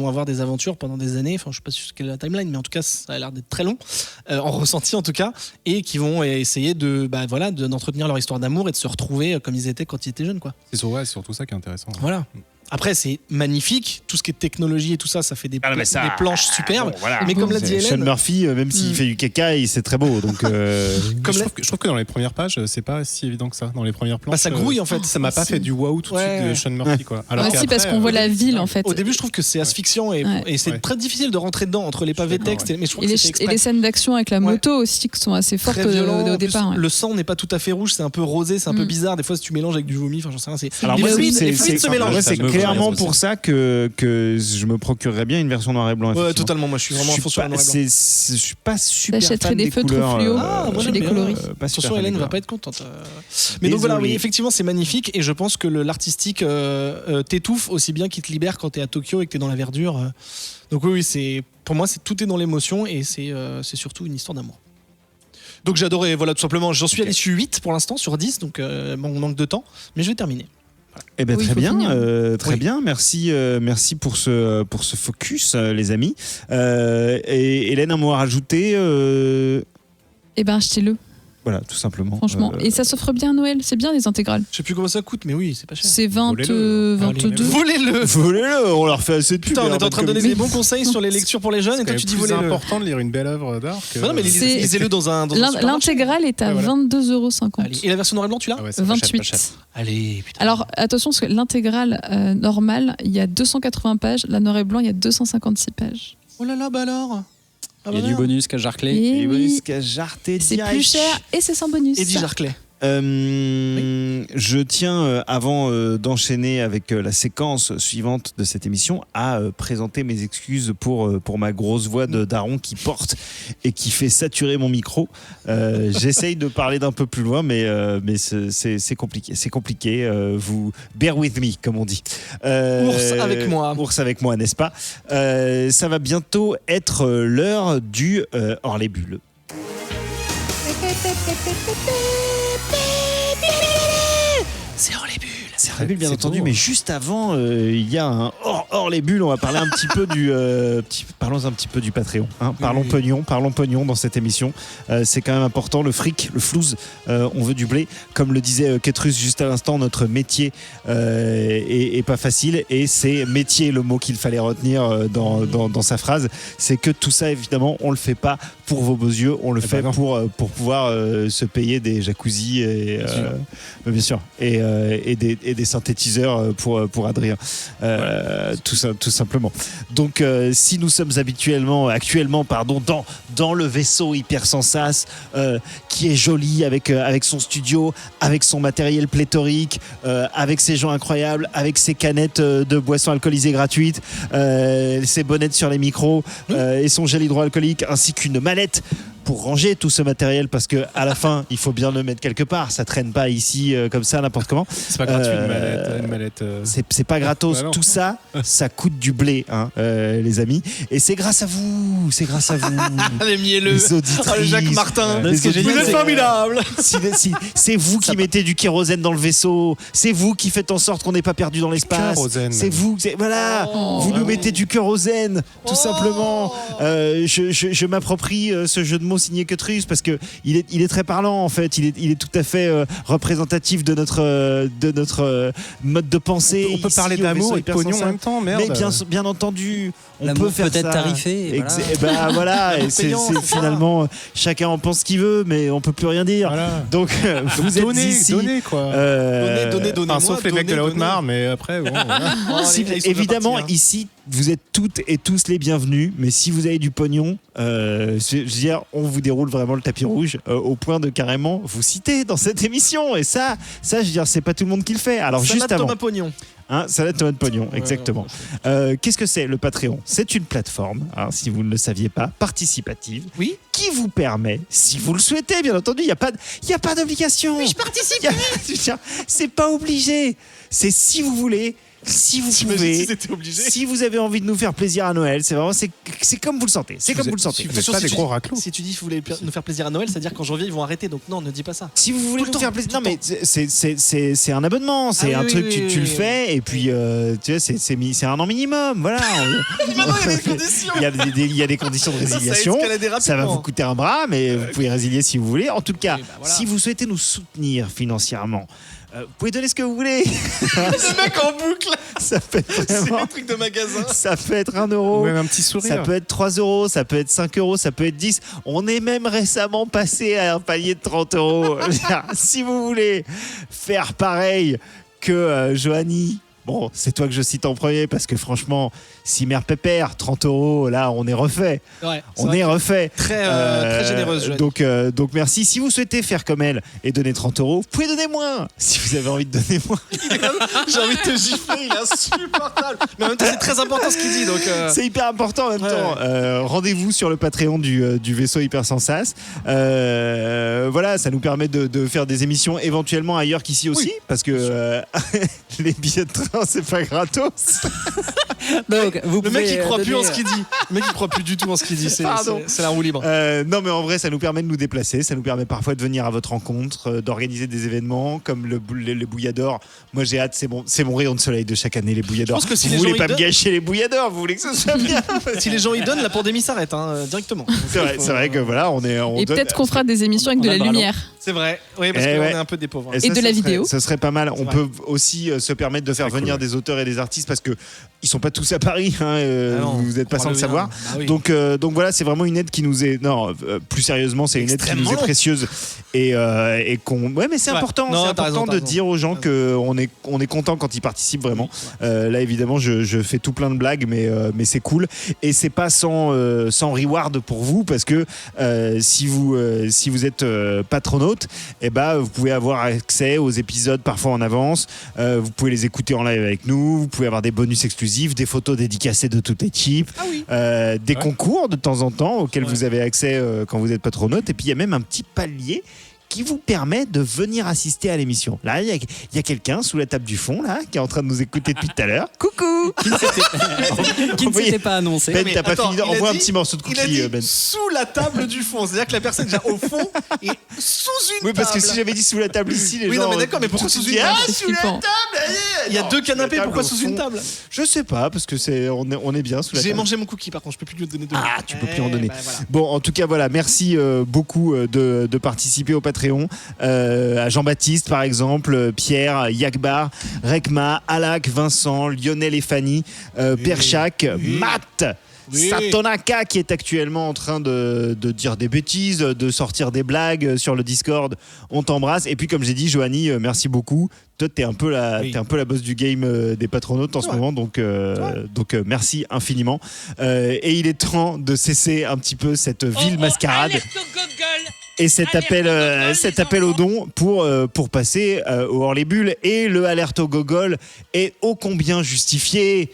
avoir des aventures pendant des années. Enfin, je ne sais pas quelle est la timeline, mais en tout cas, ça a l'air d'être très long, en ressenti en tout cas, et qui vont essayer d'entretenir leur histoire d'amour et de se retrouver comme ils étaient quand ils étaient jeunes, quoi. C'est surtout ça qui est intéressant. Voilà. Après, c'est magnifique, tout ce qui est technologie et tout ça, ça fait des planches superbes. Mais comme l'a dit Hélène, Sean Murphy, même s'il fait du caca, c'est très beau. Donc, je trouve que dans les premières pages, c'est pas si évident que ça. Dans les premières planches, ça grouille en fait. Ça m'a pas fait du waouh tout de suite de Sean Murphy, quoi. Alors aussi parce qu'on voit la ville en fait. Au début, je trouve que c'est asphyxiant et c'est très difficile de rentrer dedans entre les pavés de texte. Mais je trouve et les scènes d'action avec la moto aussi qui sont assez fortes au départ. Le sang n'est pas tout à fait rouge, c'est un peu rosé, c'est un peu bizarre. Des fois, si tu mélanges avec du vomi, enfin, j'en sais rien. Les fluides se mélangent. C'est clairement pour ça que je me procurerais bien une version noir et blanc. Ouais, totalement. Moi, je suis vraiment un faux sur le noir et blanc. Je suis pas super fan des feutres fluo. Moi, j'aime des bien. coloris. Attention, Hélène va pas être contente. Mais donc voilà, oui, effectivement, c'est magnifique, et je pense que l'artistique t'étouffe aussi bien qu'il te libère quand t'es à Tokyo et que t'es dans la verdure. Donc oui, pour moi, tout est dans l'émotion, et c'est surtout une histoire d'amour. Donc j'ai adoré, voilà, tout simplement. J'en suis à l'issue 8 pour l'instant sur 10, donc on manque de temps, mais je vais terminer. Eh ben, très bien, merci pour ce focus, les amis. Et Hélène, un mot à rajouter Eh ben, achetez-le. Voilà, tout simplement. Franchement. Et ça s'offre bien à Noël. C'est bien les intégrales. Je sais plus comment ça coûte, mais oui, c'est pas cher. C'est 22. Volez-le. On leur fait assez de pub. Putain, on est en train de donner des bons conseils sur les lectures pour les jeunes et toi tu dis volez-le. C'est important de lire une belle œuvre d'art. Non, mais lisez-le dans un l'intégrale est à 22,50 €. Et la version noir et blanc, tu l'as 28. Allez, putain. Alors attention, parce que l'intégrale normale, il y a 280 pages. La noir et blanc, il y a 256 pages. Oh là là, bah alors. Il y a du bonus qu'à Jarclay. Et Les oui. bonus qu'a jarté C'est direct. plus cher et c'est sans bonus. Eddie Jarclay. Je tiens, avant d'enchaîner avec la séquence suivante de cette émission, à présenter mes excuses pour ma grosse voix de daron qui porte et qui fait saturer mon micro. J'essaye de parler d'un peu plus loin, mais c'est compliqué. C'est compliqué. Vous bear with me, comme on dit. Ours avec moi. Ours avec moi, n'est-ce pas? Ça va bientôt être l'heure du hors les bulles. C'est hors les bulles. C'est hors les bulles, bien entendu, mais juste avant, il y a un hors les bulles. On va parler un petit peu parlons un petit peu du Patreon. Hein. Parlons pognon dans cette émission. C'est quand même important. Le fric, le flouze, on veut du blé. Comme le disait Ketrus juste à l'instant, notre métier est pas facile. Et c'est métier le mot qu'il fallait retenir dans sa phrase. C'est que tout ça, évidemment, on le fait pas pour vos beaux yeux. On le fait pour pouvoir se payer des jacuzzis et bien sûr et des synthétiseurs pour Adrien, tout simplement. Donc si nous sommes actuellement dans le vaisseau Hypersensas, qui est joli avec son studio, avec son matériel pléthorique, avec ses gens incroyables, avec ses canettes de boissons alcoolisées gratuites, ses bonnettes sur les micros, et son gel hydroalcoolique, ainsi qu'une mallette pour ranger tout ce matériel, parce que à la fin il faut bien le mettre quelque part, ça traîne pas ici comme ça n'importe comment. C'est pas gratuit une mallette. C'est pas gratos, tout ça coûte du blé, hein, les amis, et c'est grâce à vous, Les mielleux, les auditrices, le Jacques Martin, vous êtes formidables. C'est vous qui mettez du kérosène dans le vaisseau, c'est vous qui faites en sorte qu'on n'est pas perdu dans l'espace, c'est vous, vous nous mettez du kérosène, tout simplement. Je m'approprie ce jeu de mots signé Ketrus parce que il est très parlant, en fait. Il est tout à fait représentatif de notre mode de pensée. On peut parler d'amour et de pognon en même temps, merde. Mais bien entendu, on l'amour peut faire peut-être ça. Tarifé. Voilà. Et c'est finalement chacun en pense ce qu'il veut, mais on peut plus rien dire. Voilà. Donc vous êtes ici. Donnez quoi. Donnez. Sauf les mecs de la Haute-Marne, mais après bon. Évidemment, ici, vous êtes toutes et tous les bienvenus, mais si vous avez du pognon, je veux dire, on vous déroule vraiment le tapis rouge au point de carrément vous citer dans cette émission. Et ça, je veux dire, c'est pas tout le monde qui le fait. Alors juste avant, Thomas Pognon. Hein, salade tomate pognon, exactement. Qu'est-ce que c'est le Patreon? C'est une plateforme, hein, si vous ne le saviez pas, participative, qui vous permet, si vous le souhaitez, bien entendu, il y a pas d'obligation. Oui, je participe. C'est pas obligé. C'est si vous voulez. Si vous pouvez, si vous avez envie de nous faire plaisir à Noël, c'est comme vous le sentez. C'est comme vous le sentez. Si vous n'êtes pas des gros raclos. Si tu dis que vous voulez nous faire plaisir à Noël, c'est-à-dire qu'en janvier ils vont arrêter. Donc non, ne dis pas ça. Si vous voulez nous faire plaisir, non mais c'est un abonnement, c'est un truc tu le fais et puis tu vois c'est un an minimum, voilà. Il y a des conditions de résiliation. Ça va vous coûter un bras, mais vous pouvez résilier si vous voulez. En tout cas, si vous souhaitez nous soutenir financièrement, vous pouvez donner ce que vous voulez. Ce mec en boucle. Ça peut être vraiment... C'est des trucs de magasin. Ça peut être 1 euro. Ou même un petit sourire. Ça peut être 3 euros. Ça peut être 5 euros. Ça peut être 10. On est même récemment passé à un palier de 30 euros. Si vous voulez faire pareil que Johanny. Bon, c'est toi que je cite en premier parce que franchement, si Mère Pépère, 30 euros, là, on est refait. Ouais, on est refait. Très généreuse, Johanny. Donc merci. Si vous souhaitez faire comme elle et donner 30 euros, vous pouvez donner moins. Si vous avez envie de donner moins. J'ai envie de te gifler, il est insupportable. Mais en même temps, c'est très important ce qu'il dit. Donc c'est hyper important en même temps. Rendez-vous sur le Patreon du vaisseau Hypersensas. Voilà, ça nous permet de faire des émissions éventuellement ailleurs qu'ici aussi. Parce que les billets de train, c'est pas gratos. Donc, le mec il croit plus en ce qu'il dit. Le mec il croit plus du tout en ce qu'il dit, c'est la roue libre. Non mais en vrai ça nous permet de nous déplacer, ça nous permet parfois de venir à votre rencontre, d'organiser des événements comme les bouilladors. Moi j'ai hâte, c'est mon rayon de soleil de chaque année, les bouilladors. Je pense que si vous voulez pas me gâcher les bouilladors, vous voulez que ce soit bien. Si les gens y donnent, la pandémie s'arrête directement. C'est vrai que voilà, on et peut-être qu'on fera des émissions avec de la lumière. C'est vrai, oui, parce qu'on est un peu des pauvres. Et de la vidéo. Ce serait pas mal. On peut aussi se permettre de faire venir des auteurs et des artistes parce que ils sont pas tous à Paris. Vous n'êtes pas sans le savoir. Donc voilà, c'est vraiment une aide qui nous est. Non, plus sérieusement, c'est une aide qui nous est précieuse et qu'on. Ouais, mais c'est important. C'est important de dire aux gens qu'on est content quand ils participent vraiment. Là, évidemment, je fais tout plein de blagues, mais c'est cool et c'est pas sans reward pour vous parce que si vous êtes patronaute, vous pouvez avoir accès aux épisodes parfois en avance. Vous pouvez les écouter en live avec nous. Vous pouvez avoir des bonus exclusifs, des photos dédicacées de toute l'équipe, des concours de temps en temps auxquels vous avez accès quand vous êtes patronaute. Et puis il y a même un petit palier qui vous permet de venir assister à l'émission. Là, il y a quelqu'un sous la table du fond là qui est en train de nous écouter depuis tout à l'heure. Coucou. Qui ne s'était pas annoncé. Ben, t'as pas fini. Envoie un petit morceau de cookie. Il a dit Ben. sous la table du fond. C'est-à-dire que la personne déjà au fond et sous une table. Oui, parce que si j'avais dit sous la table ici, les gens. Oui, non, mais d'accord, mais pourquoi sous une table? Sous la table. Il y a deux canapés. Pourquoi sous une table? Je sais pas, parce que on est bien sous la table. J'ai mangé mon cookie, par contre, je peux plus lui donner deux. Ah, tu peux plus en donner. Bon, en tout cas, voilà, merci beaucoup de participer au Patreon. À Jean-Baptiste par exemple, Pierre, Yakbar, Rekma, Alak, Vincent, Lionel et Fanny, Perchak, Matt, Satonaka qui est actuellement en train de dire des bêtises, de sortir des blagues sur le Discord. On t'embrasse. Et puis comme j'ai dit, Johanny, merci beaucoup. Toi, t'es un peu la boss du game des patronautes en ce moment, donc merci infiniment. Et il est temps de cesser un petit peu cette ville mascarade. Et cet appel au don pour passer au hors les bulles. Et le alerte au gogol est ô combien justifié.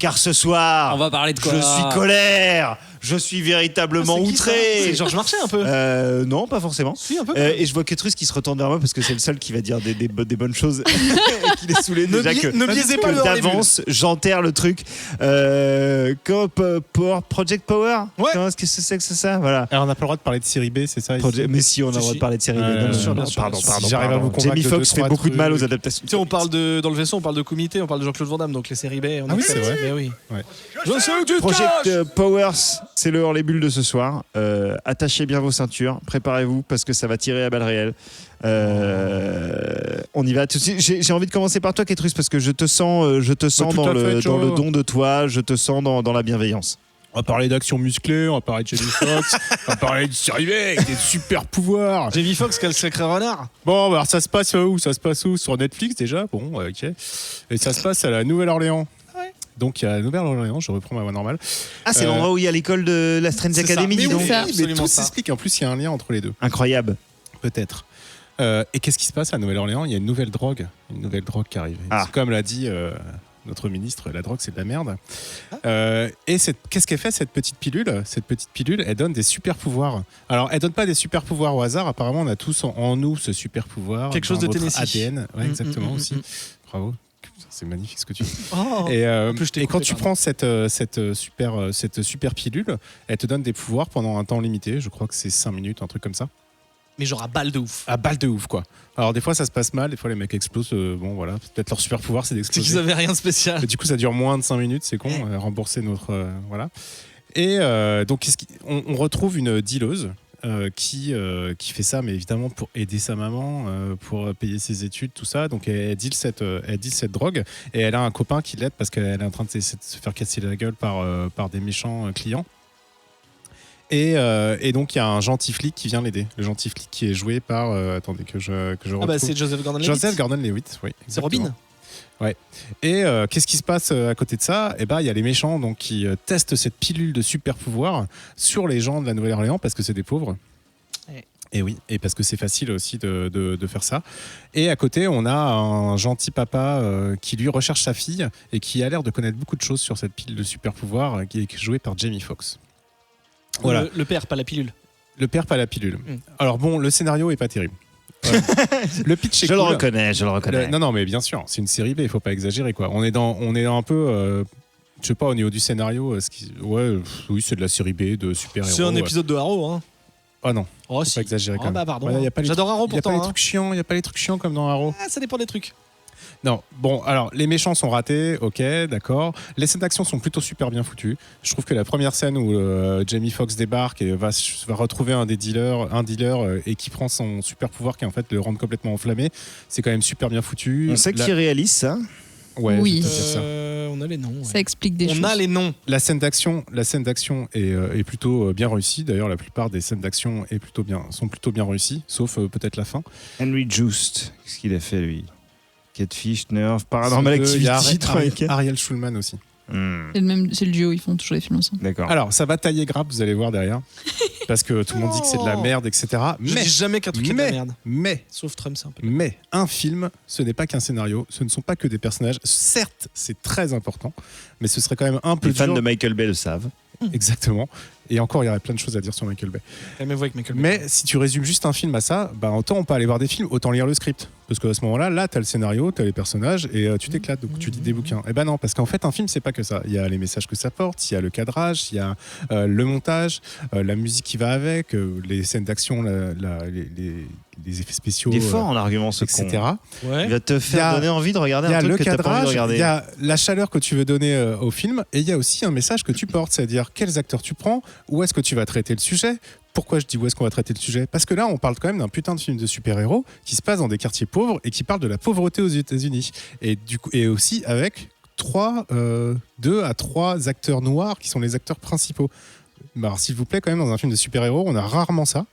Car ce soir, on va parler de quoi? Je suis colère. Je suis véritablement outré. C'est Georges Marchais un peu. Non, pas forcément. Si, un peu. Et je vois Ketrus qui se retourne vers moi parce que c'est le seul qui va dire des bonnes choses et qu'il est saoulé déjà que ne biaisez pas le d'avance. J'enterre le truc. Project Power. Ouais. Qu'est-ce que c'est que ça? Voilà. Alors on n'a pas le droit de parler de série B, c'est ça? Mais si, on a le droit de parler de série B. Pardon. J'arrive à vous convaincre. Jamie Foxx fait beaucoup de mal aux adaptations. Tu sais, on parle dans le vaisseau, on parle de Comité, on parle de Jean-Claude Van Damme, donc les séries B. Ah oui, c'est vrai. Mais oui. Project Powers, c'est le hors les bulles de ce soir. Attachez bien vos ceintures, préparez-vous parce que ça va tirer à balles réelles. On y va tout de suite. J'ai envie de commencer par toi, Ketrus, parce que je te sens dans le don de toi, je te sens dans la bienveillance. On va parler d'action musclée, on va parler de Jamie Foxx, on va parler de série B avec des super pouvoirs. Jamie Foxx, quel sacré renard. Bon, alors ça se passe où? Sur Netflix déjà. Bon, ok. Et ça se passe à la Nouvelle-Orléans. Donc il y a la Nouvelle-Orléans, je reprends ma voix normale. Ah, c'est l'endroit où il y a l'école de la Strange Academy, dis donc. Mais tout s'explique. En plus, il y a un lien entre les deux. Incroyable. Peut-être. Et qu'est-ce qui se passe à Nouvelle-Orléans? Il y a une nouvelle drogue qui arrive. Comme l'a dit notre ministre, la drogue, c'est de la merde. Et qu'est-ce qu'elle fait, cette petite pilule? Cette petite pilule, elle donne des super pouvoirs. Alors, elle donne pas des super pouvoirs au hasard. Apparemment, on a tous en nous ce super pouvoir. Quelque chose de Tennessee. ADN. Ouais, exactement aussi. Bravo. C'est magnifique ce que tu dis. Oh, et quand tu prends cette super pilule, elle te donne des pouvoirs pendant un temps limité. Je crois que c'est 5 minutes, un truc comme ça. Mais genre à balle de ouf. À balle de ouf, quoi. Alors des fois ça se passe mal, des fois les mecs explosent. Bon voilà, peut-être leur super pouvoir c'est d'exploser. C'est qu'ils avaient rien de spécial. Et du coup ça dure moins de 5 minutes, c'est con. Rembourser notre voilà. Et donc on retrouve une dealeuse. Qui fait ça, mais évidemment pour aider sa maman, pour payer ses études, tout ça. Donc elle deal cette drogue et elle a un copain qui l'aide parce qu'elle est en train de se faire casser la gueule par des méchants clients. Et donc il y a un gentil flic qui vient l'aider. Le gentil flic qui est joué par attendez que je retrouve. C'est Joseph Gordon-Levitt. Joseph Gordon-Levitt, oui. C'est Robin. Ouais. Et qu'est-ce qui se passe à côté de ça? Il y a les méchants donc, qui testent cette pilule de super pouvoir sur les gens de la Nouvelle-Orléans parce que c'est des pauvres. Et oui, et parce que c'est facile aussi de faire ça. Et à côté, on a un gentil papa qui lui recherche sa fille et qui a l'air de connaître beaucoup de choses sur cette pilule de super pouvoir qui est jouée par Jamie Foxx. Voilà. Le père, pas la pilule. Le père, pas la pilule. Alors bon, le scénario est pas terrible. Le pitch est je cool. Le reconnais. Non, mais bien sûr, c'est une série B, il faut pas exagérer quoi. On est un peu Je sais pas, au niveau du scénario, oui, c'est de la série B de super-héros. C'est un épisode de Arrow, hein. Ah non, faut pas exagérer quand même. Bah pardon. J'adore Arrow Il pourtant. n'y a pas les trucs chiants comme dans Arrow. Ça dépend des trucs. Non, bon, alors les méchants sont ratés, ok, d'accord. Les scènes d'action sont plutôt super bien foutues. Je trouve que la première scène où Jamie Foxx débarque et va retrouver un dealer et qui prend son super pouvoir qui en fait le rend complètement enflammé, c'est quand même super bien foutu. On sait qui réalise ça. Ouais, oui. On a les noms. Ouais. Ça explique des choses. On a les noms. La scène d'action est plutôt bien réussie. D'ailleurs, la plupart des scènes d'action sont plutôt bien réussies, sauf peut-être la fin. Henry Joost, qu'est-ce qu'il a fait lui? Catfish, Nerve, Paranormal Activity, Ariel Schulman aussi. C'est le duo, ils font toujours des films ensemble. D'accord. Alors, ça va tailler grappe, vous allez voir derrière. Parce que tout le monde dit que c'est de la merde, etc. Je dis jamais qu'un truc est de la merde. Sauf Trump, c'est un peu. Mais un film, ce n'est pas qu'un scénario, ce ne sont pas que des personnages. Certes, c'est très important, mais ce serait quand même un peu Les fans dur. de Michael Bay le savent. Exactement. Et encore, il y aurait plein de choses à dire sur Michael Bay. Mais si tu résumes juste un film à ça, bah, autant on peut aller voir des films, autant lire le script. Parce qu'à ce moment-là, là, t'as le scénario, t'as les personnages et tu t'éclates. Donc tu lis des bouquins. Eh ben non, parce qu'en fait, un film, c'est pas que ça. Il y a les messages que ça porte, il y a le cadrage, il y a le montage, la musique qui va avec, les scènes d'action, les effets spéciaux. Il est fort en argument, ce etc. Ouais. Il va te faire donner envie de regarder un truc que t'as pas envie de regarder. Il y a la chaleur que tu veux donner au film et il y a aussi un message que tu portes, c'est-à-dire quels acteurs tu prends, où est-ce que tu vas traiter le sujet. Pourquoi je dis où est-ce qu'on va traiter le sujet? Parce que là, on parle quand même d'un putain de film de super-héros qui se passe dans des quartiers pauvres et qui parle de la pauvreté aux États-Unis. Et aussi avec 2 à 3 acteurs noirs qui sont les acteurs principaux. Alors, s'il vous plaît, quand même, dans un film de super-héros, on a rarement ça.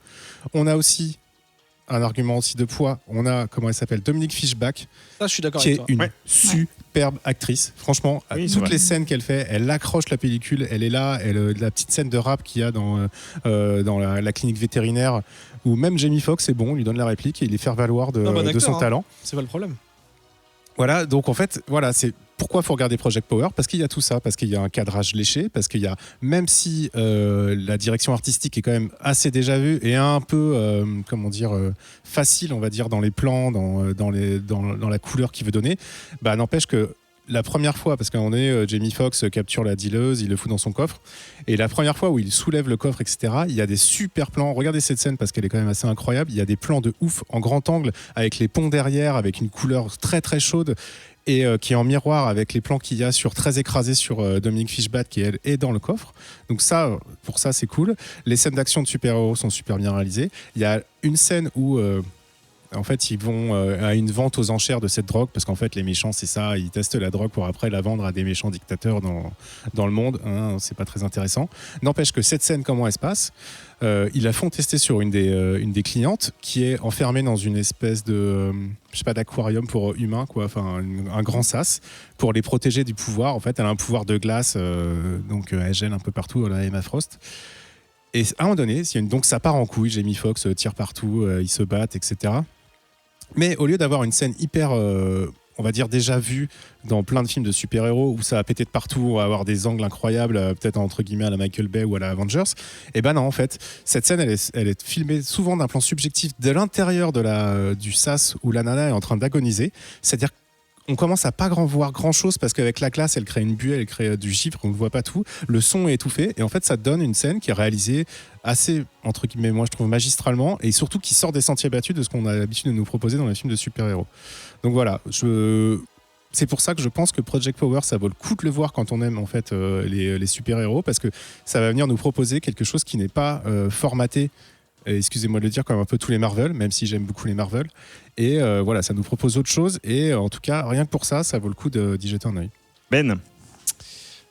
On a aussi un argument aussi de poids. On a, comment elle s'appelle, Dominique Fishback, je suis d'accord qui avec est toi. une superbe actrice. Franchement, toutes les scènes qu'elle fait, elle accroche la pellicule, elle est là. La petite scène de rap qu'il y a dans la clinique vétérinaire, où même Jamie Foxx est bon, lui donne la réplique et il les fait valoir de son talent. C'est pas le problème. Voilà, donc en fait, voilà, c'est pourquoi il faut regarder Project Power, parce qu'il y a tout ça, parce qu'il y a un cadrage léché, parce qu'il y a, même si la direction artistique est quand même assez déjà vue et un peu, facile, on va dire, dans les plans, dans la couleur qu'il veut donner, bah, n'empêche que la première fois, parce qu'on est Jamie Foxx capture la dealeuse, il le fout dans son coffre, et la première fois où il soulève le coffre, etc., il y a des super plans. Regardez cette scène parce qu'elle est quand même assez incroyable. Il y a des plans de ouf en grand angle avec les ponts derrière, avec une couleur très très chaude et qui est en miroir avec les plans qu'il y a très écrasés sur Dominique Fishback qui elle est dans le coffre. Donc ça, pour ça c'est cool. Les scènes d'action de super-héros sont super bien réalisées. Il y a une scène où en fait, ils vont à une vente aux enchères de cette drogue, parce qu'en fait, les méchants, c'est ça, ils testent la drogue pour après la vendre à des méchants dictateurs dans le monde. Hein, c'est pas très intéressant. N'empêche que cette scène, comment elle se passe, ils la font tester sur une des clientes qui est enfermée dans une espèce de, d'aquarium pour humains, quoi, enfin un grand sas, pour les protéger du pouvoir. En fait, elle a un pouvoir de glace, donc elle gèle un peu partout, la Emma Frost. Et à un moment donné, donc ça part en couille, Jamie Foxx tire partout, ils se battent, etc. Mais au lieu d'avoir une scène hyper, on va dire déjà vue dans plein de films de super-héros où ça va péter de partout, on va avoir des angles incroyables, peut-être entre guillemets à la Michael Bay ou à la Avengers, et ben non, en fait, cette scène, elle est filmée souvent d'un plan subjectif de l'intérieur du sas où la nana est en train d'agoniser, c'est-à-dire on commence à pas voir grand chose parce qu'avec la glace elle crée une buée, elle crée du givre, on ne voit pas tout, le son est étouffé et en fait ça donne une scène qui est réalisée assez, entre guillemets, moi je trouve magistralement et surtout qui sort des sentiers battus de ce qu'on a l'habitude de nous proposer dans les films de super-héros. Donc voilà, c'est pour ça que je pense que Project Power, ça vaut le coup de le voir quand on aime en fait les super-héros, parce que ça va venir nous proposer quelque chose qui n'est pas formaté, excusez-moi de le dire, comme un peu tous les Marvel, même si j'aime beaucoup les Marvel. Et voilà, ça nous propose autre chose. Et en tout cas, rien que pour ça, ça vaut le coup d'y jeter un œil. Ben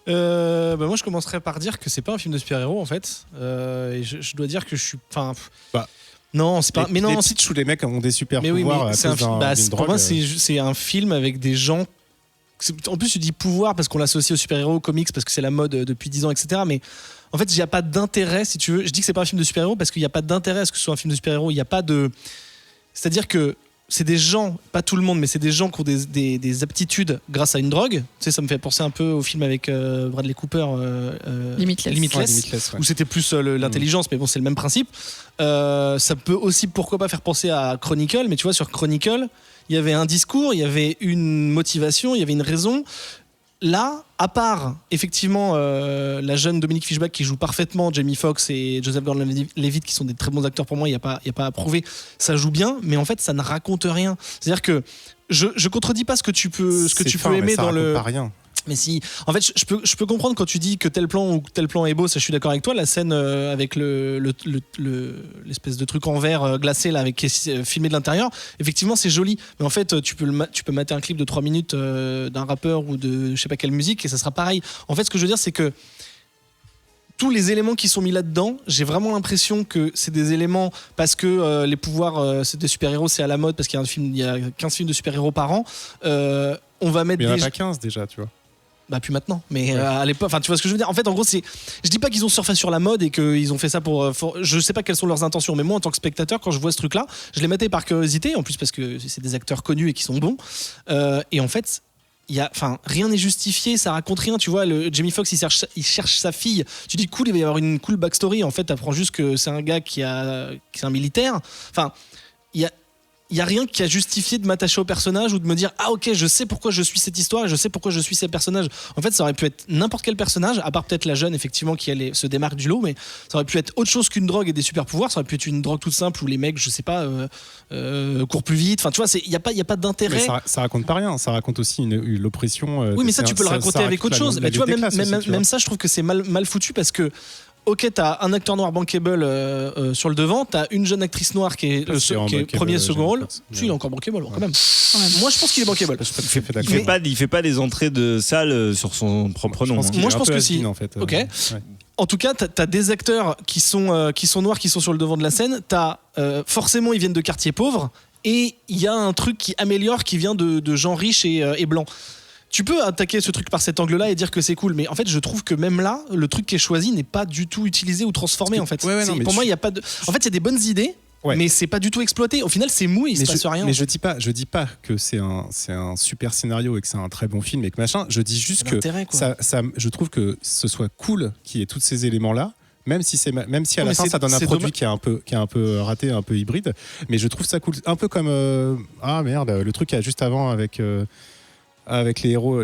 moi, je commencerai par dire que c'est pas un film de super-héros en fait. Et je dois dire que je suis. Non, c'est pas. Mais non, si tu les mecs ont des super pouvoirs. Pour moi, c'est un film avec des gens. En plus, tu dis pouvoir parce qu'on l'associe aux super-héros, aux comics, parce que c'est la mode depuis 10 ans, etc. Mais en fait, il n'y a pas d'intérêt, si tu veux. Je dis que c'est pas un film de super-héros parce qu'il n'y a pas d'intérêt à ce que ce soit un film de super-héros. Il n'y a pas de. C'est-à-dire que c'est des gens, pas tout le monde, mais c'est des gens qui ont des aptitudes grâce à une drogue. Tu sais, ça me fait penser un peu au film avec Bradley Cooper, Limitless, où c'était plus l'intelligence, mais bon, c'est le même principe. Ça peut aussi, pourquoi pas, faire penser à Chronicle, mais tu vois, sur Chronicle, il y avait un discours, il y avait une motivation, il y avait une raison. Là, À part, effectivement, la jeune Dominique Fishback qui joue parfaitement, Jamie Foxx et Joseph Gordon-Levitt qui sont des très bons acteurs pour moi, il n'y a pas à prouver, ça joue bien, mais en fait ça ne raconte rien. C'est-à-dire que je contredis pas ce que tu peux aimer dans le... Pas rien. Mais si, en fait, je peux comprendre quand tu dis que tel plan ou tel plan est beau, ça je suis d'accord avec toi. La scène avec l'espèce de truc en verre glacé là, avec qui est filmé de l'intérieur, effectivement c'est joli. Mais en fait, tu peux mater un clip de 3 minutes d'un rappeur ou de je sais pas quelle musique et ça sera pareil. En fait, ce que je veux dire, c'est que tous les éléments qui sont mis là-dedans, j'ai vraiment l'impression que c'est des éléments parce que les pouvoirs, c'est des super-héros, c'est à la mode parce qu'il y a 15 films de super-héros par an. On va mettre mais il n'y en a pas 15 déjà, tu vois. Bah plus maintenant, mais à l'époque, enfin tu vois ce que je veux dire. En fait, en gros, je dis pas qu'ils ont surfé sur la mode et qu'ils ont fait ça pour, je sais pas quelles sont leurs intentions, mais moi en tant que spectateur, quand je vois ce truc-là, je les mettais par curiosité, en plus parce que c'est des acteurs connus et qui sont bons. Et en fait, rien n'est justifié, ça raconte rien. Tu vois, Jamie Foxx, il cherche sa fille. Tu dis cool, il va y avoir une cool backstory. En fait, t'apprends juste que c'est un gars qui est un militaire. Enfin, il y a rien qui a justifié de m'attacher au personnage ou de me dire ah ok, je sais pourquoi je suis cette histoire et je sais pourquoi je suis ces personnages. En fait, ça aurait pu être n'importe quel personnage, à part peut-être la jeune effectivement qui se démarque du lot, mais ça aurait pu être autre chose qu'une drogue et des super pouvoirs. Ça aurait pu être une drogue toute simple où les mecs, je sais pas, courent plus vite. Enfin, tu vois, il y a pas d'intérêt. Mais ça raconte pas rien. Ça raconte aussi l'oppression. Oui, mais ça tu peux le raconter avec autre chose. Mais tu vois, même ça, je trouve que c'est mal foutu parce que ok, t'as un acteur noir bankable sur le devant, t'as une jeune actrice noire qui est premier second rôle. Si, il est encore bankable quand même. Moi, je pense qu'il est bankable. Il fait pas des entrées de salle sur son propre nom. Moi, je pense que si. En fait. Ok. Ouais. En tout cas, t'as des acteurs qui sont noirs, qui sont sur le devant de la scène. Forcément, ils viennent de quartiers pauvres. Et il y a un truc qui améliore, qui vient de gens riches et blancs. Tu peux attaquer ce truc par cet angle-là et dire que c'est cool, mais en fait, je trouve que même là, le truc qui est choisi n'est pas du tout utilisé ou transformé. En fait, pour moi, il y a pas de. En fait, il y a des bonnes idées, mais c'est pas du tout exploité. Au final, c'est mou, il se passe rien. Mais je dis pas que c'est un super scénario et que c'est un très bon film et que machin. Je dis juste que je trouve que ce soit cool qu'il y ait tous ces éléments-là. Même si à la fin ça donne un produit qui est un peu raté, un peu hybride, mais je trouve ça cool, un peu comme le truc qu'il y a juste avant avec les héros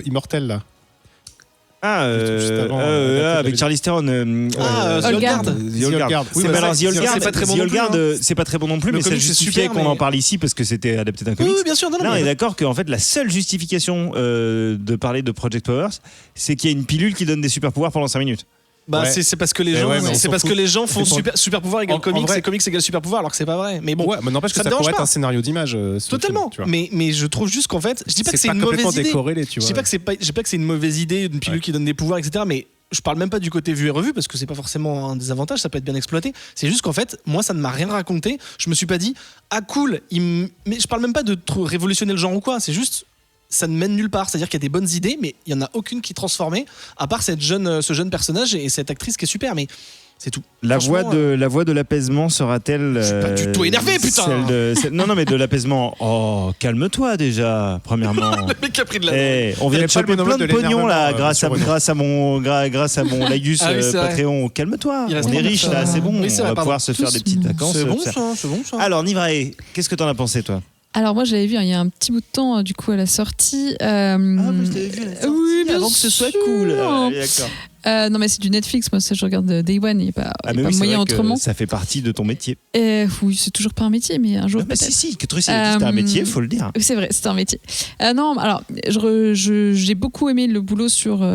immortels là. Avec Charlize Theron. The Old Guard. The Old Guard, c'est pas très bon non plus, mais ça justifiait qu'on en parle ici parce que c'était adapté d'un comics. Oui, bien sûr. Là, on est d'accord qu'en fait, la seule justification de parler de Project Powers, c'est qu'il y a une pilule qui donne des super pouvoirs pendant 5 minutes. C'est parce que les gens font super pouvoir égale comics et comics égale super pouvoir alors que c'est pas vrai. Mais bon, mais n'empêche que ça pourrait être un scénario d'image. Totalement. Mais je trouve juste qu'en fait, je dis pas que c'est une mauvaise idée. Je dis pas que c'est une mauvaise idée, une pilule qui donne des pouvoirs, etc. Mais je parle même pas du côté vu et revu parce que c'est pas forcément un désavantage, ça peut être bien exploité. C'est juste qu'en fait, moi, ça ne m'a rien raconté. Je me suis pas dit ah cool. Mais je parle même pas de trop révolutionner le genre ou quoi. C'est juste ça ne mène nulle part, c'est-à-dire qu'il y a des bonnes idées, mais il n'y en a aucune qui est transformée, à part ce jeune personnage et cette actrice qui est super, mais c'est tout. La voix de l'apaisement sera-t-elle... Je suis pas du tout énervé, putain. Non, mais de l'apaisement... Oh, calme-toi déjà, premièrement. Le mec a pris de la... on vient de choper plein de pognon là, grâce à mon Lagus Patreon. Calme-toi, on est riche là, c'est bon, on va pouvoir se faire des petites vacances. C'est bon ça. Alors, Nivrae, qu'est-ce que t'en as pensé, toi ? Alors moi j'avais vu il y a un petit bout de temps du coup à la sortie. Mais je t'avais vu à la sortie avant que ce soit cool. D'accord. Non mais c'est du Netflix, moi ça je regarde Day One, il n'y a pas, moyen autrement. Ça fait partie de ton métier. Oui, c'est toujours pas un métier, mais un jour peut-être. Si, que c'est un métier, faut le dire. C'est vrai, c'est un métier. Non, alors j'ai beaucoup aimé le boulot sur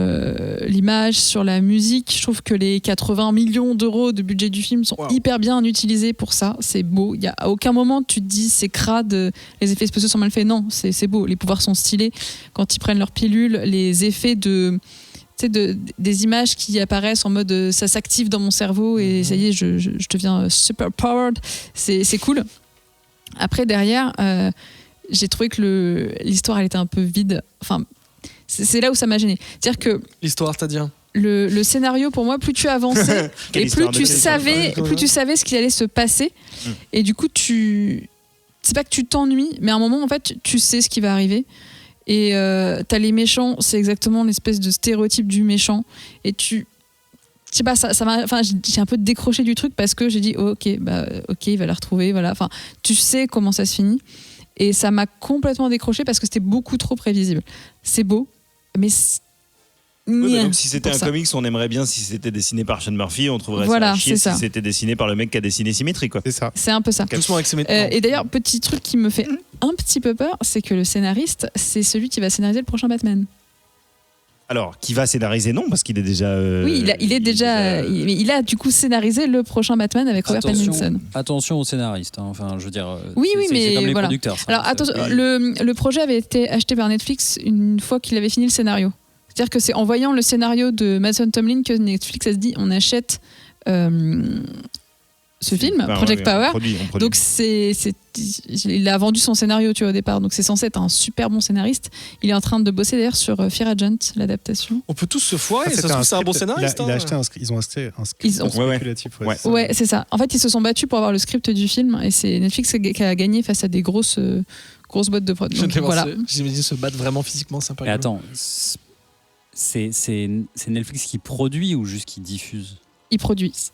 l'image, sur la musique. Je trouve que les 80 millions d'euros de budget du film sont hyper bien utilisés pour ça. C'est beau. Il y a à aucun moment tu te dis c'est crade, les effets spéciaux sont mal faits. Non, c'est beau. Les pouvoirs sont stylés. Quand ils prennent leur pilule, les effets des images qui apparaissent en mode ça s'active dans mon cerveau et ça y est, je deviens super powered. C'est cool. Après, derrière, j'ai trouvé que l'histoire elle était un peu vide. Enfin, c'est là où ça m'a gêné. C'est-à-dire que l'histoire, c'est-à-dire le scénario, pour moi, plus tu avançais et plus tu savais ce qu'il allait se passer. Et du coup, c'est pas que tu t'ennuies, mais à un moment, en fait, tu sais ce qui va arriver. Et t'as les méchants, c'est exactement l'espèce de stéréotype du méchant. Et je sais pas, ça m'a, enfin, j'ai un peu décroché du truc parce que j'ai dit ok, il va la retrouver, voilà. Enfin, tu sais comment ça se finit. Et ça m'a complètement décroché parce que c'était beaucoup trop prévisible. C'est beau, mais donc si c'était un comics, on aimerait bien si c'était dessiné par Sean Murphy, on trouverait ça à chier si c'était dessiné par le mec qui a dessiné Symmetry, quoi. C'est ça. C'est un peu ça. Et d'ailleurs, petit truc qui me fait un petit peu peur, c'est que le scénariste, c'est celui qui va scénariser le prochain Batman. Alors, qui va scénariser, non, parce qu'il est déjà. Oui, il a du coup scénarisé le prochain Batman avec Robert Pattinson. Attention aux scénaristes. Hein. Enfin, je veux dire. Oui, mais c'est comme les voilà. producteurs. Ça, alors, attention, le projet avait été acheté par Netflix une fois qu'il avait fini le scénario. C'est-à-dire que c'est en voyant le scénario de Mason Tomlin que Netflix a se dit on achète ce film, Project Power. On produit. Donc il a vendu son scénario, tu vois, au départ. Donc c'est censé être un super bon scénariste. Il est en train de bosser d'ailleurs sur Fear Agent, l'adaptation. On peut tous se foirer. Ça se trouve c'est un bon scénariste. Ils ont acheté un script spéculatif. Ouais, c'est ça. En fait, ils se sont battus pour avoir le script du film et c'est Netflix qui a gagné face à des grosses boîtes de prod. Donc, voilà. J'imagine se battre vraiment physiquement, c'est un peu rigolo. Attends. C'est Netflix qui produit ou juste qui diffuse ? Ils produisent.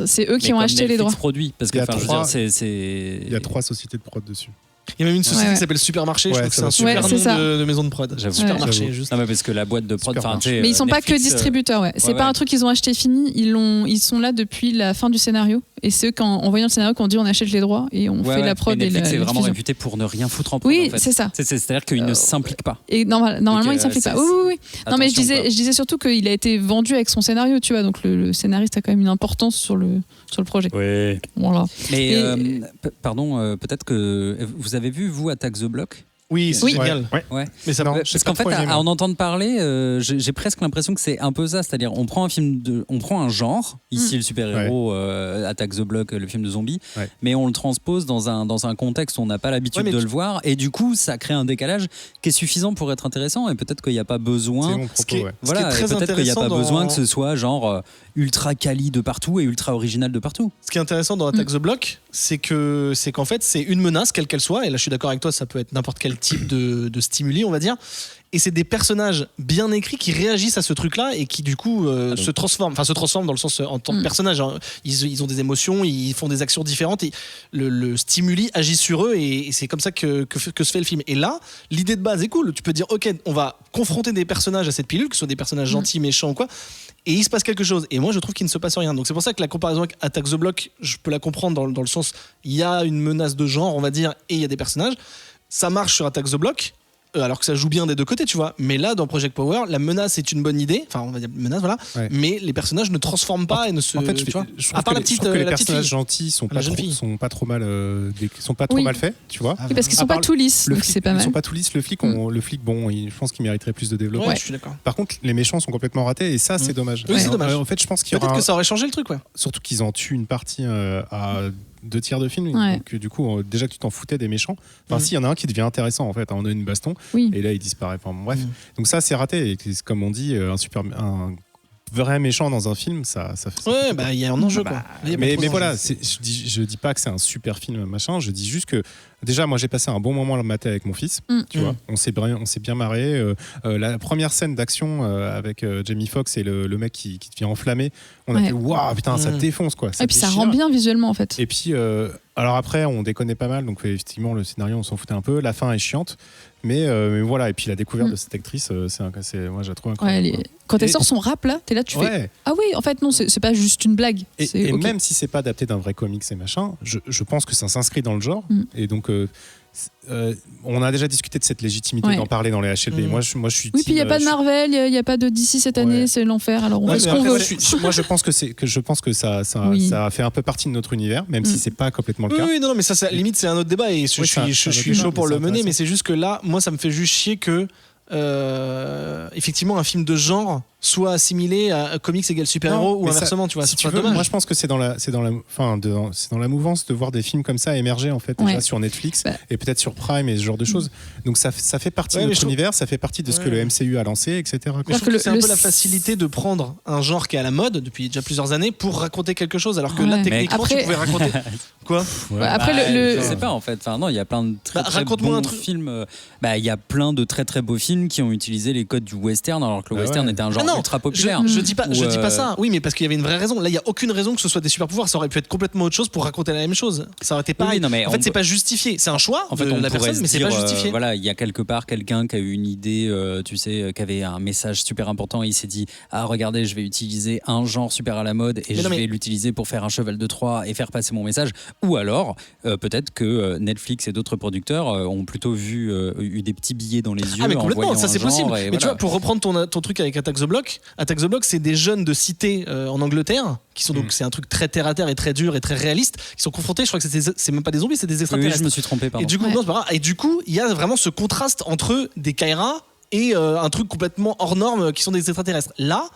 C'est eux qui ont acheté les droits. Produit, parce que il y a 3 sociétés de prod dessus. Il y a même une société qui s'appelle Supermarché, je trouve que c'est un super nom de maison de prod. Supermarché, juste. Non, mais parce que la boîte de prod. Mais ils sont pas que distributeurs, C'est pas un truc qu'ils ont acheté fini, ils sont là depuis la fin du scénario. Et c'est eux, en voyant le scénario, qu'on dit on achète les droits et on fait la prod. Netflix est vraiment réputé pour ne rien foutre en prod. Oui, en fait. c'est ça. C'est-à-dire qu'il ne s'implique pas. Et normalement, il ne s'implique pas. Oui. Non, mais je disais surtout qu'il a été vendu avec son scénario, tu vois. Donc le scénariste a quand même une importance sur le projet. Oui. Voilà. Mais pardon, peut-être que vous avez vu, vous, Attack the Block ? Oui, c'est génial. Ouais. Mais ça parce qu'en fait, à en entendre parler, j'ai presque l'impression que c'est un peu ça. C'est-à-dire, on prend un genre, ici le super-héros, Attack the Block, le film de zombies, mais on le transpose dans un contexte où on n'a pas l'habitude de le voir, et du coup, ça crée un décalage qui est suffisant pour être intéressant, et peut-être qu'il n'y a pas besoin. C'est mon propos, Voilà, et peut-être qu'il n'y a pas besoin que ce soit genre ultra quali de partout et ultra original de partout. Ce qui est intéressant dans Attack the Block, c'est qu'en fait, c'est une menace, quelle qu'elle soit, et là je suis d'accord avec toi, ça peut être n'importe quel type de stimuli, on va dire, et c'est des personnages bien écrits qui réagissent à ce truc-là et qui du coup se transforment dans le sens en tant que personnage, hein. Ils ont des émotions, ils font des actions différentes et le stimuli agit sur eux et c'est comme ça que se fait le film. Et là, l'idée de base est cool, tu peux dire ok, on va confronter des personnages à cette pilule, que ce soit des personnages gentils, méchants ou quoi, et il se passe quelque chose. Et moi, je trouve qu'il ne se passe rien. Donc c'est pour ça que la comparaison avec Attack the Block, je peux la comprendre dans le sens, il y a une menace de genre, on va dire, et il y a des personnages. Ça marche sur Attack the Block, alors que ça joue bien des deux côtés, tu vois. Mais là, dans Project Power, la menace est une bonne idée. Enfin, on va dire menace, voilà. Mais les personnages ne transforment pas et ne se. En fait, je trouve que les personnages gentils sont pas trop mal faits, tu vois. Oui, parce qu'ils sont pas tout lisses. C'est pas mal. Ils sont pas tout lisses. Le flic, bon, je pense qu'il mériterait plus de développement. Ouais, je suis d'accord. Par contre, les méchants sont complètement ratés et ça, c'est dommage. Oui, c'est dommage. En fait, je pense qu'il y aura. Peut-être que ça aurait changé le truc, ouais. Surtout qu'ils en tuent une partie à 2/3 de film, donc du coup déjà que tu t'en foutais des méchants, enfin si, il y en a un qui devient intéressant en fait, on a une baston et là il disparaît, enfin bref, donc ça c'est raté et comme on dit un vrai méchant dans un film, ça fait il y a un enjeu quoi. Mais voilà, je dis pas que c'est un super film machin, je dis juste que déjà moi j'ai passé un bon moment à le mater avec mon fils, tu vois, on s'est bien marré, la première scène d'action avec Jamie Foxx et le mec qui devient enflammé, on a fait waouh putain ça défonce quoi, et puis ça rend bien visuellement en fait. Et puis alors après on déconnait pas mal, donc effectivement le scénario on s'en foutait un peu, la fin est chiante, mais voilà, et puis la découverte de cette actrice, moi je la trouve incroyable. Quand elle sort son rap là, t'es là, tu fais ah oui, en fait non, c'est pas juste une blague. Et même si c'est pas adapté d'un vrai comics et machin, je pense que ça s'inscrit dans le genre, et donc on a déjà discuté de cette légitimité d'en parler dans les HLB. Moi, je suis. Oui, puis il n'y a pas de Marvel, il n'y a pas de DC cette année, c'est l'enfer. Alors on fait ce qu'on veut. Moi, je pense que ça fait un peu partie de notre univers, même si c'est pas complètement le cas. Oui, non, mais ça, limite, c'est un autre débat et je suis chaud pour le mener, mais c'est juste que là, moi, ça me fait juste chier que effectivement un film de genre soit assimilé à comics égale super-héros ou inversement, tu vois. Si tu veux, moi je pense que c'est dans la mouvance de voir des films comme ça émerger en fait déjà sur Netflix et peut-être sur Prime et ce genre de choses. Donc ça fait partie de notre univers, ça fait partie de ce que le MCU a lancé, etc. Je trouve que c'est un peu la facilité de prendre un genre qui est à la mode depuis déjà plusieurs années pour raconter quelque chose, alors que là techniquement tu pouvais raconter quoi. Après je sais pas en fait. Enfin non, il y a plein de très bons films. Il y a plein de très très beaux films qui ont utilisé les codes du western, alors que le western était un genre ultra populaire. Je dis pas ça. Oui, mais parce qu'il y avait une vraie raison. Là, il y a aucune raison que ce soit des super pouvoirs. Ça aurait pu être complètement autre chose pour raconter la même chose. Ça aurait été pareil. Oui, non, mais en fait, c'est pas justifié. C'est un choix en fait, de la personne, mais c'est pas justifié. Voilà, il y a quelque part quelqu'un qui a eu une idée, tu sais, qui avait un message super important. Et il s'est dit, ah regardez, je vais utiliser un genre super à la mode et je vais l'utiliser pour faire un cheval de Troie et faire passer mon message. Ou alors, peut-être que Netflix et d'autres producteurs ont plutôt eu des petits billets dans les yeux. Ah mais complètement, ça c'est possible. Mais voilà. tu vois, pour reprendre ton truc avec Attack the Block, c'est des jeunes de cité en Angleterre qui sont donc c'est un truc très terre à terre et très dur et très réaliste, qui sont confrontés. Je crois que c'est même pas des zombies, c'est des extraterrestres. Oui, je me suis trompé. Pardon. Et du coup, non, c'est pas grave. Et du coup, il y a vraiment ce contraste entre des Kaira et un truc complètement hors norme qui sont des extraterrestres. Là,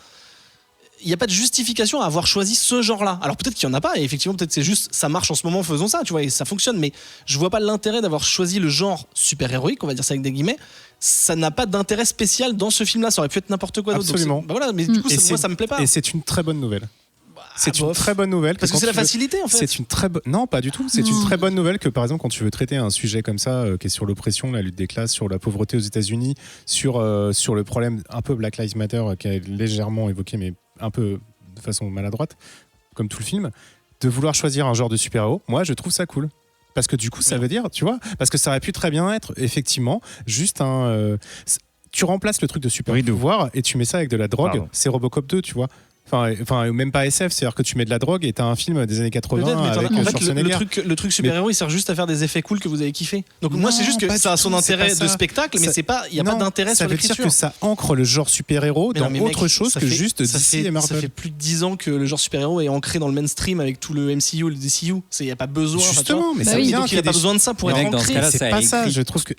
il n'y a pas de justification à avoir choisi ce genre-là. Alors peut-être qu'il n'y en a pas, et effectivement, peut-être c'est juste ça marche en ce moment, faisons ça, tu vois, et ça fonctionne, mais je vois pas l'intérêt d'avoir choisi le genre super-héroïque, on va dire ça avec des guillemets. Ça n'a pas d'intérêt spécial dans ce film-là, ça aurait pu être n'importe quoi d'autre. Absolument. Donc voilà, mais du coup, moi, ça me plaît pas. Et c'est une très bonne nouvelle. C'est une très bonne nouvelle. Parce que c'est la facilité, en fait. C'est une très non, pas du tout. C'est une très bonne nouvelle que, par exemple, quand tu veux traiter un sujet comme ça, qui est sur l'oppression, la lutte des classes, sur la pauvreté aux États-Unis, sur le problème un peu Black Lives Matter, qui est légèrement évoqué, mais un peu de façon maladroite, comme tout le film, de vouloir choisir un genre de super-héros, moi, je trouve ça cool. Parce que du coup, ça veut dire, tu vois, parce que ça aurait pu très bien être, effectivement, juste tu remplaces le truc de super-pouvoir et tu mets ça avec de la drogue. Pardon. C'est Robocop 2, tu vois. Enfin, même pas SF, c'est-à-dire que tu mets de la drogue et t'as un film des années 80 avec Schwarzenegger. Le truc super-héros, il sert juste à faire des effets cool que vous avez kiffé. Donc moi, c'est juste que ça a son intérêt de spectacle, mais il n'y a pas d'intérêt sur l'écriture. Ça veut dire que ça ancre le genre super-héros dans autre chose que juste DC et Marvel. Ça fait plus de 10 ans que le genre super-héros est ancré dans le mainstream avec tout le MCU, le DCU. Il n'y a pas besoin. Justement, mais ça veut dire qu'il n'y a pas besoin de ça pour être ancré. C'est pas ça, je trouve que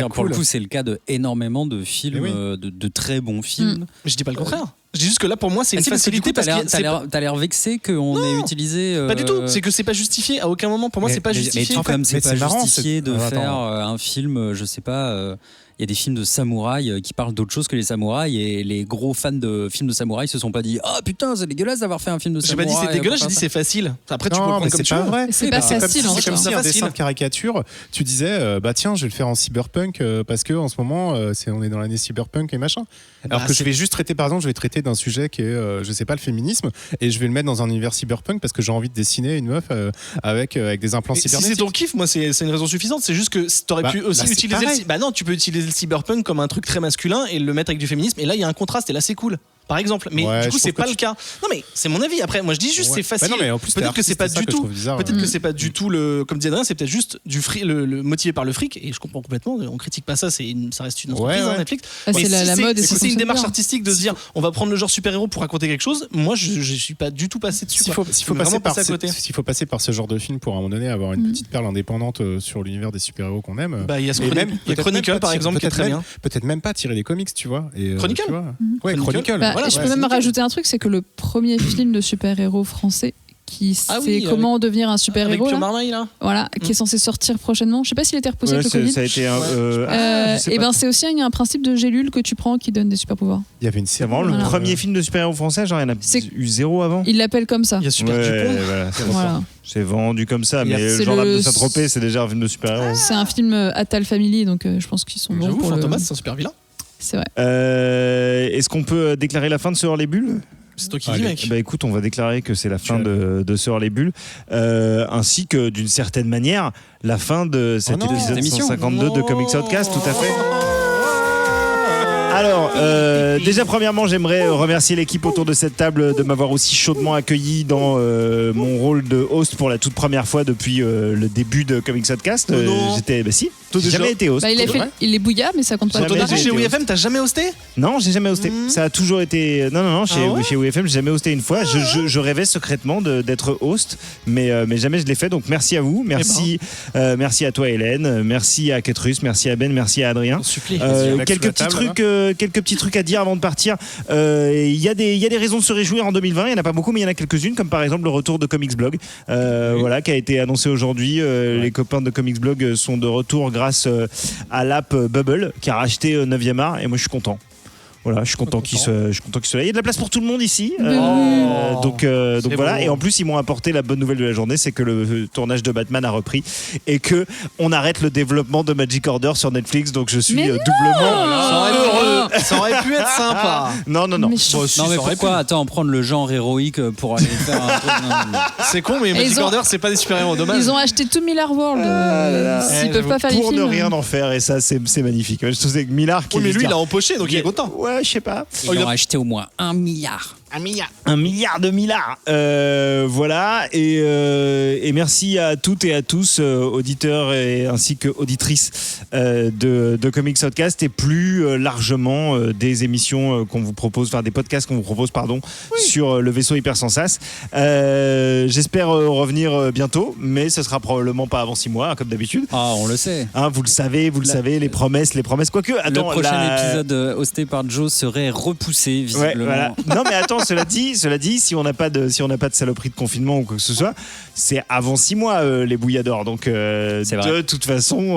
pour le coup, c'est le cas de énormément de films, de très bons films. Je dis pas le contraire. Je dis juste que là, pour moi, c'est une facilité parce que t'as l'air vexé qu'on ait utilisé. Pas du tout. C'est que c'est pas justifié. À aucun moment, pour moi, c'est pas justifié. Mais comme c'est pas justifié de faire un film, je sais pas. Il y a des films de samouraïs qui parlent d'autre chose que les samouraïs et les gros fans de films de samouraïs se sont pas dit ah putain c'est dégueulasse d'avoir fait un film de samouraï. J'ai pas dit c'est dégueulasse, j'ai dit c'est facile. Après tu peux le prendre comme tu veux. Vrai. C'est pas facile en fait. C'est comme si un dessin de caricature, tu disais bah tiens je vais le faire en cyberpunk parce que en ce moment on est dans l'année cyberpunk et machin. Alors que je vais juste traiter par exemple je vais traiter d'un sujet qui est je sais pas le féminisme et je vais le mettre dans un univers cyberpunk parce que j'ai envie de dessiner une meuf avec des implants cybernétiques. Si c'est ton kiff, moi c'est une raison suffisante. C'est juste que t'aurais pu aussi utiliser. Bah non, tu peux utiliser le cyberpunk comme un truc très masculin et le mettre avec du féminisme et là il y a un contraste et là c'est cool par exemple, mais du coup c'est pas le cas. Non mais c'est mon avis. Après moi je dis juste c'est facile. Peut-être que c'est pas du tout. Peut-être que c'est pas du tout le comme disait Adrien, c'est peut-être juste du fric, le motivé par le fric et je comprends complètement. On critique pas ça, ça reste une entreprise Netflix. Mais c'est la mode. Si c'est une démarche artistique de se dire on va prendre le genre super-héros pour raconter quelque chose, moi je suis pas du tout passé dessus. S'il faut passer par ce genre de film pour à un moment donné avoir une petite perle indépendante sur l'univers des super-héros qu'on aime. Bah il y a Chronicle par exemple qui est très bien. Peut-être même pas tirer les comics, tu vois. Chronicle. Ouais, Chronicle. Je peux même rajouter un truc, c'est que le premier film de super-héros français qui sait comment devenir un super-héros, avec Pio Marmaille là, voilà, qui est censé sortir prochainement. Je sais pas s'il a été repoussé avec le Covid. Ça a été et ben c'est aussi un principe de gélule que tu prends qui donne des super-pouvoirs. Il y avait une série. Le premier film de super-héros français, genre il y en a eu zéro avant. Il l'appelle comme ça. Il y a Super Dupont. Voilà. C'est vendu comme ça, mais Jean de Saint-Tropez, c'est déjà un film de super-héros. C'est un film Attal Family, donc je pense qu'ils sont bons pour Fantomas, c'est un super vilain. C'est vrai. Est-ce qu'on peut déclarer la fin de ce Hors les Bulles ? C'est toi qui dis, mec. Bah écoute, on va déclarer que c'est la fin de ce Hors les Bulles, ainsi que d'une certaine manière la fin de cet épisode 152 de Comics Outcast, tout à fait. Alors, déjà premièrement, j'aimerais remercier l'équipe autour de cette table de m'avoir aussi chaudement accueilli dans mon rôle de host pour la toute première fois depuis le début de Comics Outcast. J'étais, j'ai jamais été host. Il est bouillard, mais ça compte pas. Chez WFM, t'as jamais hosté ? Non, j'ai jamais hosté. Ça a toujours été. Non, chez WFM, j'ai jamais hosté une fois. Je rêvais secrètement d'être host, mais jamais je l'ai fait. Donc merci à vous, merci à toi Hélène, merci à Ketrus, merci à Ben, merci à Adrien. Quelques petits trucs à dire avant de partir. Il y a des raisons de se réjouir en 2020. Il n'y en a pas beaucoup, mais il y en a quelques-unes, comme par exemple le retour de Comics Blog, voilà, qui a été annoncé aujourd'hui. Les copains de Comics Blog sont de retour grâce à l'app Bubble, qui a racheté 9e art, et moi je suis content. Voilà, je suis content qu'il soit là. Il y a de la place pour tout le monde ici. Donc voilà. Et en plus, ils m'ont apporté la bonne nouvelle de la journée, c'est que le tournage de Batman a repris et que on arrête le développement de Magic Order sur Netflix. Donc je suis doublement heureux. Ça aurait pu être sympa. Non. Mais Bon, si, Non, mais ça aurait pourquoi prendre le genre héroïque pour aller faire un truc non. C'est con, mais Et Magic ils ont- Order, c'est pas des super-héros, dommage. Ils ont acheté tout Miller World. S'ils peuvent pas faire les Pour films. ne rien en faire, et ça, c'est magnifique. Je trouve que Millard qui Oui, mais lui, il dire- a empoché, donc il est content. Ouais, je sais pas. Ils ont acheté au moins 1 milliard. 1 milliard de milliards. Voilà. Et merci à toutes et à tous, auditeurs ainsi que auditrices de Comics Outcast, et plus largement des émissions qu'on vous propose, enfin des podcasts qu'on vous propose, pardon, sur le vaisseau Hyper Sans Sas. J'espère revenir bientôt, mais ce sera probablement pas avant 6 mois, comme d'habitude. Ah, on le sait. Hein, vous le savez, les promesses. Quoique, Le attends, prochain épisode hosté par Joe serait repoussé, visiblement. Ouais, voilà. Non, mais attends, cela dit, si on n'a pas de saloperie de confinement ou quoi que ce soit, c'est avant 6 mois les bouilladors. Donc de toute façon,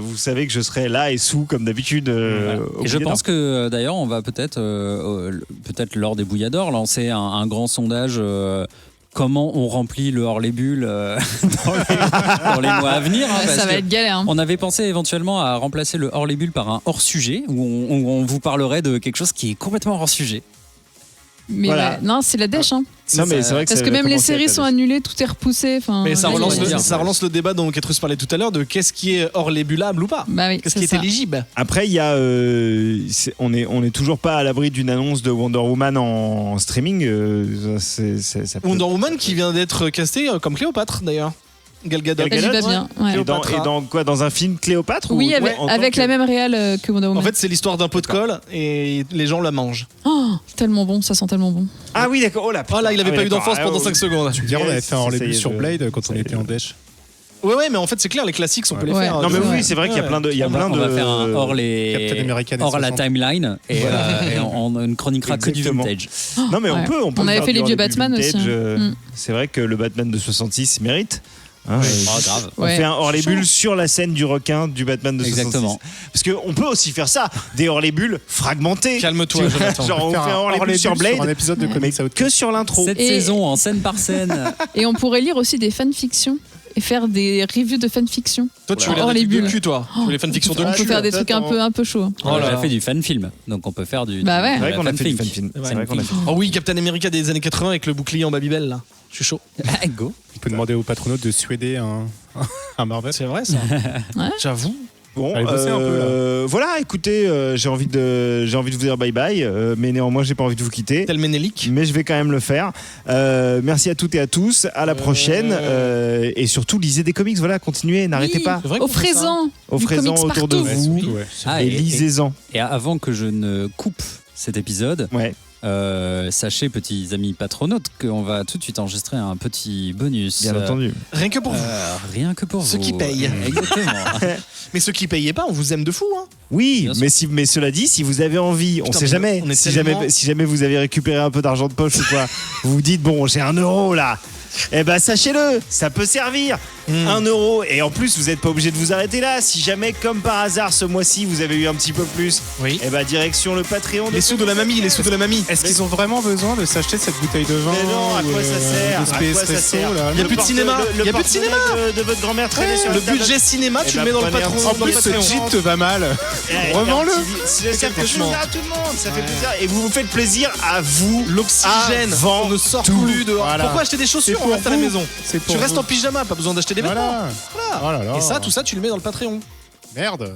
vous savez que je serai là et sous comme d'habitude. Et je pense que d'ailleurs on va peut-être lors des bouilladors lancer un grand sondage. Comment on remplit le hors-les-bulles dans les mois à venir, hein, parce Ça va que être galère. Hein. on avait pensé éventuellement à remplacer le hors-les-bulles par un hors-sujet où on vous parlerait de quelque chose qui est complètement hors-sujet. Mais Voilà. ouais, non, c'est la dèche. Hein. Non, mais c'est vrai que Parce ça que va même les commencer à séries être sont la- annulées, tout est repoussé. Enfin, Mais ça ouais, relance, ouais. ça relance le débat dont Ketrus parlait tout à l'heure de qu'est-ce qui est hors les bullable ou pas. Bah oui, Qu'est-ce c'est qui est ça. éligible. Après, il y a, on est toujours pas à l'abri d'une annonce de Wonder Woman en streaming. Ça peut- Wonder Woman qui vient d'être castée comme Cléopâtre d'ailleurs. Gal Gadot. Gal Elle y Gadot, va bien. Ouais. Et dans quoi, dans un film Cléopâtre Oui, ou- avec, en tant avec que- la même réal que Wonder Woman. En fait, c'est l'histoire d'un pot de colle et les gens la mangent. Oh, tellement bon, ça sent tellement bon. Ah oui, d'accord. Oh là. Ah là, il avait Ah oui, pas eu d'accord. d'enfance Ah, pendant oh, 5 secondes. Tu me diras, on avait fait un Ça y hors-les-bulles est, sur je- Blade quand ça on y est, était en je- dèche. Ouais, mais en fait, c'est clair, les classiques, on peut les Ouais. faire. Non mais Ouais. oui, c'est vrai qu'il y a plein de, il y a On plein va de. faire un hors Captain America des hors la 60. timeline et on ne chroniquera que du Exactement. vintage. Non mais Ouais. on peut. On avait faire fait du les vieux hors-les-bulles Batman aussi, vintage, hein. C'est vrai que le Batman de 66 mérite. Hein, Grave. On Ouais. fait un hors-les-bulles sur la scène du requin du Batman de 66. Exactement. Parce qu'on peut aussi faire ça, des hors-les-bulles fragmentés. Calme-toi, Tu vois, Jonathan. genre on fait un hors-les-bulles sur un Blade, épisode de mais Comics Outcast. que sur l'intro. Cette Et- saison en scène par scène. Et on pourrait lire aussi des fanfictions et faire des reviews de fanfiction. Toi, tu veux Hors les les trucs de bulles. cul, toi. Tu veux les fanfictions de On cul. peut faire des trucs un peu chauds. hein. On a Oh là déjà là. fait du fan film, donc on peut faire du. Bah ouais. C'est vrai qu'on a fait du fanfic. fanfilm. C'est vrai qu'on a fait. Oh oui, Captain America des années 80 avec le bouclier en Babybel, là. Je suis chaud. Ah, go. On peut demander au patronaute de suéder un Marvel. C'est vrai, ça. Ouais. J'avoue. Bon, Allez, bossez un peu, voilà, écoutez, j'ai envie de vous dire bye bye, mais néanmoins j'ai pas envie de vous quitter. Tel Ménélique. Mais je vais quand même le faire. Merci à toutes et à tous. À la prochaine. Et surtout, lisez des comics. Voilà, continuez, n'arrêtez Oui. pas. C'est vrai qu'on fait ça. Offrez-en. Offrez-en du comics autour de partout. vous. Surtout, ouais. Ah, Et lisez-en. et avant que je ne coupe cet épisode, Ouais. sachez, petits amis patronautes, qu'on va tout de suite enregistrer un petit bonus. Bien entendu. Rien que pour vous. Rien que pour Ceux vous. qui payent. Exactement. Mais ceux qui payaient pas, on vous aime de fou, hein. Oui, Bien sûr. mais cela dit, si vous avez envie, on Putain, sait mais jamais. on est Si tellement- jamais vous avez récupéré un peu d'argent de poche ou quoi, vous vous dites bon, j'ai 1 euro là. Eh ben sachez-le, ça peut servir. 1 euro. Et en plus, vous n'êtes pas obligé de vous arrêter là. Si jamais, comme par hasard, ce mois-ci, vous avez eu un petit peu plus, Oui. eh ben direction le Patreon. Les sous de la mamie, les sous de la mamie. Est-ce qu'ils ont vraiment besoin de s'acheter cette bouteille de vin Mais non, à quoi ça sert? de À quoi Space ça Resto, sert? là Il y a plus de cinéma. Le Il y a plus de porte-monnaie cinéma. de votre grand-mère traînait sur Le la table. budget cinéma, Eh tu ben, le mets dans le prenez un patron. petit En dans le plus, ce Patreon. jeep te va mal. Eh, Revends-le. Ça fait franchement. plaisir à tout le monde. Ça fait plaisir. Et vous vous faites plaisir à vous. L'oxygène, Avant on ne sort tout. plus dehors. Voilà. Pourquoi acheter des chaussures? C'est On pour reste à la vous. maison. C'est pour Tu restes vous. en pyjama, pas besoin d'acheter des vêtements. Voilà. Voilà. Oh là là. Et ça, tout ça, tu le mets dans le Patreon. Merde.